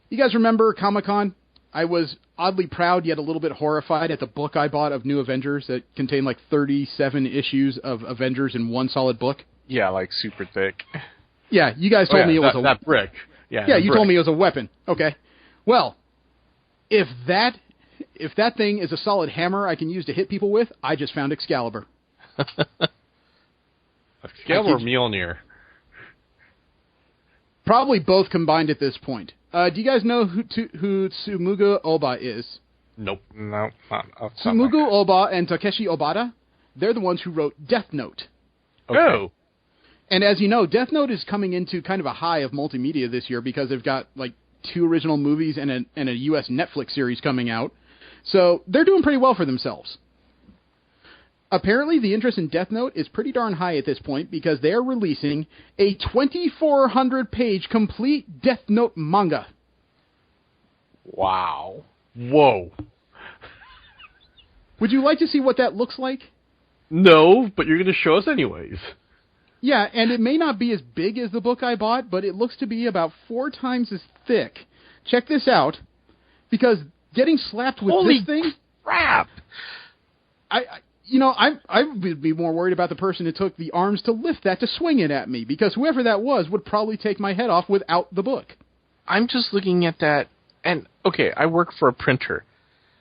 Speaker 1: You guys remember Comic-Con? I was oddly proud, yet a little bit horrified at the book I bought of New Avengers that contained like 37 issues of Avengers in one solid book.
Speaker 3: Yeah, like super thick.
Speaker 1: Yeah, you guys told me it was
Speaker 2: that brick.
Speaker 1: Yeah, you told me it was a weapon. Okay. Well, if that thing is a solid hammer I can use to hit people with, I just found Excalibur.
Speaker 2: Excalibur or Mjolnir?
Speaker 1: Probably both combined at this point. Do you guys know who Tsumuga Oba is?
Speaker 2: Nope.
Speaker 3: No.
Speaker 1: Tsumuga Oba and Takeshi Obata, they're the ones who wrote Death Note.
Speaker 2: Okay. Oh.
Speaker 1: And as you know, Death Note is coming into kind of a high of multimedia this year because they've got like 2 original movies and a U.S. Netflix series coming out. So they're doing pretty well for themselves. Apparently, the interest in Death Note is pretty darn high at this point because they are releasing a 2,400-page complete Death Note manga.
Speaker 3: Wow.
Speaker 2: Whoa.
Speaker 1: Would you like to see what that looks like?
Speaker 2: No, but you're going to show us anyways.
Speaker 1: Yeah, and it may not be as big as the book I bought, but it looks to be about 4 times as thick. Check this out, because getting slapped with this thing...
Speaker 3: crap!
Speaker 1: I would be more worried about the person who took the arms to lift that to swing it at me, because whoever that was would probably take my head off without the book.
Speaker 3: I'm just looking at that, and, okay, I work for a printer.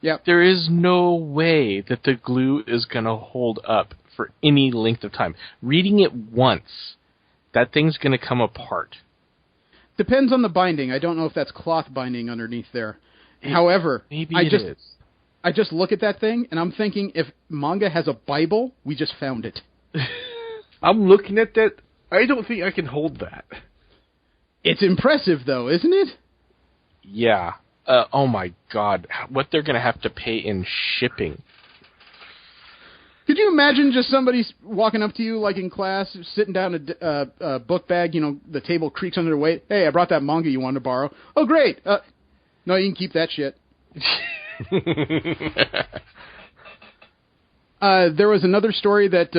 Speaker 1: Yep.
Speaker 3: There is no way that the glue is going to hold up for any length of time. Reading it once, that thing's going to come apart.
Speaker 1: Depends on the binding. I don't know if that's cloth binding underneath there. However,
Speaker 3: maybe it is.
Speaker 1: I just look at that thing, and I'm thinking, if manga has a Bible, we just found it.
Speaker 2: I'm looking at that. I don't think I can hold that.
Speaker 1: It's impressive, though, isn't it?
Speaker 3: Yeah. Oh, my God. What they're going to have to pay in shipping.
Speaker 1: Could you imagine just somebody walking up to you, like in class, sitting down a book bag, the table creaks under their weight. Hey, I brought that manga you wanted to borrow. Oh, great. No, you can keep that shit. There was another story that,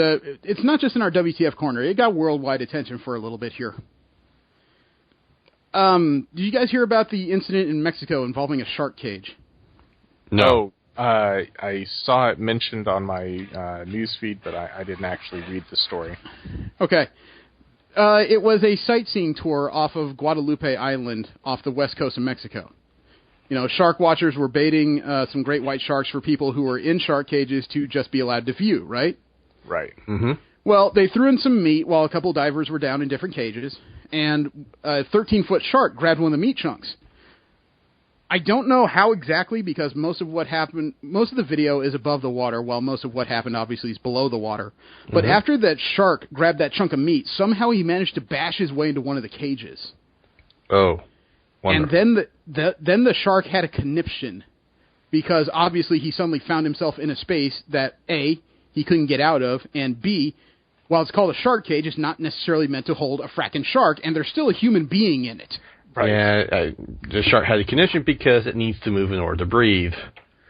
Speaker 1: it's not just in our WTF corner. It got worldwide attention for a little bit here. Did you guys hear about the incident in Mexico involving a shark cage?
Speaker 2: No.
Speaker 3: I saw it mentioned on my newsfeed, but I didn't actually read the story.
Speaker 1: Okay. It was a sightseeing tour off of Guadalupe Island off the west coast of Mexico. You know, shark watchers were baiting some great white sharks for people who were in shark cages to just be allowed to view, right?
Speaker 3: Right.
Speaker 2: Mm-hmm.
Speaker 1: Well, they threw in some meat while a couple divers were down in different cages, and a 13-foot shark grabbed one of the meat chunks. I don't know how exactly, because most of the video is above the water, while most of what happened obviously is below the water. But after that shark grabbed that chunk of meat, somehow he managed to bash his way into one of the cages.
Speaker 2: Oh, wonderful.
Speaker 1: And then the shark had a conniption, because obviously he suddenly found himself in a space that A, he couldn't get out of, and B, while it's called a shark cage, it's not necessarily meant to hold a frackin' shark, and there's still a human being in it.
Speaker 2: Right. Yeah, the shark had a condition because it needs to move in order to breathe.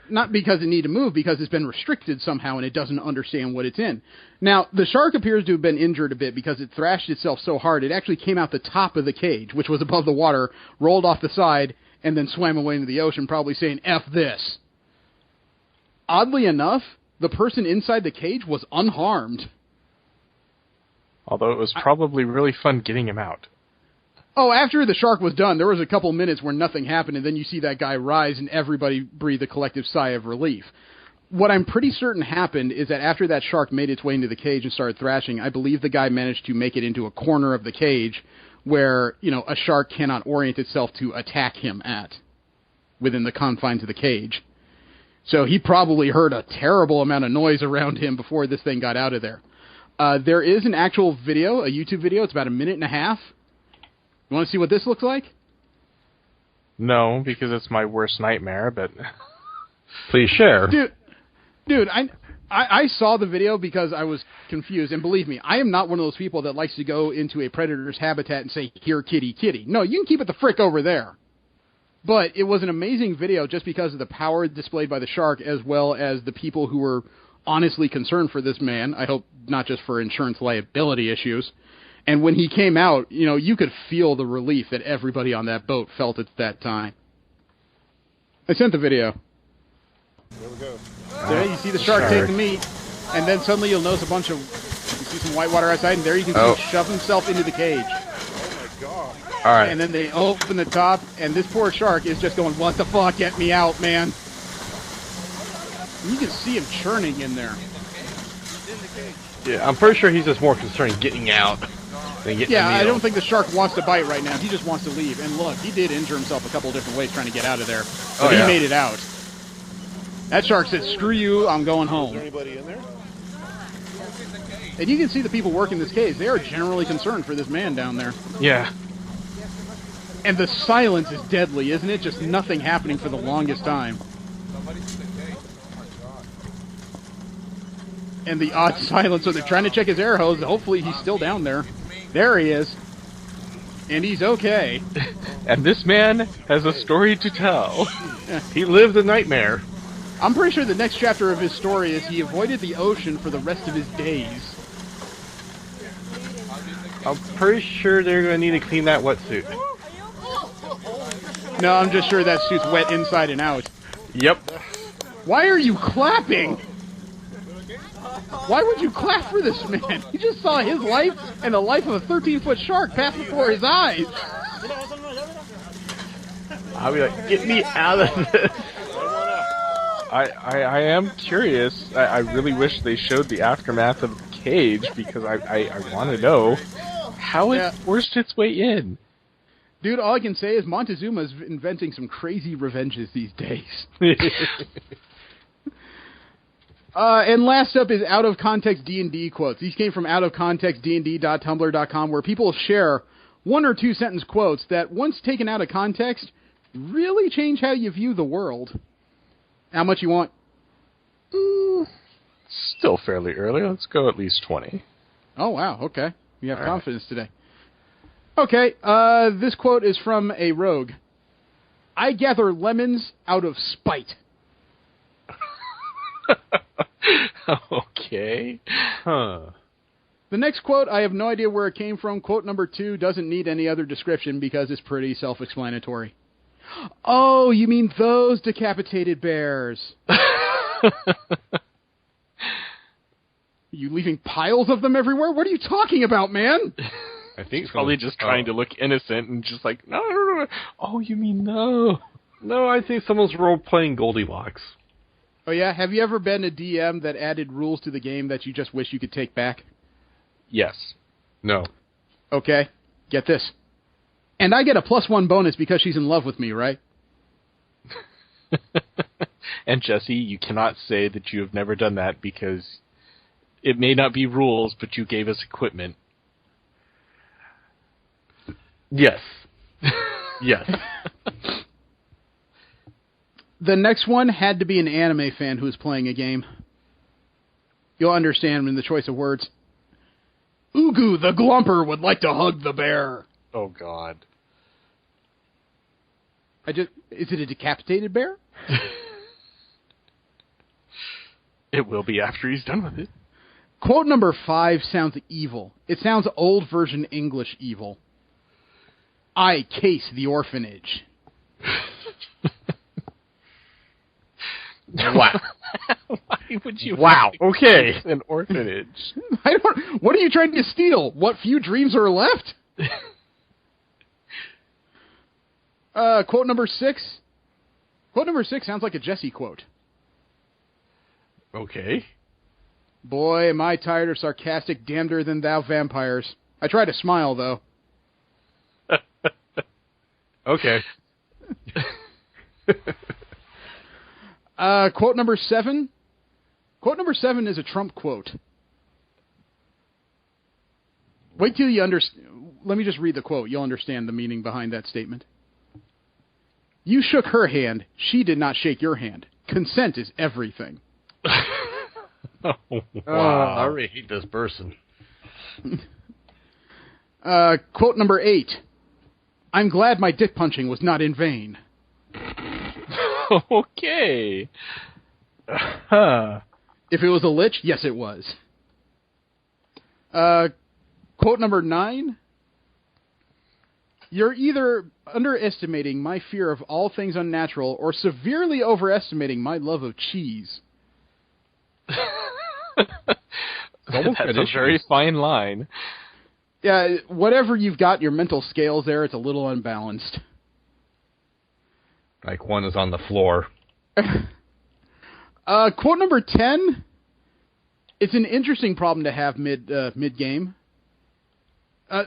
Speaker 1: Not because it needs to move, because it's been restricted somehow and it doesn't understand what it's in. Now, the shark appears to have been injured a bit because it thrashed itself so hard it actually came out the top of the cage, which was above the water, rolled off the side, and then swam away into the ocean, probably saying, F this. Oddly enough, the person inside the cage was unharmed.
Speaker 3: Although it was probably really fun getting him out.
Speaker 1: Oh, after the shark was done, there was a couple minutes where nothing happened, and then you see that guy rise, and everybody breathed a collective sigh of relief. What I'm pretty certain happened is that after that shark made its way into the cage and started thrashing, I believe the guy managed to make it into a corner of the cage where, you know, a shark cannot orient itself to attack him at, within the confines of the cage. So he probably heard a terrible amount of noise around him before this thing got out of there. There is an actual video, a YouTube video. It's about 1.5 minutes. You want to see what this looks like?
Speaker 3: No, because it's my worst nightmare, but...
Speaker 2: Please share.
Speaker 1: Dude, I saw the video because I was confused, and believe me, I am not one of those people that likes to go into a predator's habitat and say, here, kitty, kitty. No, you can keep it the frick over there. But it was an amazing video just because of the power displayed by the shark, as well as the people who were honestly concerned for this man. I hope not just for insurance liability issues. And when he came out, you know, you could feel the relief that everybody on that boat felt at that time. I sent the video.
Speaker 15: There we go.
Speaker 1: There you see the shark take the meat, and then suddenly you'll notice you see some white water outside, and there you can see him shove himself into the cage.
Speaker 15: Oh my god.
Speaker 2: All right.
Speaker 1: And then they open the top, and this poor shark is just going, what the fuck, get me out, man. You can see him churning in there.
Speaker 2: Yeah, I'm pretty sure he's just more concerned getting out than getting
Speaker 1: Yeah, I don't think the shark wants to bite right now. He just wants to leave. And look, he did injure himself a couple of different ways trying to get out of there. But he made it out. That shark said, screw you, I'm going home.
Speaker 15: Is there anybody in there?
Speaker 1: And you can see the people working this cage. They are generally concerned for this man down there.
Speaker 3: Yeah.
Speaker 1: And the silence is deadly, isn't it? Just nothing happening for the longest time. And the odd silence, so they're trying to check his air hose. Hopefully he's still down there. There he is. And he's okay.
Speaker 3: And this man has a story to tell.
Speaker 2: He lived a nightmare.
Speaker 1: I'm pretty sure the next chapter of his story is he avoided the ocean for the rest of his days.
Speaker 2: I'm pretty sure they're going to need to clean that wetsuit.
Speaker 1: No, I'm just sure that suit's wet inside and out.
Speaker 2: Yep.
Speaker 1: Why are you clapping? Why would you clap for this man? He just saw his life and the life of a 13-foot shark pass before his eyes.
Speaker 2: I'll be like, get me out of this.
Speaker 3: I am curious. I really wish they showed the aftermath of the cage, because I want to know how it forced its way in.
Speaker 1: Dude, all I can say is Montezuma's inventing some crazy revenges these days. And last up is Out of Context D&D quotes. These came from outofcontextdnd.tumblr.com, where people share 1 or 2 sentence quotes that, once taken out of context, really change how you view the world. How much you want?
Speaker 3: Still fairly early. Let's go at least 20.
Speaker 1: Oh, wow. Okay. You have confidence today. Okay. This quote is from a rogue. I gather lemons out of spite.
Speaker 3: Okay.
Speaker 2: Huh.
Speaker 1: The next quote, I have no idea where it came from. Quote number 2 doesn't need any other description because it's pretty self-explanatory. Oh, you mean those decapitated bears. You leaving piles of them everywhere? What are you talking about, man?
Speaker 3: I think he's probably just trying to look innocent and just like, no. Oh, you mean no.
Speaker 2: No, I think someone's role-playing Goldilocks.
Speaker 1: Oh, yeah? Have you ever been a DM that added rules to the game that you just wish you could take back?
Speaker 3: Yes.
Speaker 2: No.
Speaker 1: Okay. Get this. And I get a +1 bonus because she's in love with me, right?
Speaker 3: And Jesse, you cannot say that you have never done that because it may not be rules, but you gave us equipment.
Speaker 2: Yes. Yes.
Speaker 1: The next one had to be an anime fan who was playing a game. You'll understand in the choice of words. Ugu the Glumper would like to hug the bear.
Speaker 3: Oh, God.
Speaker 1: Is it a decapitated bear?
Speaker 3: It will be after he's done with it.
Speaker 1: Quote number 5 sounds evil. It sounds old version English evil. I case the orphanage.
Speaker 2: Wow.
Speaker 3: Why would you?
Speaker 2: Wow. Okay.
Speaker 3: An orphanage.
Speaker 1: What are you trying to steal? What few dreams are left? Quote number 6. Quote number 6 sounds like a Jesse quote.
Speaker 2: Okay.
Speaker 1: Boy, am I tired of sarcastic, damneder than thou vampires. I try to smile, though.
Speaker 2: Okay.
Speaker 1: Quote number 7. Quote number 7 is a Trump quote. Wait till you understand. Let me just read the quote. You'll understand the meaning behind that statement. You shook her hand. She did not shake your hand. Consent is everything.
Speaker 2: Wow. I already hate this person.
Speaker 1: Quote number 8. I'm glad my dick punching was not in vain.
Speaker 3: Okay.
Speaker 1: If it was a lich, yes it was. Quote number 9. You're either underestimating my fear of all things unnatural or severely overestimating my love of cheese.
Speaker 3: That's a very fine line.
Speaker 1: Yeah, whatever you've got, your mental scales there, it's a little unbalanced.
Speaker 2: Like one is on the floor.
Speaker 1: Quote number 10. It's an interesting problem to have mid-game.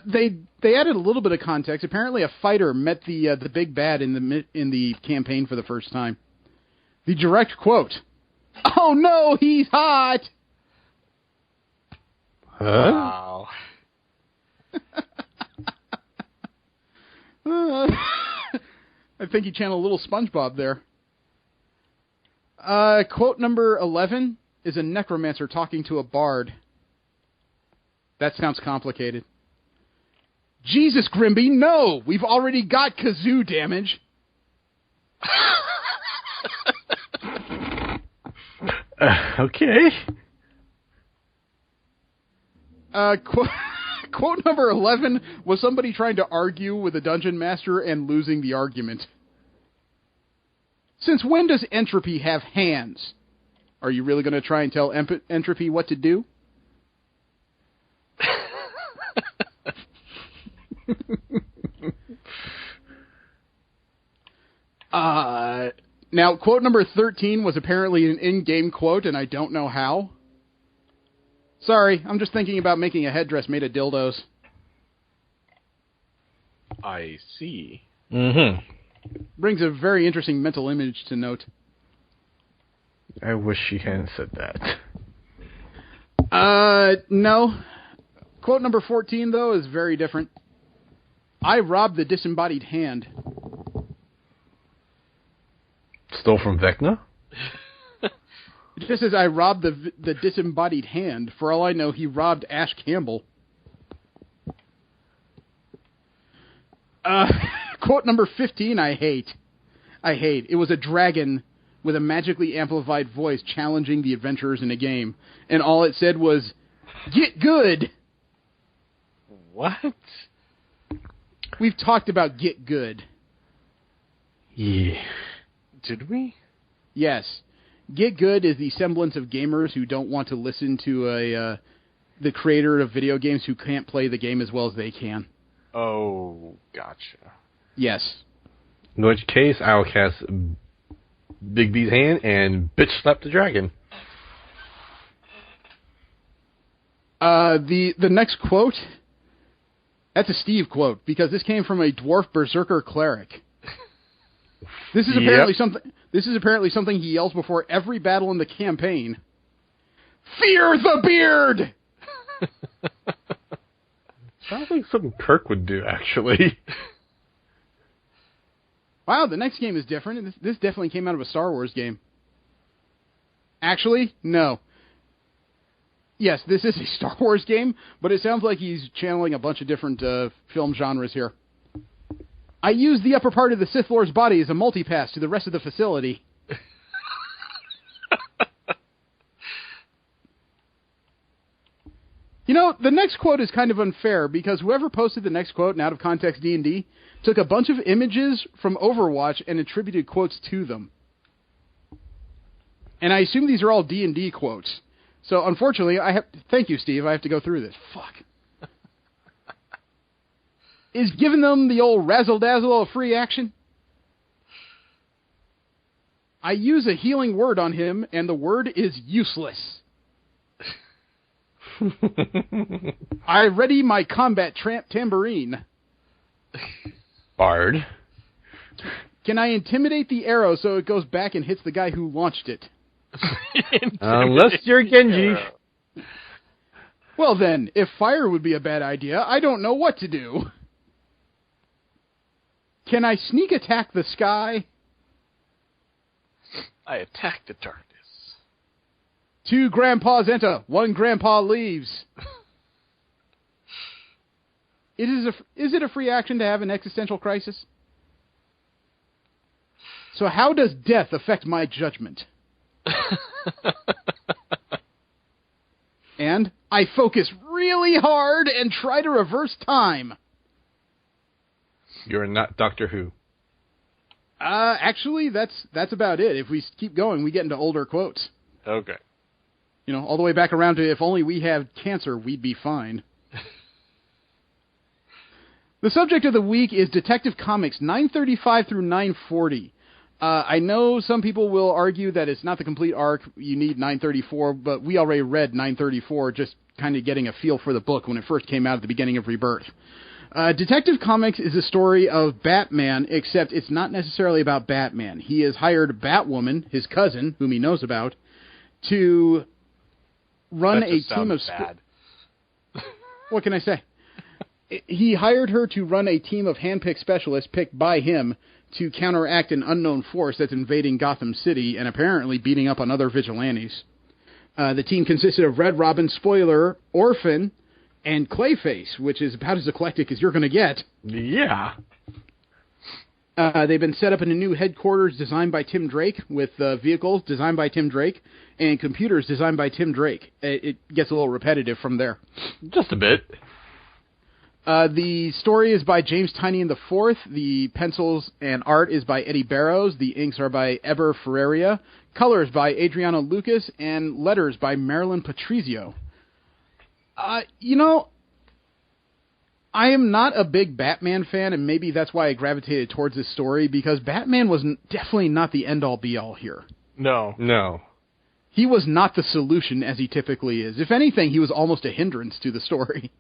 Speaker 1: They added a little bit of context. Apparently, a fighter met the big bad in the campaign for the first time. The direct quote: "Oh no, he's hot."
Speaker 2: Huh?
Speaker 3: Wow.
Speaker 1: I think you channeled a little SpongeBob there. Quote number 11 is a necromancer talking to a bard. That sounds complicated. Jesus, Grimby, no! We've already got kazoo damage.
Speaker 2: Okay.
Speaker 1: Quote number 11 was somebody trying to argue with a dungeon master and losing the argument. Since when does Entropy have hands? Are you really going to try and tell Entropy what to do? Now, quote number 13 was apparently an in-game quote, and I don't know how. Sorry, I'm just thinking about making a headdress made of dildos.
Speaker 3: I see.
Speaker 2: Mm-hmm.
Speaker 1: Brings a very interesting mental image to note.
Speaker 2: I wish she hadn't said that.
Speaker 1: No. Quote number 14, though, is very different. I robbed the disembodied hand.
Speaker 2: Stole from Vecna?
Speaker 1: It just says, I robbed the disembodied hand. For all I know, he robbed Ash Campbell. Quote number 15, I hate. It was a dragon with a magically amplified voice challenging the adventurers in a game. And all it said was, get good!
Speaker 3: What?
Speaker 1: We've talked about get good.
Speaker 2: Yeah.
Speaker 3: Did we?
Speaker 1: Yes. Get Good is the semblance of gamers who don't want to listen to the creator of video games who can't play the game as well as they can.
Speaker 3: Oh, gotcha.
Speaker 1: Yes.
Speaker 2: In which case, I'll cast Big B's hand and bitch slap the dragon.
Speaker 1: The next quote, that's a Steve quote, because this came from a dwarf berserker cleric. This is apparently something he yells before every battle in the campaign. Fear the beard!
Speaker 2: Sounds like something Kirk would do, actually.
Speaker 1: Wow, the next game is different. This definitely came out of a Star Wars game. Actually, no. Yes, this is a Star Wars game, but it sounds like he's channeling a bunch of different film genres here. I use the upper part of the Sith Lord's body as a multipass to the rest of the facility. You know, the next quote is kind of unfair, because whoever posted the next quote in Out of Context D&D took a bunch of images from Overwatch and attributed quotes to them. And I assume these are all D&D quotes. So, unfortunately, thank you, Steve, I have to go through this. Fuck. Is giving them the old razzle-dazzle a free action? I use a healing word on him, and the word is useless. I ready my combat tambourine.
Speaker 2: Bard.
Speaker 1: Can I intimidate the arrow so it goes back and hits the guy who launched it?
Speaker 2: Unless you're Genji.
Speaker 1: Well then, if fire would be a bad idea, I don't know what to do. Can I sneak attack the sky?
Speaker 3: I attack the darkness.
Speaker 1: 2 grandpas enter, 1 grandpa leaves. Is it a free action to have an existential crisis? So how does death affect my judgment? And I focus really hard and try to reverse time.
Speaker 2: You're not Doctor Who.
Speaker 1: Actually, that's about it. If we keep going, we get into older quotes.
Speaker 3: Okay.
Speaker 1: You know, all the way back around to if only we had cancer, we'd be fine. The subject of the week is Detective Comics 935 through 940. I know some people will argue that it's not the complete arc, you need 934, but we already read 934, just kind of getting a feel for the book when it first came out at the beginning of Rebirth. Detective Comics is a story of Batman, except it's not necessarily about Batman. He has hired Batwoman, his cousin, whom he knows about, to run a team of... What can I say? He hired her to run a team of hand-picked specialists picked by him to counteract an unknown force that's invading Gotham City and apparently beating up on other vigilantes. The team consisted of Red Robin, Spoiler, Orphan, and Clayface, which is about as eclectic as you're going to get.
Speaker 2: Yeah.
Speaker 1: They've been set up in a new headquarters designed by Tim Drake, with vehicles designed by Tim Drake, and computers designed by Tim Drake. It gets a little repetitive from there.
Speaker 2: Just a bit.
Speaker 1: The story is by James Tynion IV. The pencils and art is by Eddie Barrows. The inks are by Eber Ferreira. Colors by Adriano Lucas. And letters by Marilyn Patrizio. You know, I am not a big Batman fan, and maybe that's why I gravitated towards this story, because Batman was definitely not the end-all be-all here.
Speaker 3: No.
Speaker 1: He was not the solution, as he typically is. If anything, he was almost a hindrance to the story.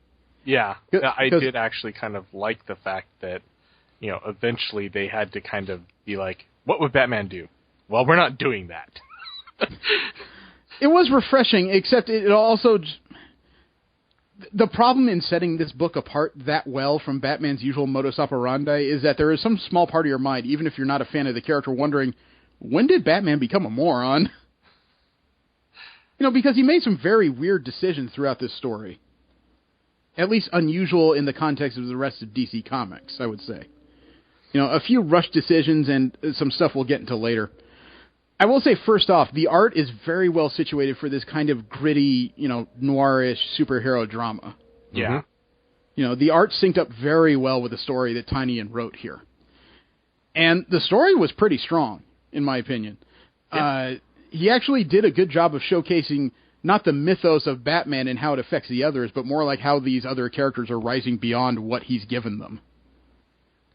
Speaker 3: Yeah, I did actually kind of like the fact that, you know, eventually they had to kind of be like, what would Batman do? Well, we're not doing that.
Speaker 1: It was refreshing, except it also... The problem in setting this book apart that well from Batman's usual modus operandi is that there is some small part of your mind, even if you're not a fan of the character, wondering, when did Batman become a moron? You know, because he made some very weird decisions throughout this story. At least unusual in the context of the rest of DC Comics, I would say. You know, a few rushed decisions and some stuff we'll get into later. I will say, first off, the art is very well situated for this kind of gritty, you know, noirish superhero drama.
Speaker 3: Yeah.
Speaker 1: You know, the art synced up very well with the story that Tynion wrote here. And the story was pretty strong, in my opinion. Yeah. He actually did a good job of showcasing not the mythos of Batman and how it affects the others, but more like how these other characters are rising beyond what he's given them.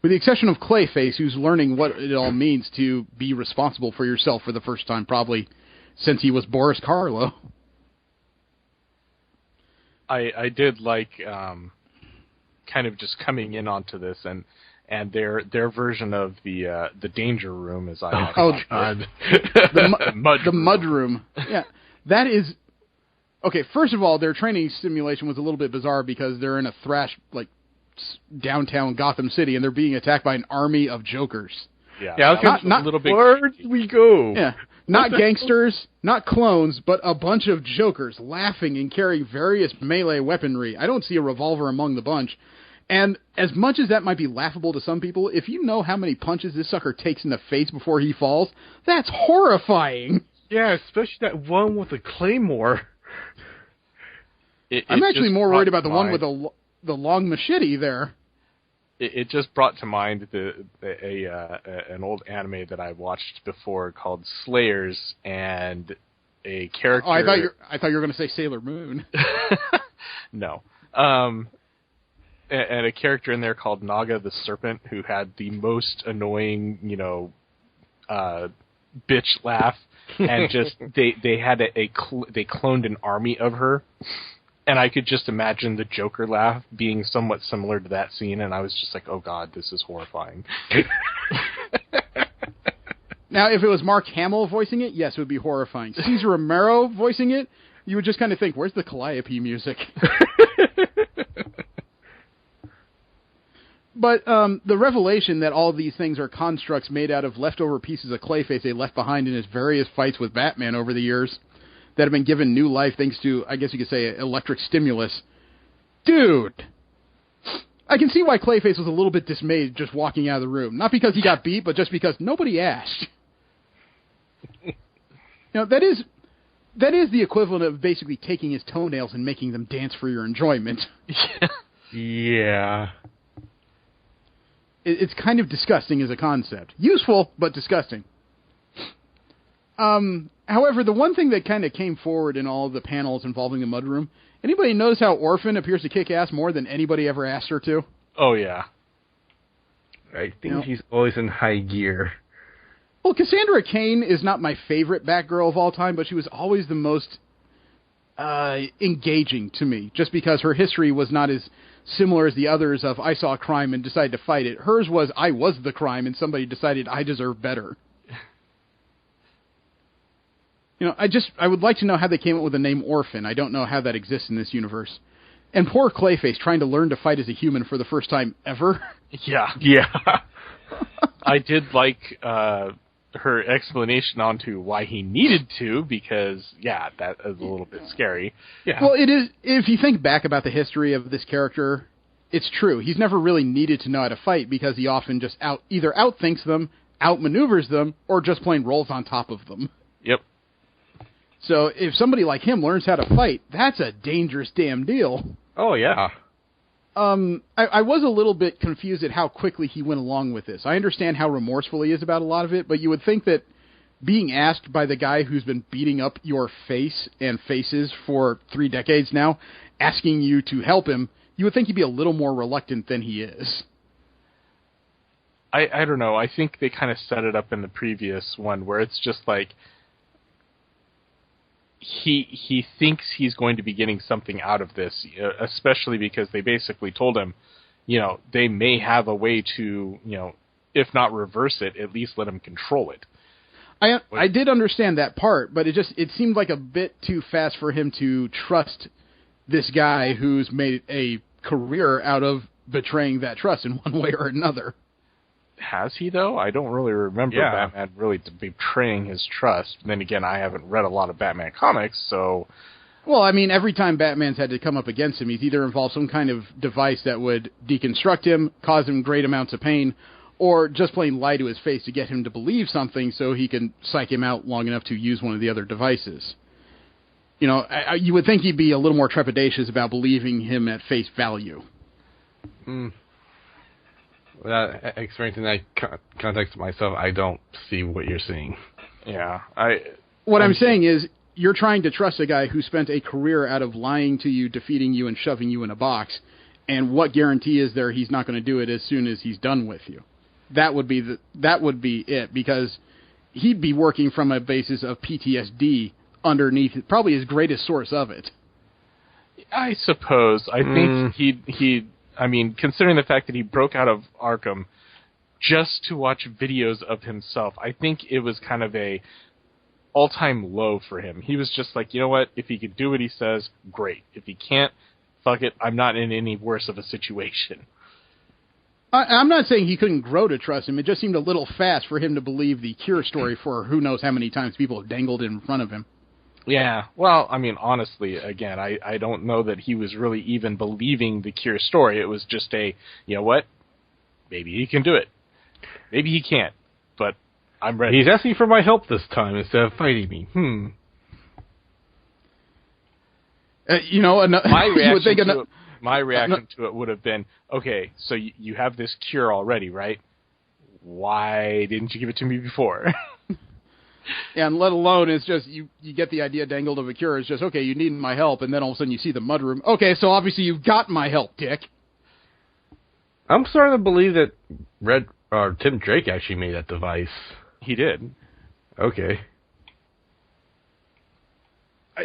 Speaker 1: With the exception of Clayface, who's learning what it all means to be responsible for yourself for the first time, probably since he was Boris Karloff.
Speaker 3: I did like kind of just coming in onto this and their version of the danger room, as I
Speaker 2: God.
Speaker 1: the mud room. Yeah, that is okay. First of all, their training simulation was a little bit bizarre because they're in a thrash like downtown Gotham City and they're being attacked by an army of Jokers.
Speaker 3: Yeah,
Speaker 2: not a little bit. Where did we go?
Speaker 1: Yeah, not gangsters, not clones, but a bunch of Jokers laughing and carrying various melee weaponry. I don't see a revolver among the bunch. And as much as that might be laughable to some people, if you know how many punches this sucker takes in the face before he falls, that's horrifying.
Speaker 2: Yeah, especially that one with the claymore.
Speaker 1: I'm actually more worried about the one with the long machete there.
Speaker 3: It just brought to mind an old anime that I watched before called Slayers, and a character.
Speaker 1: Oh, I thought you were going to say Sailor Moon.
Speaker 3: No. And a character in there called Naga the Serpent, who had the most annoying, bitch laugh, and just they had they cloned an army of her. And I could just imagine the Joker laugh being somewhat similar to that scene, and I was just like, oh god, this is horrifying.
Speaker 1: Now, if it was Mark Hamill voicing it, yes, it would be horrifying. Cesar Romero voicing it, you would just kind of think, where's the Calliope music? But the revelation that all these things are constructs made out of leftover pieces of Clayface they left behind in his various fights with Batman over the years that have been given new life thanks to, I guess you could say, electric stimulus. Dude! I can see why Clayface was a little bit dismayed just walking out of the room. Not because he got beat, but just because nobody asked. That is the equivalent of basically taking his toenails and making them dance for your enjoyment.
Speaker 2: Yeah.
Speaker 1: It's kind of disgusting as a concept. Useful, but disgusting. However, the one thing that kind of came forward in all of the panels involving the mudroom, anybody notice how Orphan appears to kick ass more than anybody ever asked her to?
Speaker 3: Oh, yeah.
Speaker 2: I think she's always in high gear.
Speaker 1: Well, Cassandra Cain is not my favorite Batgirl of all time, but she was always the most engaging to me, just because her history was not as similar as the others of I saw a crime and decided to fight it. Hers was I was the crime and somebody decided I deserve better. I would like to know how they came up with the name Orphan. I don't know how that exists in this universe. And poor Clayface trying to learn to fight as a human for the first time ever.
Speaker 3: Yeah. I did like her explanation onto why he needed to, because, that is a little bit scary.
Speaker 1: Yeah. Well, it is. If you think back about the history of this character, it's true. He's never really needed to know how to fight because he often just either outthinks them, outmaneuvers them, or just plain rolls on top of them.
Speaker 3: Yep.
Speaker 1: So if somebody like him learns how to fight, that's a dangerous damn deal.
Speaker 2: Oh, yeah.
Speaker 1: I was a little bit confused at how quickly he went along with this. I understand how remorseful he is about a lot of it, but you would think that being asked by the guy who's been beating up your face and faces for 3 decades now, asking you to help him, you would think he'd be a little more reluctant than he is.
Speaker 3: I don't know. I think they kind of set it up in the previous one where it's just like he thinks he's going to be getting something out of this, especially because they basically told him, they may have a way to, if not reverse it, at least let him control it.
Speaker 1: I did understand that part, but it seemed like a bit too fast for him to trust this guy who's made a career out of betraying that trust in one way or another.
Speaker 3: Has he, though? I don't really remember Batman really betraying his trust. Then again, I haven't read a lot of Batman comics, so...
Speaker 1: Well, I mean, every time Batman's had to come up against him, he's either involved some kind of device that would deconstruct him, cause him great amounts of pain, or just plain lie to his face to get him to believe something so he can psych him out long enough to use one of the other devices. You would think he'd be a little more trepidatious about believing him at face value.
Speaker 2: Without experiencing that context myself, I don't see what you're seeing.
Speaker 3: Yeah,
Speaker 1: What I'm saying is, you're trying to trust a guy who spent a career out of lying to you, defeating you, and shoving you in a box. And what guarantee is there he's not going to do it as soon as he's done with you? That would be it, because he'd be working from a basis of PTSD underneath probably his greatest source of it.
Speaker 3: I suppose. I think he. I mean, considering the fact that he broke out of Arkham just to watch videos of himself, I think it was kind of a all-time low for him. He was just like, you know what? If he could do what he says, great. If he can't, fuck it. I'm not in any worse of a situation.
Speaker 1: I'm not saying he couldn't grow to trust him. It just seemed a little fast for him to believe the Cure story for who knows how many times people have dangled in front of him.
Speaker 3: Yeah, well, I mean, honestly, again, I don't know that he was really even believing the Cure story. It was just you know what? Maybe he can do it. Maybe he can't, but I'm ready.
Speaker 2: He's asking for my help this time instead of fighting me.
Speaker 3: My reaction to it would have been, okay, so you have this cure already, right? Why didn't you give it to me before?
Speaker 1: And let alone, it's just, you get the idea dangled of a cure. It's just, okay, you need my help, and then all of a sudden you see the mudroom. Okay, so obviously you've got my help, Dick.
Speaker 2: I'm starting to believe that Tim Drake actually made that device.
Speaker 3: He did.
Speaker 2: Okay.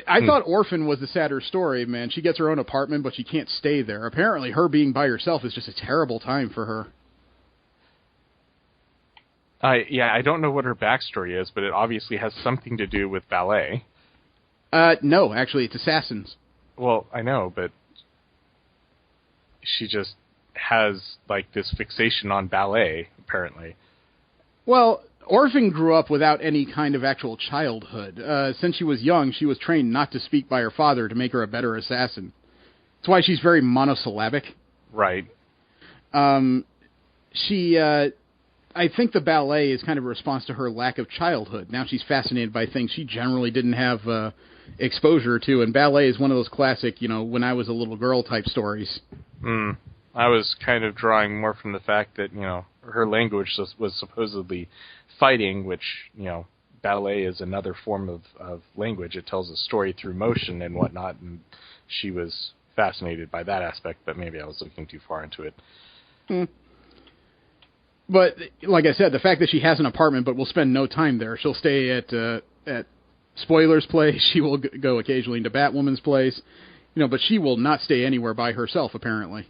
Speaker 1: I thought Orphan was the sadder story, man. She gets her own apartment, but she can't stay there. Apparently, her being by herself is just a terrible time for her.
Speaker 3: I don't know what her backstory is, but it obviously has something to do with ballet.
Speaker 1: No, actually, it's assassins.
Speaker 3: Well, I know, but she just has, like, this fixation on ballet, apparently.
Speaker 1: Well, Orphan grew up without any kind of actual childhood. Since she was young, she was trained not to speak by her father to make her a better assassin. That's why she's very monosyllabic.
Speaker 3: Right.
Speaker 1: I think the ballet is kind of a response to her lack of childhood. Now she's fascinated by things she generally didn't have exposure to, and ballet is one of those classic, when I was a little girl type stories.
Speaker 3: I was kind of drawing more from the fact that, her language was supposedly fighting, which, ballet is another form of language. It tells a story through motion and whatnot, and she was fascinated by that aspect, but maybe I was looking too far into it.
Speaker 1: But, like I said, the fact that she has an apartment but will spend no time there, she'll stay at Spoiler's place, she will go occasionally into Batwoman's place, but she will not stay anywhere by herself, apparently.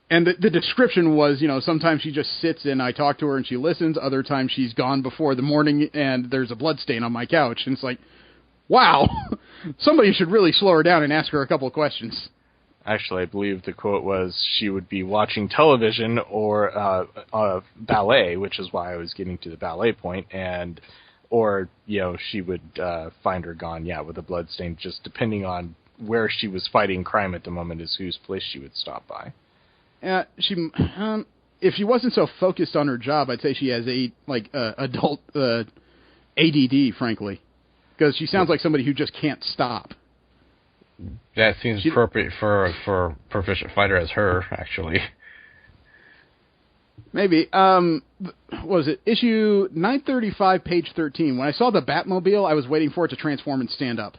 Speaker 1: And the description was, sometimes she just sits and I talk to her and she listens, other times she's gone before the morning and there's a bloodstain on my couch, and it's like, wow, somebody should really slow her down and ask her a couple of questions.
Speaker 3: Actually, I believe the quote was she would be watching television or ballet, which is why I was getting to the ballet point, or she would find her gone, with a bloodstain, just depending on where she was fighting crime at the moment is whose place she would stop by.
Speaker 1: If she wasn't so focused on her job, I'd say she has adult ADD, frankly, because she sounds like somebody who just can't stop.
Speaker 2: That seems appropriate for a proficient fighter as her, actually.
Speaker 1: Maybe. Was it issue 935, page 13? When I saw the Batmobile, I was waiting for it to transform and stand up.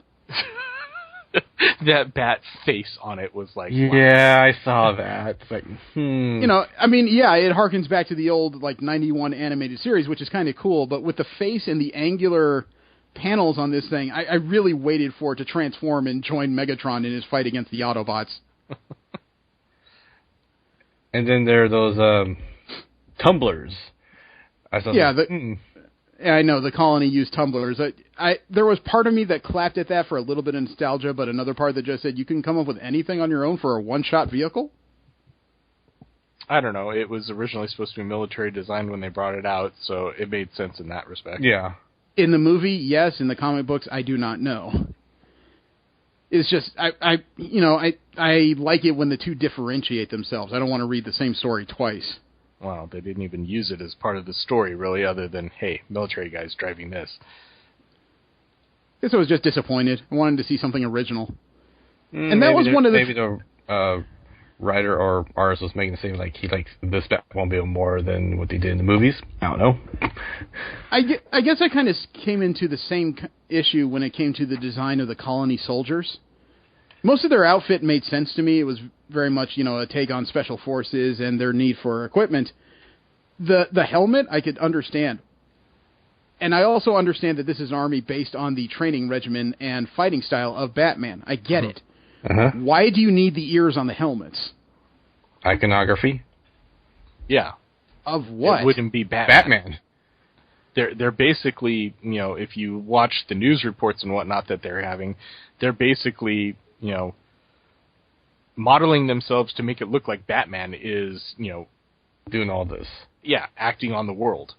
Speaker 3: That bat face on it was like,
Speaker 2: wow. Yeah, I saw that. It's like,
Speaker 1: it harkens back to the old 91 animated series, which is kind of cool, but with the face and the angular panels on this thing, I really waited for it to transform and join Megatron in his fight against the Autobots.
Speaker 2: And then there are those tumblers. I saw
Speaker 1: I know, the colony used tumblers. There was part of me that clapped at that for a little bit of nostalgia, but another part that just said, you can come up with anything on your own for a one-shot vehicle?
Speaker 3: I don't know. It was originally supposed to be military design when they brought it out, so it made sense in that respect.
Speaker 2: Yeah.
Speaker 1: In the movie, yes. In the comic books, I do not know. It's just, I like it when the two differentiate themselves. I don't want to read the same story twice.
Speaker 3: Well, they didn't even use it as part of the story, really, other than, hey, military guys driving this.
Speaker 1: I guess I was just disappointed. I wanted to see something original. And that was one of the...
Speaker 2: Maybe the writer or artist was making the same, like, he likes this Batmobile more than what they did in the movies. I don't know.
Speaker 1: I guess I kind of came into the same issue when it came to the design of the colony soldiers. Most of their outfit made sense to me. It was very much, a take on special forces and their need for equipment. The helmet, I could understand. And I also understand that this is an army based on the training regimen and fighting style of Batman. I get it.
Speaker 2: Uh-huh.
Speaker 1: Why do you need the ears on the helmets?
Speaker 2: Iconography?
Speaker 3: Yeah.
Speaker 1: Of what?
Speaker 3: It wouldn't be Batman. They're basically, if you watch the news reports and whatnot that they're having, they're basically, modeling themselves to make it look like Batman is,
Speaker 2: doing all this.
Speaker 3: Yeah, acting on the world.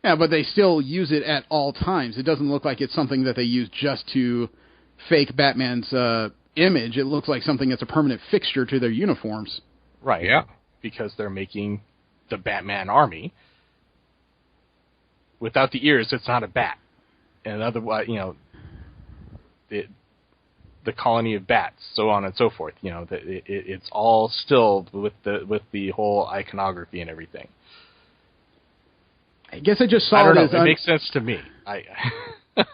Speaker 1: Yeah, but they still use it at all times. It doesn't look like it's something that they use just to fake Batman's image. It looks like something that's a permanent fixture to their uniforms.
Speaker 3: Right, yeah. Because they're making the Batman army. Without the ears, it's not a bat. And otherwise, the colony of bats, so on and so forth. It's all still with the whole iconography and everything.
Speaker 1: I guess I just saw
Speaker 3: I don't know.
Speaker 1: it as
Speaker 3: It makes sense to me.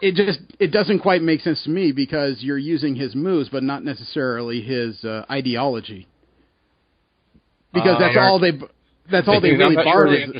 Speaker 1: It doesn't quite make sense to me because you're using his moves, but not necessarily his ideology. Because that's all they really borrowed.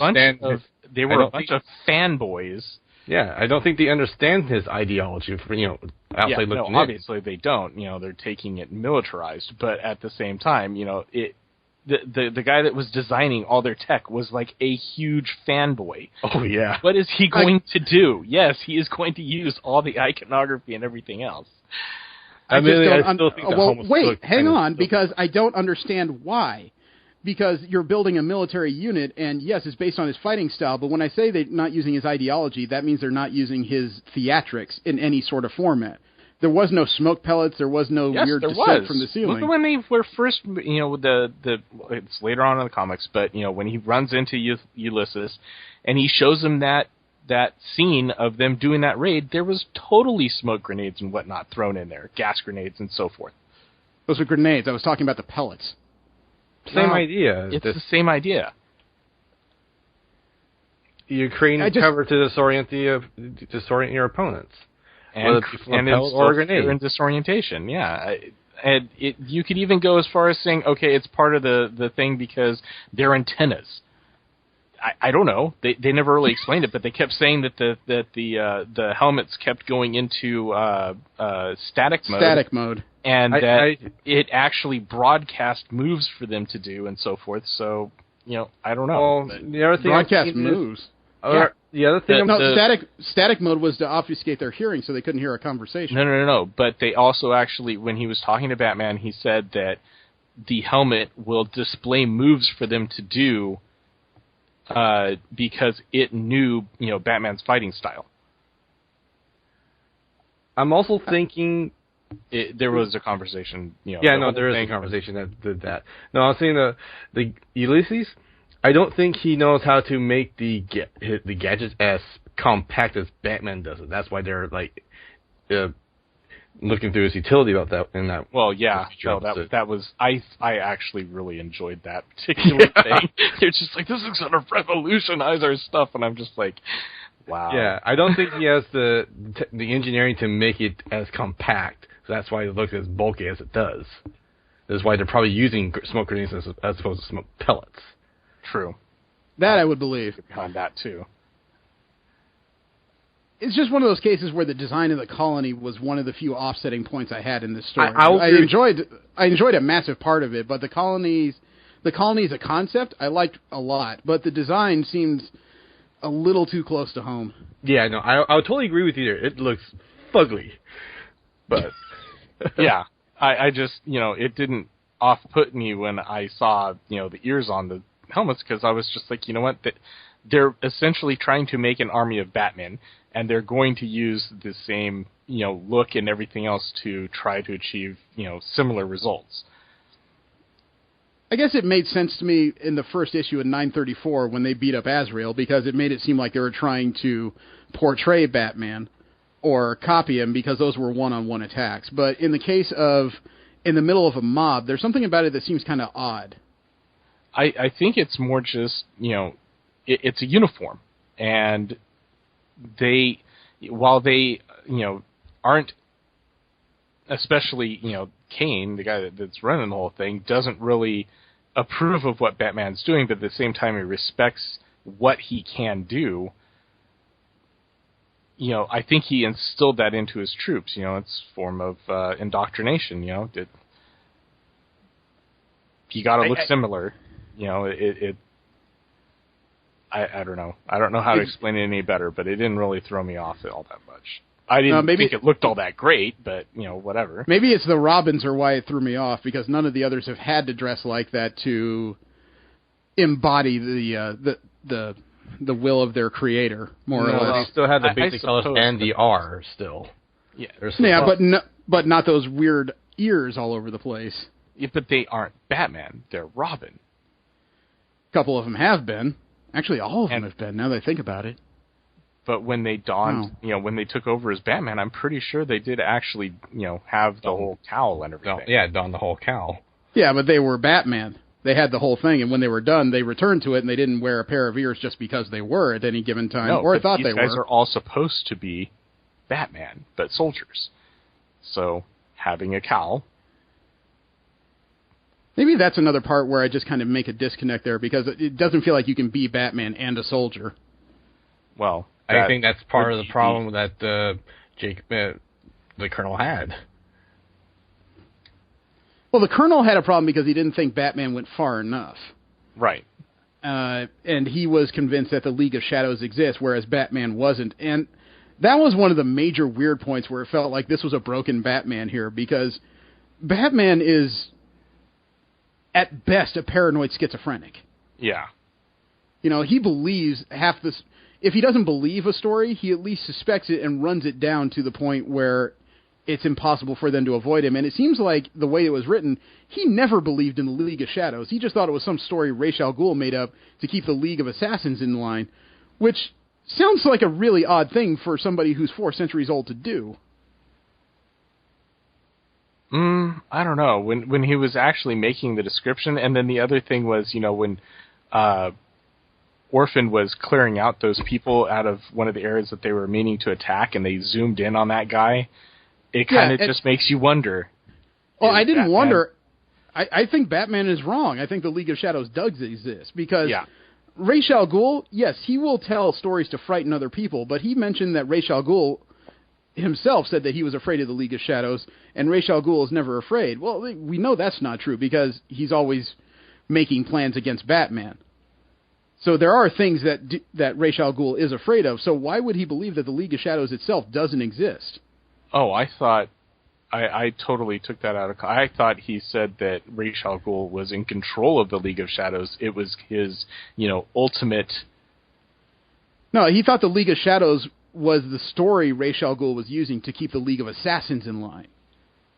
Speaker 3: They were a bunch of fanboys.
Speaker 2: Yeah, I don't think they understand his ideology. Outside looking in.
Speaker 3: Obviously they don't. They're taking it militarized, but at the same time, the guy that was designing all their tech was like a huge fanboy.
Speaker 2: Oh, yeah.
Speaker 3: What is he going to do? Yes, he is going to use all the iconography and everything else.
Speaker 2: I still think
Speaker 1: wait, hang on, because I don't understand why. Because you're building a military unit, and yes, it's based on his fighting style, but when I say they're not using his ideology, that means they're not using his theatrics in any sort of format. There was no smoke pellets. There was no weird descent from the ceiling.
Speaker 3: Look when they were first, it's later on in the comics, but, when he runs into Ulysses and he shows him that scene of them doing that raid, there was totally smoke grenades and whatnot thrown in there, gas grenades and so forth.
Speaker 1: Those were grenades. I was talking about the pellets.
Speaker 2: Same idea.
Speaker 3: It's the same idea.
Speaker 2: You're creating cover to disorient your opponents.
Speaker 3: And it's in disorientation, yeah. And you could even go as far as saying, okay, it's part of the thing because they're antennas. I don't know. They never really explained it, but they kept saying that the helmets kept going into static mode.
Speaker 1: Static mode.
Speaker 3: And it actually broadcast moves for them to do and so forth. So, I don't know.
Speaker 2: Well, the other thing
Speaker 1: broadcast moves.
Speaker 2: Yeah. The other thing...
Speaker 1: static mode was to obfuscate their hearing so they couldn't hear a conversation.
Speaker 3: No. But they also actually, when he was talking to Batman, he said that the helmet will display moves for them to do because it knew, Batman's fighting style.
Speaker 2: I'm also thinking...
Speaker 3: there was a conversation,
Speaker 2: there is a conversation that did that. No, I was saying the Ulysses... I don't think he knows how to make the gadgets as compact as Batman does it. That's why they're looking through his utility about that. In that,
Speaker 3: well, yeah, that was I actually really enjoyed that particular thing. They're just like, this is going to revolutionize our stuff, and I'm just like, wow.
Speaker 2: Yeah, I don't think he has the engineering to make it as compact. So that's why it looks as bulky as it does. That's why they're probably using smoke grenades as opposed to smoke pellets.
Speaker 3: True.
Speaker 1: That I would believe.
Speaker 3: Behind that, too.
Speaker 1: It's just one of those cases where the design of the colony was one of the few offsetting points I had in this story. I enjoyed a massive part of it, but the colony as a concept I liked a lot, but the design seemed a little too close to home.
Speaker 2: Yeah, no, I would totally agree with you there. It looks fugly. But
Speaker 3: yeah, I just, it didn't off-put me when I saw, the ears on the helmets, because I was just like, you know what, they're essentially trying to make an army of Batman, and they're going to use the same, look and everything else to try to achieve, similar results.
Speaker 1: I guess it made sense to me in the first issue in 934 when they beat up Azrael, because it made it seem like they were trying to portray Batman or copy him, because those were one-on-one attacks. But in the case of in the middle of a mob. There's something about it that seems kind of odd.
Speaker 3: I think it's more just, it's a uniform. And while they, aren't, especially, Kane, the guy that's running the whole thing, doesn't really approve of what Batman's doing, but at the same time he respects what he can do. I think he instilled that into his troops. It's a form of indoctrination. You got to look similar. I don't know. I don't know how to explain it any better, but it didn't really throw me off all that much. I didn't think it looked all that great, but whatever.
Speaker 1: Maybe it's the Robins are why it threw me off, because none of the others have had to dress like that to embody the will of their creator, more or less.
Speaker 2: They still had the basic colors and the R still.
Speaker 3: Yeah,
Speaker 1: but not those weird ears all over the place.
Speaker 3: Yeah, but they aren't Batman. They're Robin.
Speaker 1: A couple of them have been. Actually, all of them have been, now that I think about it.
Speaker 3: But when they donned, when they took over as Batman, I'm pretty sure they did actually, have the whole cowl and everything.
Speaker 2: Don the whole cowl.
Speaker 1: Yeah, but they were Batman. They had the whole thing, and when they were done, they returned to it, and they didn't wear a pair of ears just because they were at any given time, or thought they were.
Speaker 3: These guys are all supposed to be Batman, but soldiers. So, having a cowl.
Speaker 1: Maybe that's another part where I just kind of make a disconnect there, because it doesn't feel like you can be Batman and a soldier.
Speaker 3: Well,
Speaker 2: I think that's part of the problem that the Colonel had.
Speaker 1: Well, the Colonel had a problem because he didn't think Batman went far enough.
Speaker 3: Right.
Speaker 1: And he was convinced that the League of Shadows exists, whereas Batman wasn't. And that was one of the major weird points where it felt like this was a broken Batman here, because Batman is, at best, a paranoid schizophrenic.
Speaker 3: Yeah.
Speaker 1: He believes half this. If he doesn't believe a story, he at least suspects it and runs it down to the point where it's impossible for them to avoid him. And it seems like the way it was written, he never believed in the League of Shadows. He just thought it was some story Ra's al Ghul made up to keep the League of Assassins in line, which sounds like a really odd thing for somebody who's 4 centuries old to do.
Speaker 3: I don't know. When he was actually making the description, and then the other thing was, when Orphan was clearing out those people out of one of the areas that they were meaning to attack, and they zoomed in on that guy, it kind of just makes you wonder.
Speaker 1: Well, I didn't wonder. I think Batman is wrong. I think the League of Shadows does exist, because Ra's al Ghul, yes, he will tell stories to frighten other people, but he mentioned that Ra's al Ghul himself said that he was afraid of the League of Shadows, and Ra's al Ghul is never afraid. Well, we know that's not true, because he's always making plans against Batman. So there are things that Ra's al Ghul is afraid of, so why would he believe that the League of Shadows itself doesn't exist?
Speaker 3: Oh, I thought... I totally took that out of... I thought he said that Ra's al Ghul was in control of the League of Shadows. It was his, ultimate...
Speaker 1: No, he thought the League of Shadows was the story Ra's al Ghul was using to keep the League of Assassins in line.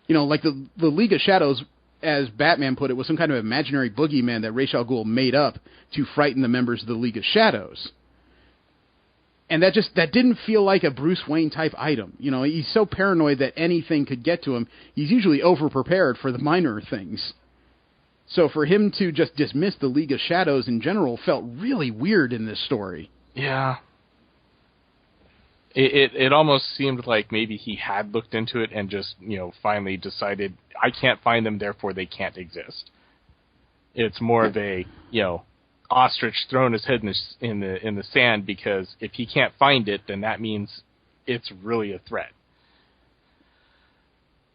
Speaker 1: Like the League of Shadows, as Batman put it, was some kind of imaginary boogeyman that Ra's al Ghul made up to frighten the members of the League of Shadows. And that didn't feel like a Bruce Wayne type item. He's so paranoid that anything could get to him. He's usually over-prepared for the minor things. So for him to just dismiss the League of Shadows in general felt really weird in this story.
Speaker 3: Yeah. It almost seemed like maybe he had looked into it and just, finally decided, I can't find them, therefore they can't exist. It's more of a, ostrich throwing his head in the sand, because if he can't find it, then that means it's really a threat.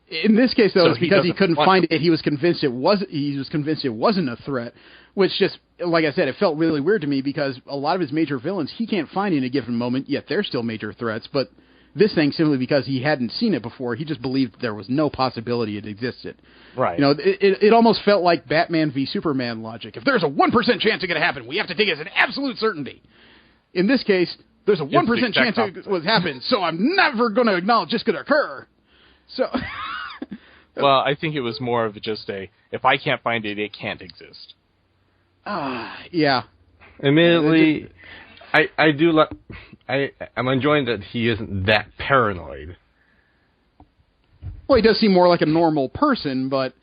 Speaker 1: In this case, though, it's because he couldn't find it. He was convinced it wasn't a threat, which just, like I said, it felt really weird to me, because a lot of his major villains he can't find in a given moment, yet they're still major threats. But this thing, simply because he hadn't seen it before, he just believed there was no possibility it existed.
Speaker 3: Right.
Speaker 1: It almost felt like Batman v Superman logic. If there's a 1% chance it could happen, we have to take it as an absolute certainty. In this case, there's a 1% chance it would happen, so I'm never going to acknowledge this could occur. So...
Speaker 3: Well, I think it was more of just if I can't find it, it can't exist.
Speaker 1: Yeah.
Speaker 2: Admittedly, I'm enjoying that he isn't that paranoid.
Speaker 1: Well, he does seem more like a normal person, but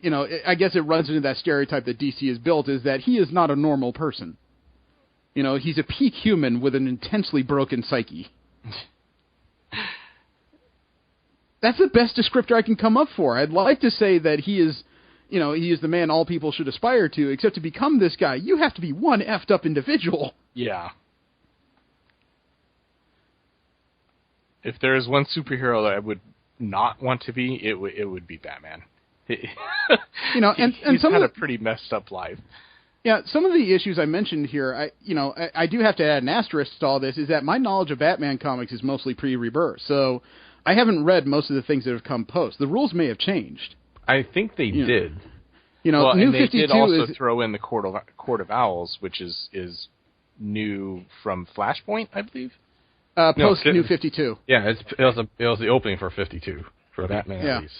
Speaker 1: I guess it runs into that stereotype that DC is built, is that he is not a normal person. He's a peak human with an intensely broken psyche. That's the best descriptor I can come up for. I'd like to say that he is the man all people should aspire to, except to become this guy, you have to be one effed up individual.
Speaker 3: Yeah. If there is one superhero that I would not want to be, it would be Batman. He's had a pretty messed up life.
Speaker 1: Yeah, some of the issues I mentioned here, I do have to add an asterisk to all this, is that my knowledge of Batman comics is mostly pre-Rebirth, so I haven't read most of the things that have come post. The rules may have changed.
Speaker 2: I think they did.
Speaker 3: New
Speaker 1: New
Speaker 3: they
Speaker 1: 52
Speaker 3: did also
Speaker 1: is
Speaker 3: throw in the Court of Owls, which is new from Flashpoint, I believe.
Speaker 1: Post New 52.
Speaker 2: Yeah, it was the opening for 52 for Batman at least.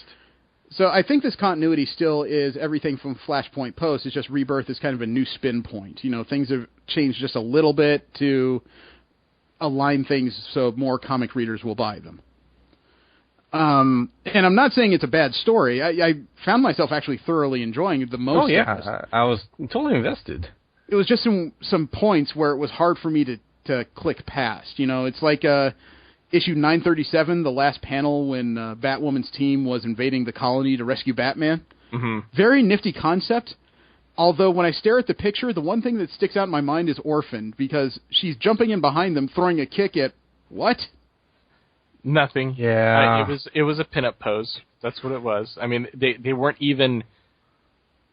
Speaker 1: So I think this continuity still is everything from Flashpoint post. It's just Rebirth is kind of a new spin point. Things have changed just a little bit to align things so more comic readers will buy them. And I'm not saying it's a bad story. I found myself actually thoroughly enjoying the most.
Speaker 2: Oh yeah, I was totally invested.
Speaker 1: It was just some points where it was hard for me to click past. It's like issue 937, the last panel when Batwoman's team was invading the colony to rescue Batman.
Speaker 3: Mm-hmm.
Speaker 1: Very nifty concept. Although when I stare at the picture, the one thing that sticks out in my mind is Orphan, because she's jumping in behind them, throwing a kick at what?
Speaker 3: Nothing.
Speaker 2: Yeah.
Speaker 3: It was a pinup pose. That's what it was. I mean, they weren't even.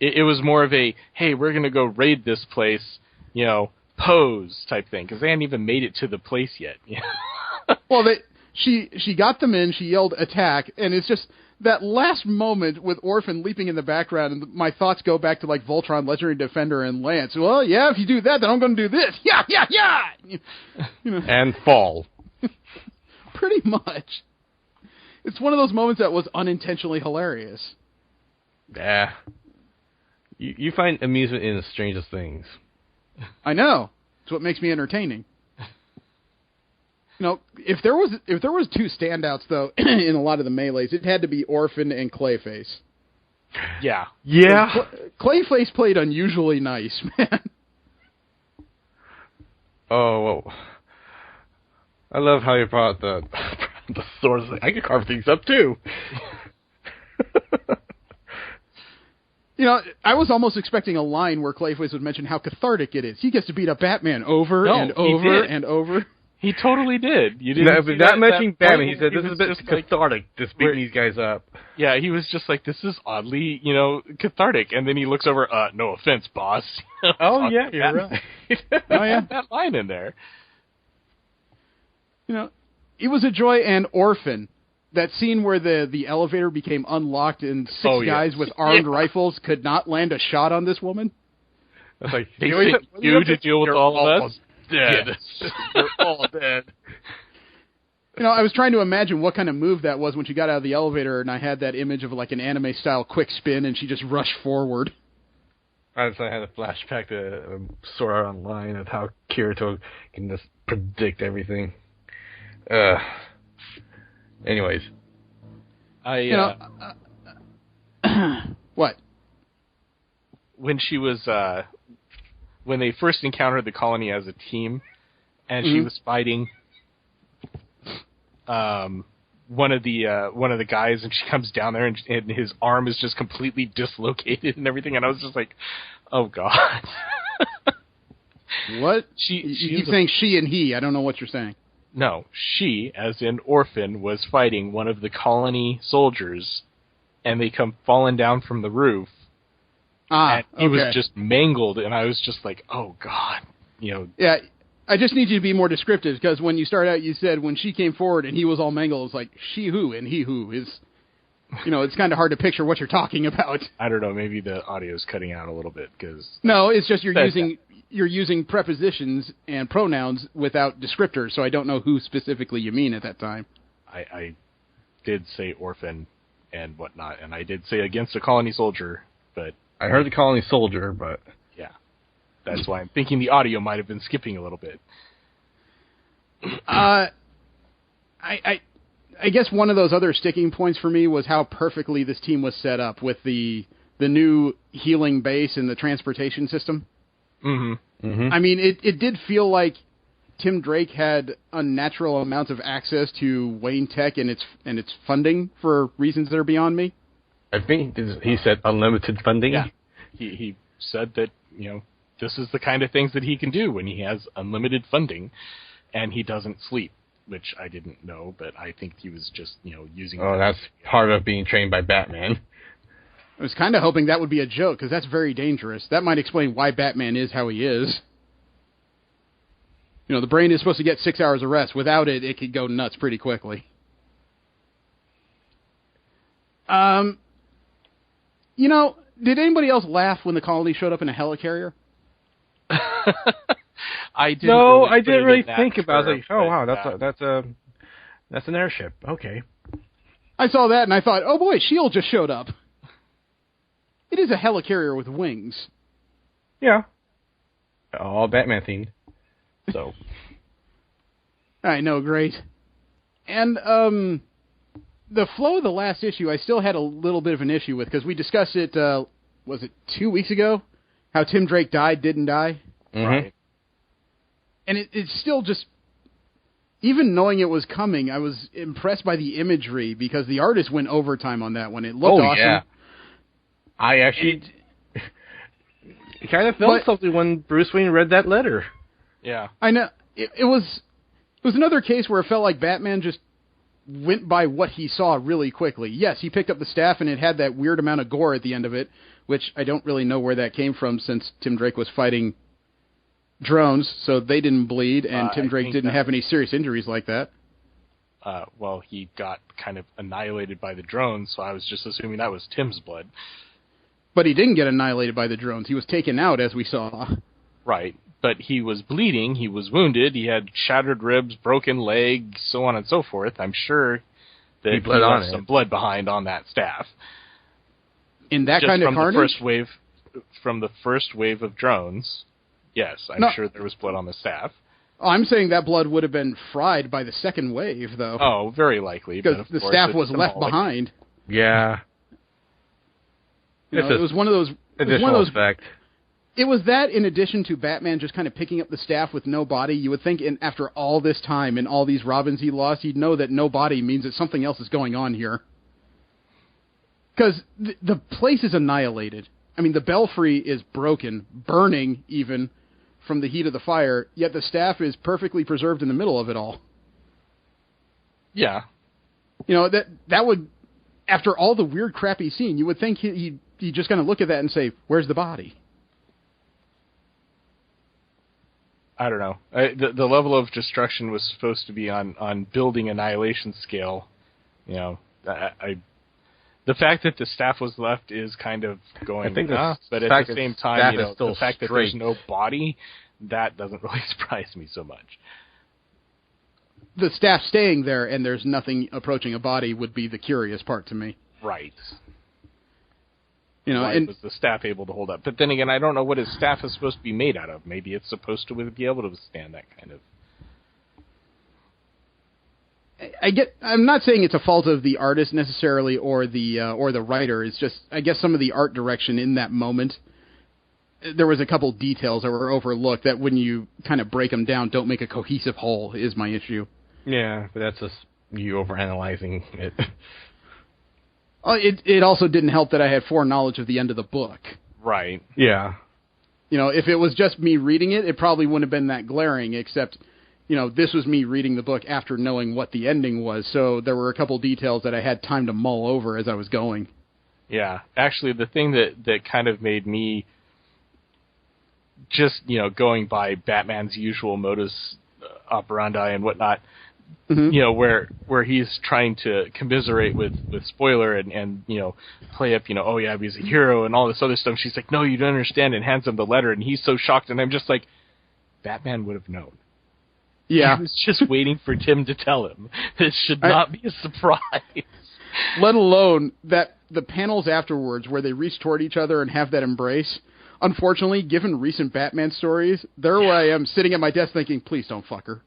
Speaker 3: It was more of a, hey, we're gonna go raid this place, pose type thing, because they hadn't even made it to the place yet.
Speaker 1: Well, she got them in. She yelled attack, and it's just that last moment with Orphan leaping in the background, and my thoughts go back to like Voltron, Legendary Defender, and Lance. Well, yeah, if you do that, then I'm going to do this. Yeah.
Speaker 2: And fall.
Speaker 1: Pretty much. It's one of those moments that was unintentionally hilarious.
Speaker 2: Yeah. You find amusement in the strangest things.
Speaker 1: I know. It's what makes me entertaining. If there was two standouts though in a lot of the melees, it had to be Orphan and Clayface.
Speaker 3: Yeah.
Speaker 1: Clayface played unusually nice, man.
Speaker 2: Oh, I love how you brought the swords. I can carve things up too.
Speaker 1: I was almost expecting a line where Clayface would mention how cathartic it is. He gets to beat up Batman over and over and over.
Speaker 3: He totally did. You didn't
Speaker 2: not mentioning Batman. He said this is a bit cathartic, just beating these guys up.
Speaker 3: Yeah, he was just like, this is oddly, cathartic. And then he looks over, no offense, boss.
Speaker 2: Oh, yeah, you're right.
Speaker 1: Oh, yeah.
Speaker 3: That line in there.
Speaker 1: It was a joy. And Orphan, that scene where the elevator became unlocked and six guys with armed rifles could not land a shot on this woman.
Speaker 2: That's like,
Speaker 3: they sent you to deal with all of us?
Speaker 2: Dead.
Speaker 3: Yes. They're all dead.
Speaker 1: I was trying to imagine what kind of move that was when she got out of the elevator, and I had that image of like an anime-style quick spin, and she just rushed forward.
Speaker 2: I had a flashback to Sword Art Online of how Kirito can just predict everything. Anyways.
Speaker 1: What?
Speaker 3: When she was, when they first encountered the colony as a team, and she was fighting one of the guys, and she comes down there, and his arm is just completely dislocated and everything, and I was just like, oh god.
Speaker 1: What? You keep saying she and he. I don't know what you're saying.
Speaker 3: No, she, as in Orphan, was fighting one of the colony soldiers, and they come falling down from the roof. And he was just mangled, and I was just like, oh, God.
Speaker 1: Yeah, I just need you to be more descriptive, because when you start out, you said when she came forward and he was all mangled, it's like she who and he who is, it's kind of hard to picture what you're talking about.
Speaker 3: I don't know, maybe the audio's cutting out a little bit, because...
Speaker 1: No, it's just you're using prepositions and pronouns without descriptors, so I don't know who specifically you mean at that time.
Speaker 3: I did say orphan and whatnot, and I did say against a colony soldier, but...
Speaker 2: I heard the colony soldier, but...
Speaker 3: Yeah. That's why I'm thinking the audio might have been skipping a little bit.
Speaker 1: I guess one of those other sticking points for me was how perfectly this team was set up with the the new healing base and the transportation system.
Speaker 3: Mm-hmm. Mm-hmm.
Speaker 1: I mean, it did feel like Tim Drake had unnatural amounts of access to Wayne Tech and its funding for reasons that are beyond me.
Speaker 2: I think he said unlimited funding.
Speaker 3: Yeah, he said that, this is the kind of things that he can do when he has unlimited funding, and he doesn't sleep, which I didn't know, but I think he was just, using...
Speaker 2: Oh, that's part of being trained by Batman.
Speaker 1: I was kind of hoping that would be a joke, because that's very dangerous. That might explain why Batman is how he is. The brain is supposed to get 6 hours of rest. Without it, it could go nuts pretty quickly. Did anybody else laugh when the colony showed up in a helicarrier?
Speaker 3: I didn't
Speaker 2: really think about it. Oh wow, that's an airship. Okay.
Speaker 1: I saw that and I thought, oh boy, S.H.I.E.L.D. just showed up. It is a helicarrier with wings.
Speaker 2: Yeah. All Batman themed. So.
Speaker 1: I know, great. And the flow of the last issue, I still had a little bit of an issue with, because we discussed it, was it 2 weeks ago? How Tim Drake didn't die?
Speaker 2: Mm-hmm.
Speaker 3: Right.
Speaker 1: And it's still just, even knowing it was coming, I was impressed by the imagery, because the artist went overtime on that one. It looked awesome.
Speaker 2: Yeah. I actually kind of felt something when Bruce Wayne read that letter.
Speaker 3: Yeah.
Speaker 1: I know. It was another case where it felt like Batman just went by what he saw really quickly. Yes, he picked up the staff and it had that weird amount of gore at the end of it, which I don't really know where that came from, since Tim Drake was fighting drones, so they didn't bleed, and Tim Drake didn't have any serious injuries like that.
Speaker 3: Well, he got kind of annihilated by the drones, so I was just assuming that was Tim's blood.
Speaker 1: But he didn't get annihilated by the drones. He was taken out, as we saw.
Speaker 3: Right, but he was bleeding, he was wounded, he had shattered ribs, broken leg, so on and so forth. I'm sure that he left some blood behind on that staff.
Speaker 1: In that kind of carnage?
Speaker 3: From the first wave of drones, yes, I'm sure there was blood on the staff.
Speaker 1: Oh, I'm saying that blood would have been fried by the second wave, though.
Speaker 3: Oh, very likely.
Speaker 1: Because the staff was left behind.
Speaker 2: Yeah.
Speaker 1: It was one of those...
Speaker 2: Additional effect.
Speaker 1: It was that, in addition to Batman just kind of picking up the staff with no body. You would think after all this time and all these Robins he lost, he'd know that no body means that something else is going on here. Because the place is annihilated. I mean, the belfry is broken, burning even from the heat of the fire, yet the staff is perfectly preserved in the middle of it all.
Speaker 3: Yeah.
Speaker 1: That would, after all the weird crap he's seen, you would think he'd just kind of look at that and say, where's the body?
Speaker 3: I don't know. The level of destruction was supposed to be on building annihilation scale. The fact that the staff was left is kind of going, but at the same time, the fact that there's no body, that doesn't really surprise me so much.
Speaker 1: The staff staying there and there's nothing approaching a body would be the curious part to me.
Speaker 3: Right.
Speaker 1: Why
Speaker 3: was the staff able to hold up? But then again, I don't know what his staff is supposed to be made out of. Maybe it's supposed to be able to withstand that kind of...
Speaker 1: I'm not saying it's a fault of the artist necessarily or the writer. It's just, I guess, some of the art direction in that moment. There was a couple details that were overlooked that, when you kind of break them down, don't make a cohesive whole, is my issue.
Speaker 2: Yeah, but that's just you overanalyzing it.
Speaker 1: It also didn't help that I had foreknowledge of the end of the book.
Speaker 3: Right.
Speaker 2: Yeah.
Speaker 1: If it was just me reading it, it probably wouldn't have been that glaring, except... this was me reading the book after knowing what the ending was, so there were a couple details that I had time to mull over as I was going.
Speaker 3: Yeah, actually, the thing that kind of made me just, going by Batman's usual modus operandi and whatnot, where he's trying to commiserate with Spoiler and play up, oh yeah, he's a hero and all this other stuff. She's like, no, you don't understand, and hands him the letter, and he's so shocked, and I'm just like, Batman would have known.
Speaker 1: Yeah.
Speaker 3: He was just waiting for Tim to tell him. This should not be a surprise.
Speaker 1: Let alone that the panels afterwards where they reach toward each other and have that embrace. Unfortunately, given recent Batman stories, there I am sitting at my desk thinking, please don't fuck her.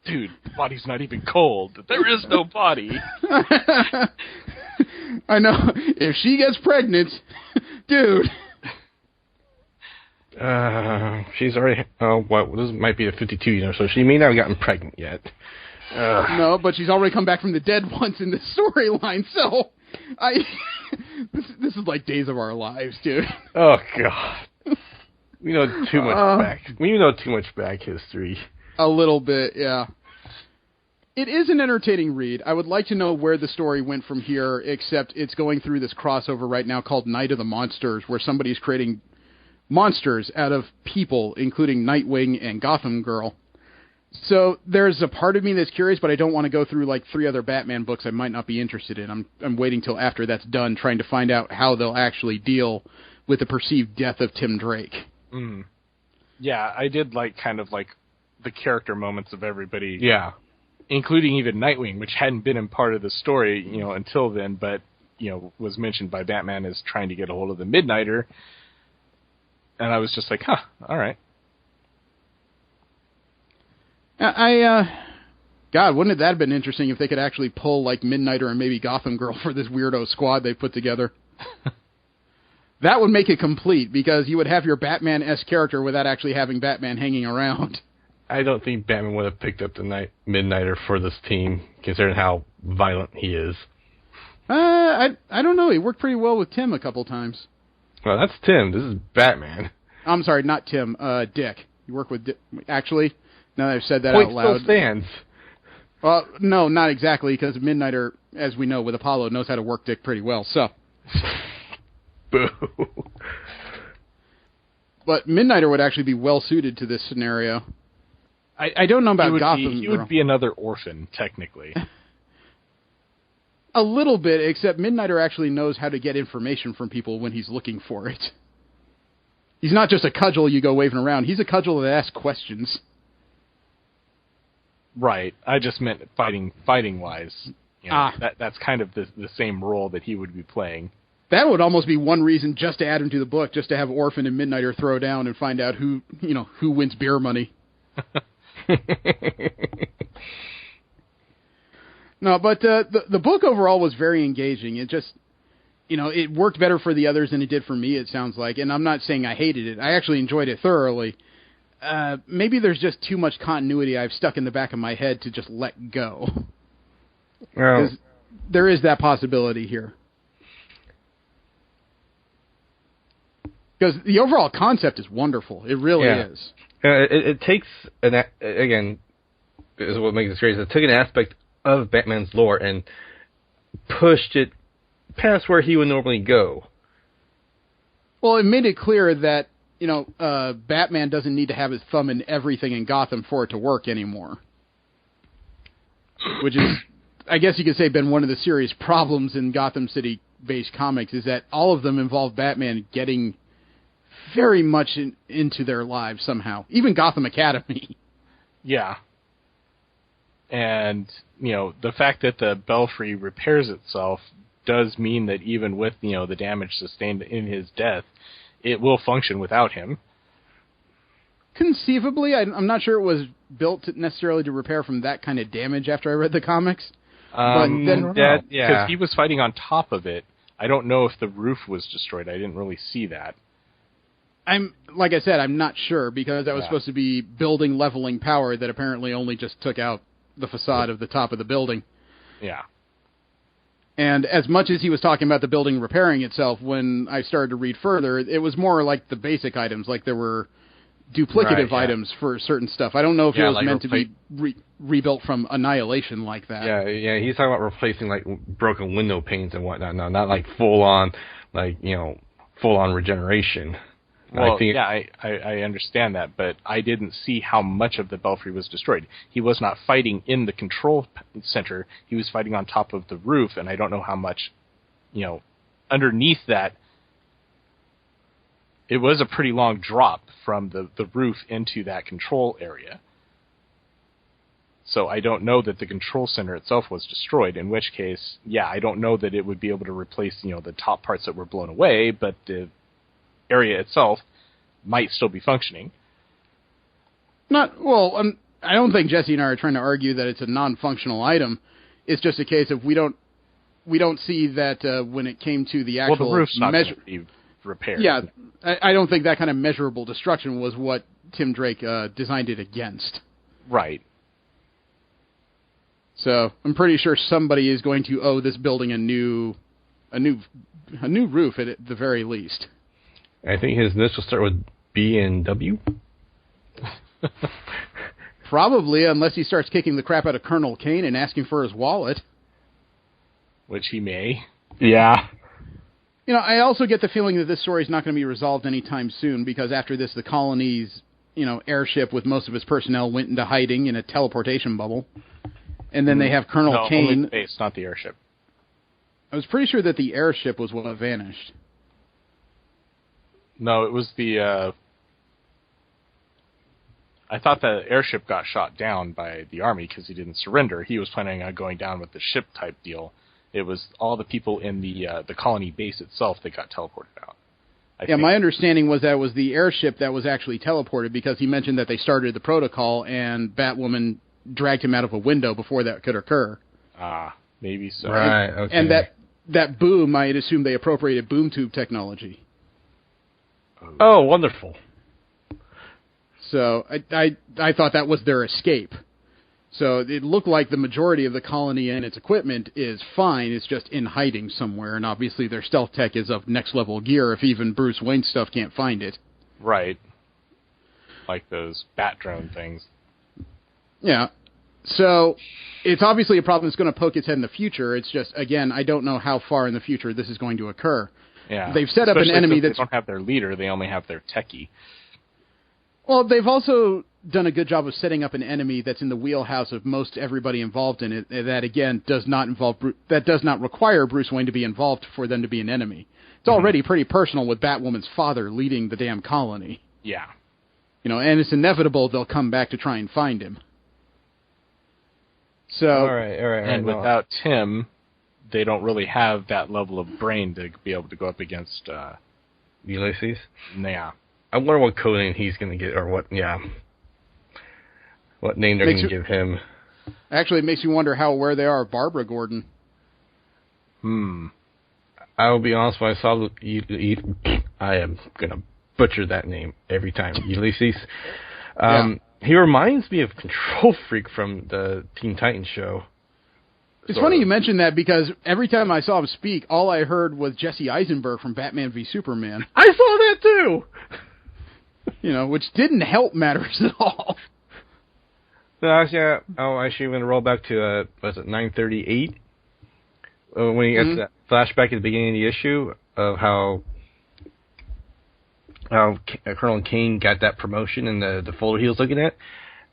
Speaker 3: Dude, the body's not even cold. There is no body.
Speaker 1: I know. If she gets pregnant, dude.
Speaker 2: She's already. Oh, well, this might be the 52, so she may not have gotten pregnant yet.
Speaker 1: No, but she's already come back from the dead once in this storyline, so this is like Days of Our Lives, dude.
Speaker 2: Oh God, we know too much back. We know too much back history.
Speaker 1: A little bit, yeah. It is an entertaining read. I would like to know where the story went from here, except it's going through this crossover right now called Night of the Monsters, where somebody's creating monsters out of people, including Nightwing and Gotham Girl. So there's a part of me that's curious, but I don't want to go through like 3 other Batman books I might not be interested in. I'm waiting till after that's done, trying to find out how they'll actually deal with the perceived death of Tim Drake.
Speaker 3: Mm. Yeah, I did like kind of like the character moments of everybody.
Speaker 2: Yeah.
Speaker 3: Including even Nightwing, which hadn't been in part of the story, until then, but, was mentioned by Batman as trying to get a hold of the Midnighter. And I was just like, all right.
Speaker 1: God, wouldn't that have been interesting if they could actually pull, like, Midnighter and maybe Gotham Girl for this weirdo squad they put together? That would make it complete, because you would have your Batman-esque character without actually having Batman hanging around.
Speaker 2: I don't think Batman would have picked up the Midnighter for this team, considering how violent he is.
Speaker 1: I don't know. He worked pretty well with Tim a couple times.
Speaker 2: Well, that's Tim. This is Batman.
Speaker 1: I'm sorry, not Tim. Dick. You work with Dick. Actually, now that I've said that
Speaker 2: Point
Speaker 1: out loud.
Speaker 2: still stands.
Speaker 1: Well, no, not exactly, because Midnighter, as we know with Apollo, knows how to work Dick pretty well, so.
Speaker 2: Boo.
Speaker 1: But Midnighter would actually be well-suited to this scenario. I don't know about Gotham.
Speaker 3: He would be another orphan, technically.
Speaker 1: A little bit, except Midnighter actually knows how to get information from people when he's looking for it. He's not just a cudgel you go waving around. He's a cudgel that asks questions.
Speaker 3: Right. I just meant fighting-wise. That's kind of the same role that he would be playing.
Speaker 1: That would almost be one reason just to add him to the book, just to have Orphan and Midnighter throw down and find out who wins beer money. No, but the book overall was very engaging. It just, it worked better for the others than it did for me, it sounds like. And I'm not saying I hated it. I actually enjoyed it thoroughly. Maybe there's just too much continuity I've stuck in the back of my head to just let go.
Speaker 2: Well,
Speaker 1: there is that possibility here. Because the overall concept is wonderful. It really is.
Speaker 2: It takes, again, is what makes it great. It took an aspect of Batman's lore and pushed it past where he would normally go.
Speaker 1: Well, it made it clear that, Batman doesn't need to have his thumb in everything in Gotham for it to work anymore. Which is, I guess you could say, been one of the serious problems in Gotham City-based comics, is that all of them involve Batman getting very much into their lives somehow. Even Gotham Academy.
Speaker 3: Yeah. And, the fact that the Belfry repairs itself does mean that even with, the damage sustained in his death, it will function without him.
Speaker 1: Conceivably. I'm not sure it was built necessarily to repair from that kind of damage after I read the comics.
Speaker 3: But then, because he was fighting on top of it. I don't know if the roof was destroyed. I didn't really see that.
Speaker 1: Like I said, I'm not sure, because that was supposed to be building leveling power that apparently only just took out the facade of the top of the building.
Speaker 3: Yeah.
Speaker 1: And as much as he was talking about the building repairing itself, when I started to read further, it was more like the basic items, like there were duplicative items for certain stuff. I don't know if it was like meant to be rebuilt from annihilation like that.
Speaker 2: Yeah, he's talking about replacing like broken window panes and whatnot. No, not like full on regeneration.
Speaker 3: Well, I understand that, but I didn't see how much of the Belfry was destroyed. He was not fighting in the control center. He was fighting on top of the roof, and I don't know how much, underneath that. It was a pretty long drop from the roof into that control area. So I don't know that the control center itself was destroyed, in which case, I don't know that it would be able to replace, the top parts that were blown away, but the area itself might still be functioning.
Speaker 1: I don't think Jesse and I are trying to argue that it's a non-functional item. It's just a case of we don't we don't see that when it came to the actual
Speaker 3: the roof's not going to be repaired.
Speaker 1: Yeah, I don't think that kind of measurable destruction was what Tim Drake designed it against.
Speaker 3: Right.
Speaker 1: So I'm pretty sure somebody is going to owe this building a new roof at the very least.
Speaker 2: I think his initials start with B and W.
Speaker 1: Probably, unless he starts kicking the crap out of Colonel Kane and asking for his wallet.
Speaker 3: Which he may.
Speaker 2: Yeah.
Speaker 1: You know, I also get the feeling that this story is not going to be resolved anytime soon, because after this, the colony's, airship with most of its personnel went into hiding in a teleportation bubble. And then they have Colonel Kane.
Speaker 3: Only the base, not the airship.
Speaker 1: I was pretty sure that the airship was what vanished.
Speaker 3: No, it was the... I thought the airship got shot down by the Army because he didn't surrender. He was planning on going down with the ship-type deal. It was all the people in the colony base itself that got teleported out. I think.
Speaker 1: My understanding was that it was the airship that was actually teleported, because he mentioned that they started the protocol and Batwoman dragged him out of a window before that could occur.
Speaker 3: Ah, maybe so.
Speaker 2: Right, okay.
Speaker 1: And that boom, I'd assume they appropriated boom tube technology.
Speaker 2: Oh, wonderful.
Speaker 1: So I thought that was their escape. So it looked like the majority of the colony and its equipment is fine. It's just in hiding somewhere, and obviously their stealth tech is of next-level gear if even Bruce Wayne stuff can't find it.
Speaker 3: Right. Like those bat drone things.
Speaker 1: Yeah. So it's obviously a problem that's going to poke its head in the future. It's just, again, I don't know how far in the future this is going to occur.
Speaker 3: Yeah.
Speaker 1: They've set up an enemy that
Speaker 3: they don't have their leader, they only have their techie.
Speaker 1: Well, they've also done a good job of setting up an enemy that's in the wheelhouse of most everybody involved in it. That again does not require Bruce Wayne to be involved for them to be an enemy. It's already pretty personal with Batwoman's father leading the damn colony.
Speaker 3: Yeah.
Speaker 1: And it's inevitable they'll come back to try and find him. So,
Speaker 2: all right.
Speaker 3: And without Tim, they don't really have that level of brain to be able to go up against
Speaker 2: Ulysses.
Speaker 3: Yeah.
Speaker 2: I wonder what code name he's going to get, or what name they're going to give him.
Speaker 1: Actually, it makes you wonder how aware they are of Barbara Gordon.
Speaker 2: I will be honest, when I saw I am going to butcher that name every time. Ulysses. He reminds me of Control Freak from the Teen Titans show.
Speaker 1: It's funny you mention that, because every time I saw him speak, all I heard was Jesse Eisenberg from Batman v Superman.
Speaker 2: I saw that too!
Speaker 1: Which didn't help matters at all.
Speaker 2: So actually, I'm going to roll back to, 938? When he gets that flashback at the beginning of the issue of how Colonel Kane got that promotion in the folder he was looking at.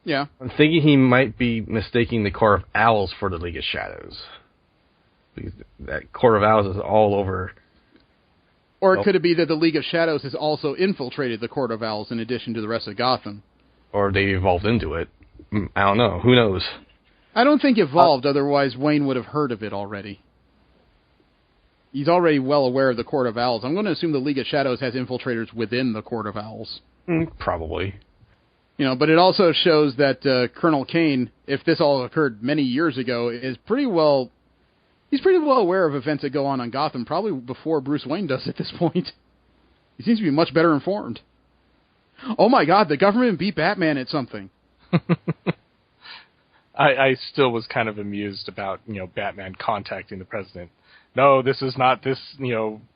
Speaker 1: Yeah.
Speaker 2: I'm thinking he might be mistaking the Corps of Owls for the League of Shadows. Because that Corps of Owls is all over.
Speaker 1: Or could it be that the League of Shadows has also infiltrated the Court of Owls in addition to the rest of Gotham?
Speaker 2: Or they evolved into it. I don't know. Who knows?
Speaker 1: I don't think evolved, otherwise Wayne would have heard of it already. He's already well aware of the Court of Owls. I'm going to assume the League of Shadows has infiltrators within the Court of Owls.
Speaker 2: Probably.
Speaker 1: But it also shows that Colonel Kane, if this all occurred many years ago, is pretty well aware of events that go on Gotham, probably before Bruce Wayne does at this point. He seems to be much better informed. Oh my God, the government beat Batman at something.
Speaker 3: I still was kind of amused about, Batman contacting the president. No, this is not this,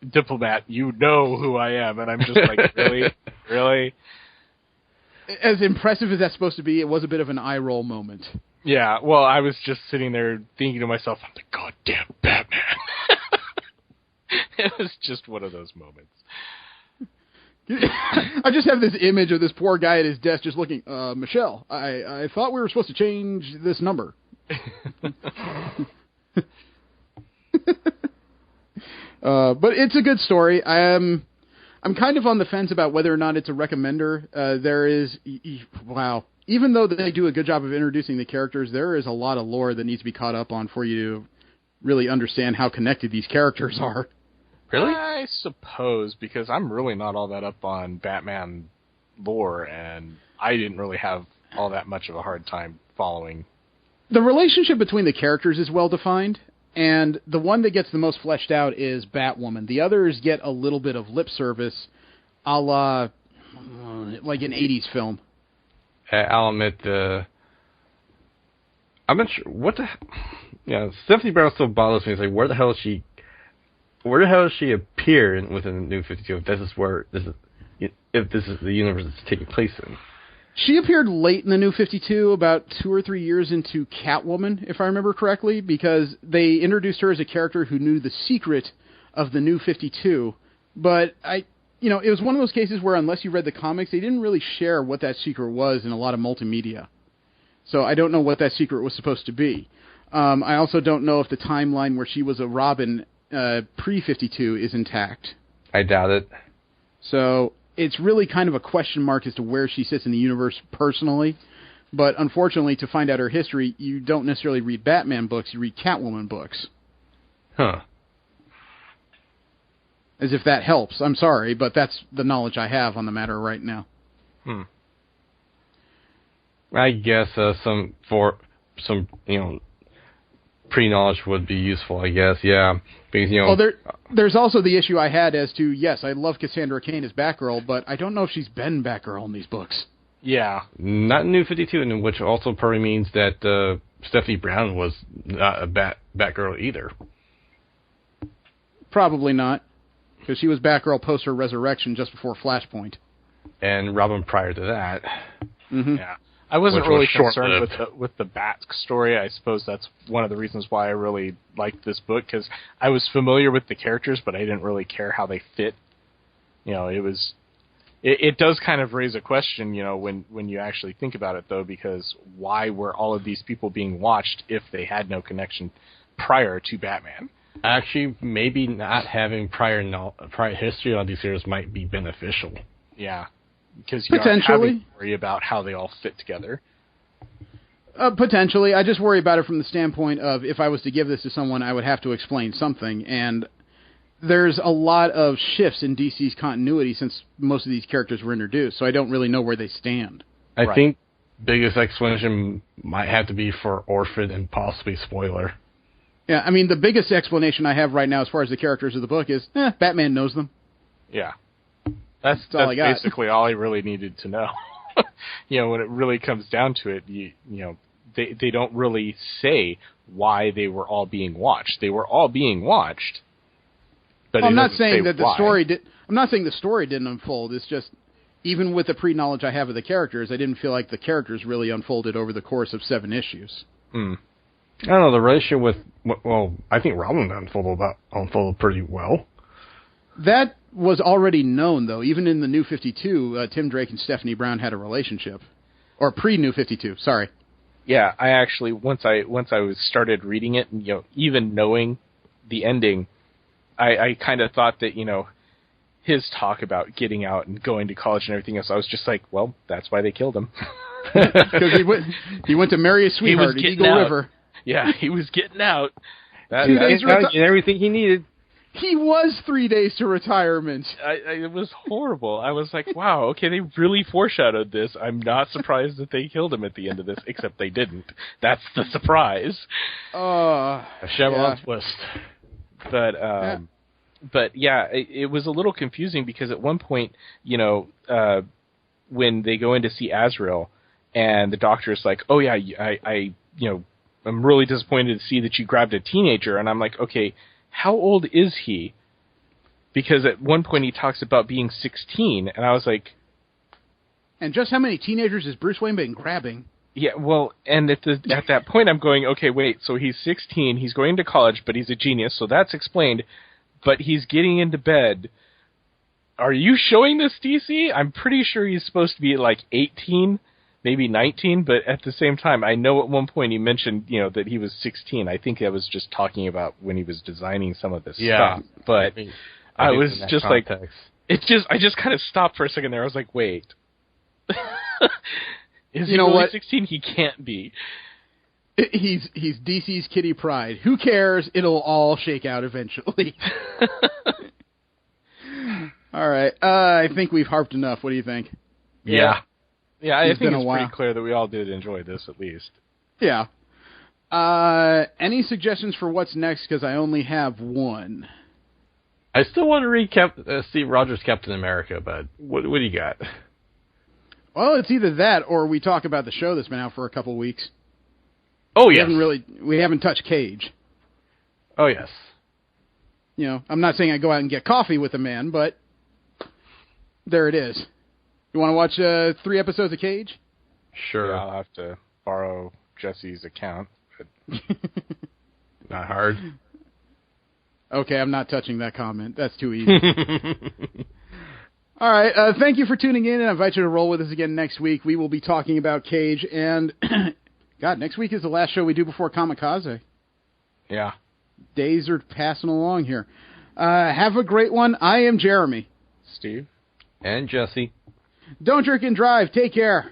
Speaker 3: diplomat. You know who I am. And I'm just like, really? Really?
Speaker 1: As impressive as that's supposed to be, it was a bit of an eye-roll moment.
Speaker 3: Yeah, well, I was just sitting there thinking to myself, I'm the goddamn Batman. It was just one of those moments.
Speaker 1: I just have this image of this poor guy at his desk just looking, Michelle, I thought we were supposed to change this number. But it's a good story. I'm kind of on the fence about whether or not it's a recommender. Even though they do a good job of introducing the characters, there is a lot of lore that needs to be caught up on for you to really understand how connected these characters are.
Speaker 3: Really? I suppose, because I'm really not all that up on Batman lore, and I didn't really have all that much of a hard time following.
Speaker 1: The relationship between the characters is well defined. And the one that gets the most fleshed out is Batwoman. The others get a little bit of lip service, a la like an 80s film.
Speaker 2: I'll admit, I'm not sure what the. Stephanie Brown still bothers me. It's like, where the hell does she appear within the New 52? If this is the universe it's taking place in.
Speaker 1: She appeared late in the New 52, about 2 or 3 years into Catwoman, if I remember correctly, because they introduced her as a character who knew the secret of the New 52. But it was one of those cases where unless you read the comics, they didn't really share what that secret was in a lot of multimedia. So I don't know what that secret was supposed to be. I also don't know if the timeline where she was a Robin pre-52 is intact.
Speaker 2: I doubt it.
Speaker 1: So it's really kind of a question mark as to where she sits in the universe personally. But unfortunately, to find out her history, you don't necessarily read Batman books, you read Catwoman books.
Speaker 2: Huh.
Speaker 1: As if that helps. I'm sorry, but that's the knowledge I have on the matter right now.
Speaker 2: I guess some pre-knowledge would be useful, I guess, yeah. Because,
Speaker 1: there's also the issue I had as to, yes, I love Cassandra Cain as Batgirl, but I don't know if she's been Batgirl in these books.
Speaker 3: Yeah.
Speaker 2: Not in New 52, and which also probably means that Stephanie Brown was not a Batgirl either.
Speaker 1: Probably not, because she was Batgirl post her resurrection just before Flashpoint.
Speaker 2: And Robin prior to that.
Speaker 1: Mm-hmm.
Speaker 3: Yeah. I wasn't really concerned with the Bat story. I suppose that's one of the reasons why I really liked this book, because I was familiar with the characters, but I didn't really care how they fit. It does kind of raise a question, when you actually think about it, though, because why were all of these people being watched if they had no connection prior to Batman?
Speaker 2: Actually, maybe not having prior history on these heroes might be beneficial.
Speaker 3: Yeah. Because you don't have to worry about how they all fit together.
Speaker 1: Potentially. I just worry about it from the standpoint of if I was to give this to someone, I would have to explain something. And there's a lot of shifts in DC's continuity since most of these characters were introduced, so I don't really know where they stand.
Speaker 2: I think biggest explanation might have to be for Orphan and possibly Spoiler.
Speaker 1: Yeah, I mean, the biggest explanation I have right now as far as the characters of the book is, Batman knows them.
Speaker 3: Yeah. That's basically all I really needed to know. When it really comes down to it, they don't really say why they were all being watched. They were all being watched. But
Speaker 1: I'm not saying that the story I'm not saying the story didn't unfold. It's just even with the pre-knowledge I have of the characters, I didn't feel like the characters really unfolded over the course of 7 issues.
Speaker 2: I don't know, the relationship with I think Robin unfolded pretty well.
Speaker 1: That was already known, though. Even in the New 52, Tim Drake and Stephanie Brown had a relationship. Or pre-New 52, sorry.
Speaker 3: Yeah, I actually, once I started reading it, even knowing the ending, I kind of thought that, his talk about getting out and going to college and everything else, I was just like, well, that's why they killed him.
Speaker 1: Because he went to marry a sweetheart at Eagle River.
Speaker 3: Yeah, he was getting out.
Speaker 2: And everything he needed.
Speaker 1: He was 3 days to retirement.
Speaker 3: It was horrible. I was like, wow, okay, they really foreshadowed this. I'm not surprised that they killed him at the end of this, except they didn't. That's the surprise.
Speaker 2: A Shyamalan twist.
Speaker 3: But yeah, it was a little confusing because at one point, when they go in to see Azrael, and the doctor's like, oh yeah, I'm really disappointed to see that you grabbed a teenager, and I'm like, okay, how old is he? Because at one point he talks about being 16, and I was like...
Speaker 1: And just how many teenagers has Bruce Wayne been grabbing?
Speaker 3: Yeah, well, and at that point I'm going, okay, wait, so he's 16, he's going to college, but he's a genius, so that's explained, but he's getting into bed. Are you showing this, DC? I'm pretty sure he's supposed to be like 18, maybe 19, but at the same time, I know at one point he mentioned, that he was 16. I think that was just talking about when he was designing some of this stuff. But I was just like, I just kind of stopped for a second there. I was like, wait. Is he really 16? He can't be.
Speaker 1: He's DC's Kitty Pryde. Who cares? It'll all shake out eventually. All right. I think we've harped enough. What do you think?
Speaker 3: Yeah, I think it's pretty clear that we all did enjoy this, at least.
Speaker 1: Yeah. Any suggestions for what's next? Because I only have one.
Speaker 2: I still want to read Steve Rogers' Captain America, but what do you got?
Speaker 1: Well, it's either that or we talk about the show that's been out for a couple weeks.
Speaker 2: Oh, yes.
Speaker 1: We haven't touched Cage.
Speaker 2: Oh, yes.
Speaker 1: You know, I'm not saying I go out and get coffee with the man, but there it is. You want to watch 3 episodes of Cage?
Speaker 2: Sure.
Speaker 3: Yeah, I'll have to borrow Jesse's account. But
Speaker 2: not hard.
Speaker 1: Okay, I'm not touching that comment. That's too easy. All right, thank you for tuning in, and I invite you to roll with us again next week. We will be talking about Cage, and God, next week is the last show we do before Kamikaze.
Speaker 3: Yeah.
Speaker 1: Days are passing along here. Have a great one. I am Jeremy.
Speaker 3: Steve.
Speaker 2: And Jesse.
Speaker 1: Don't drink and drive. Take care.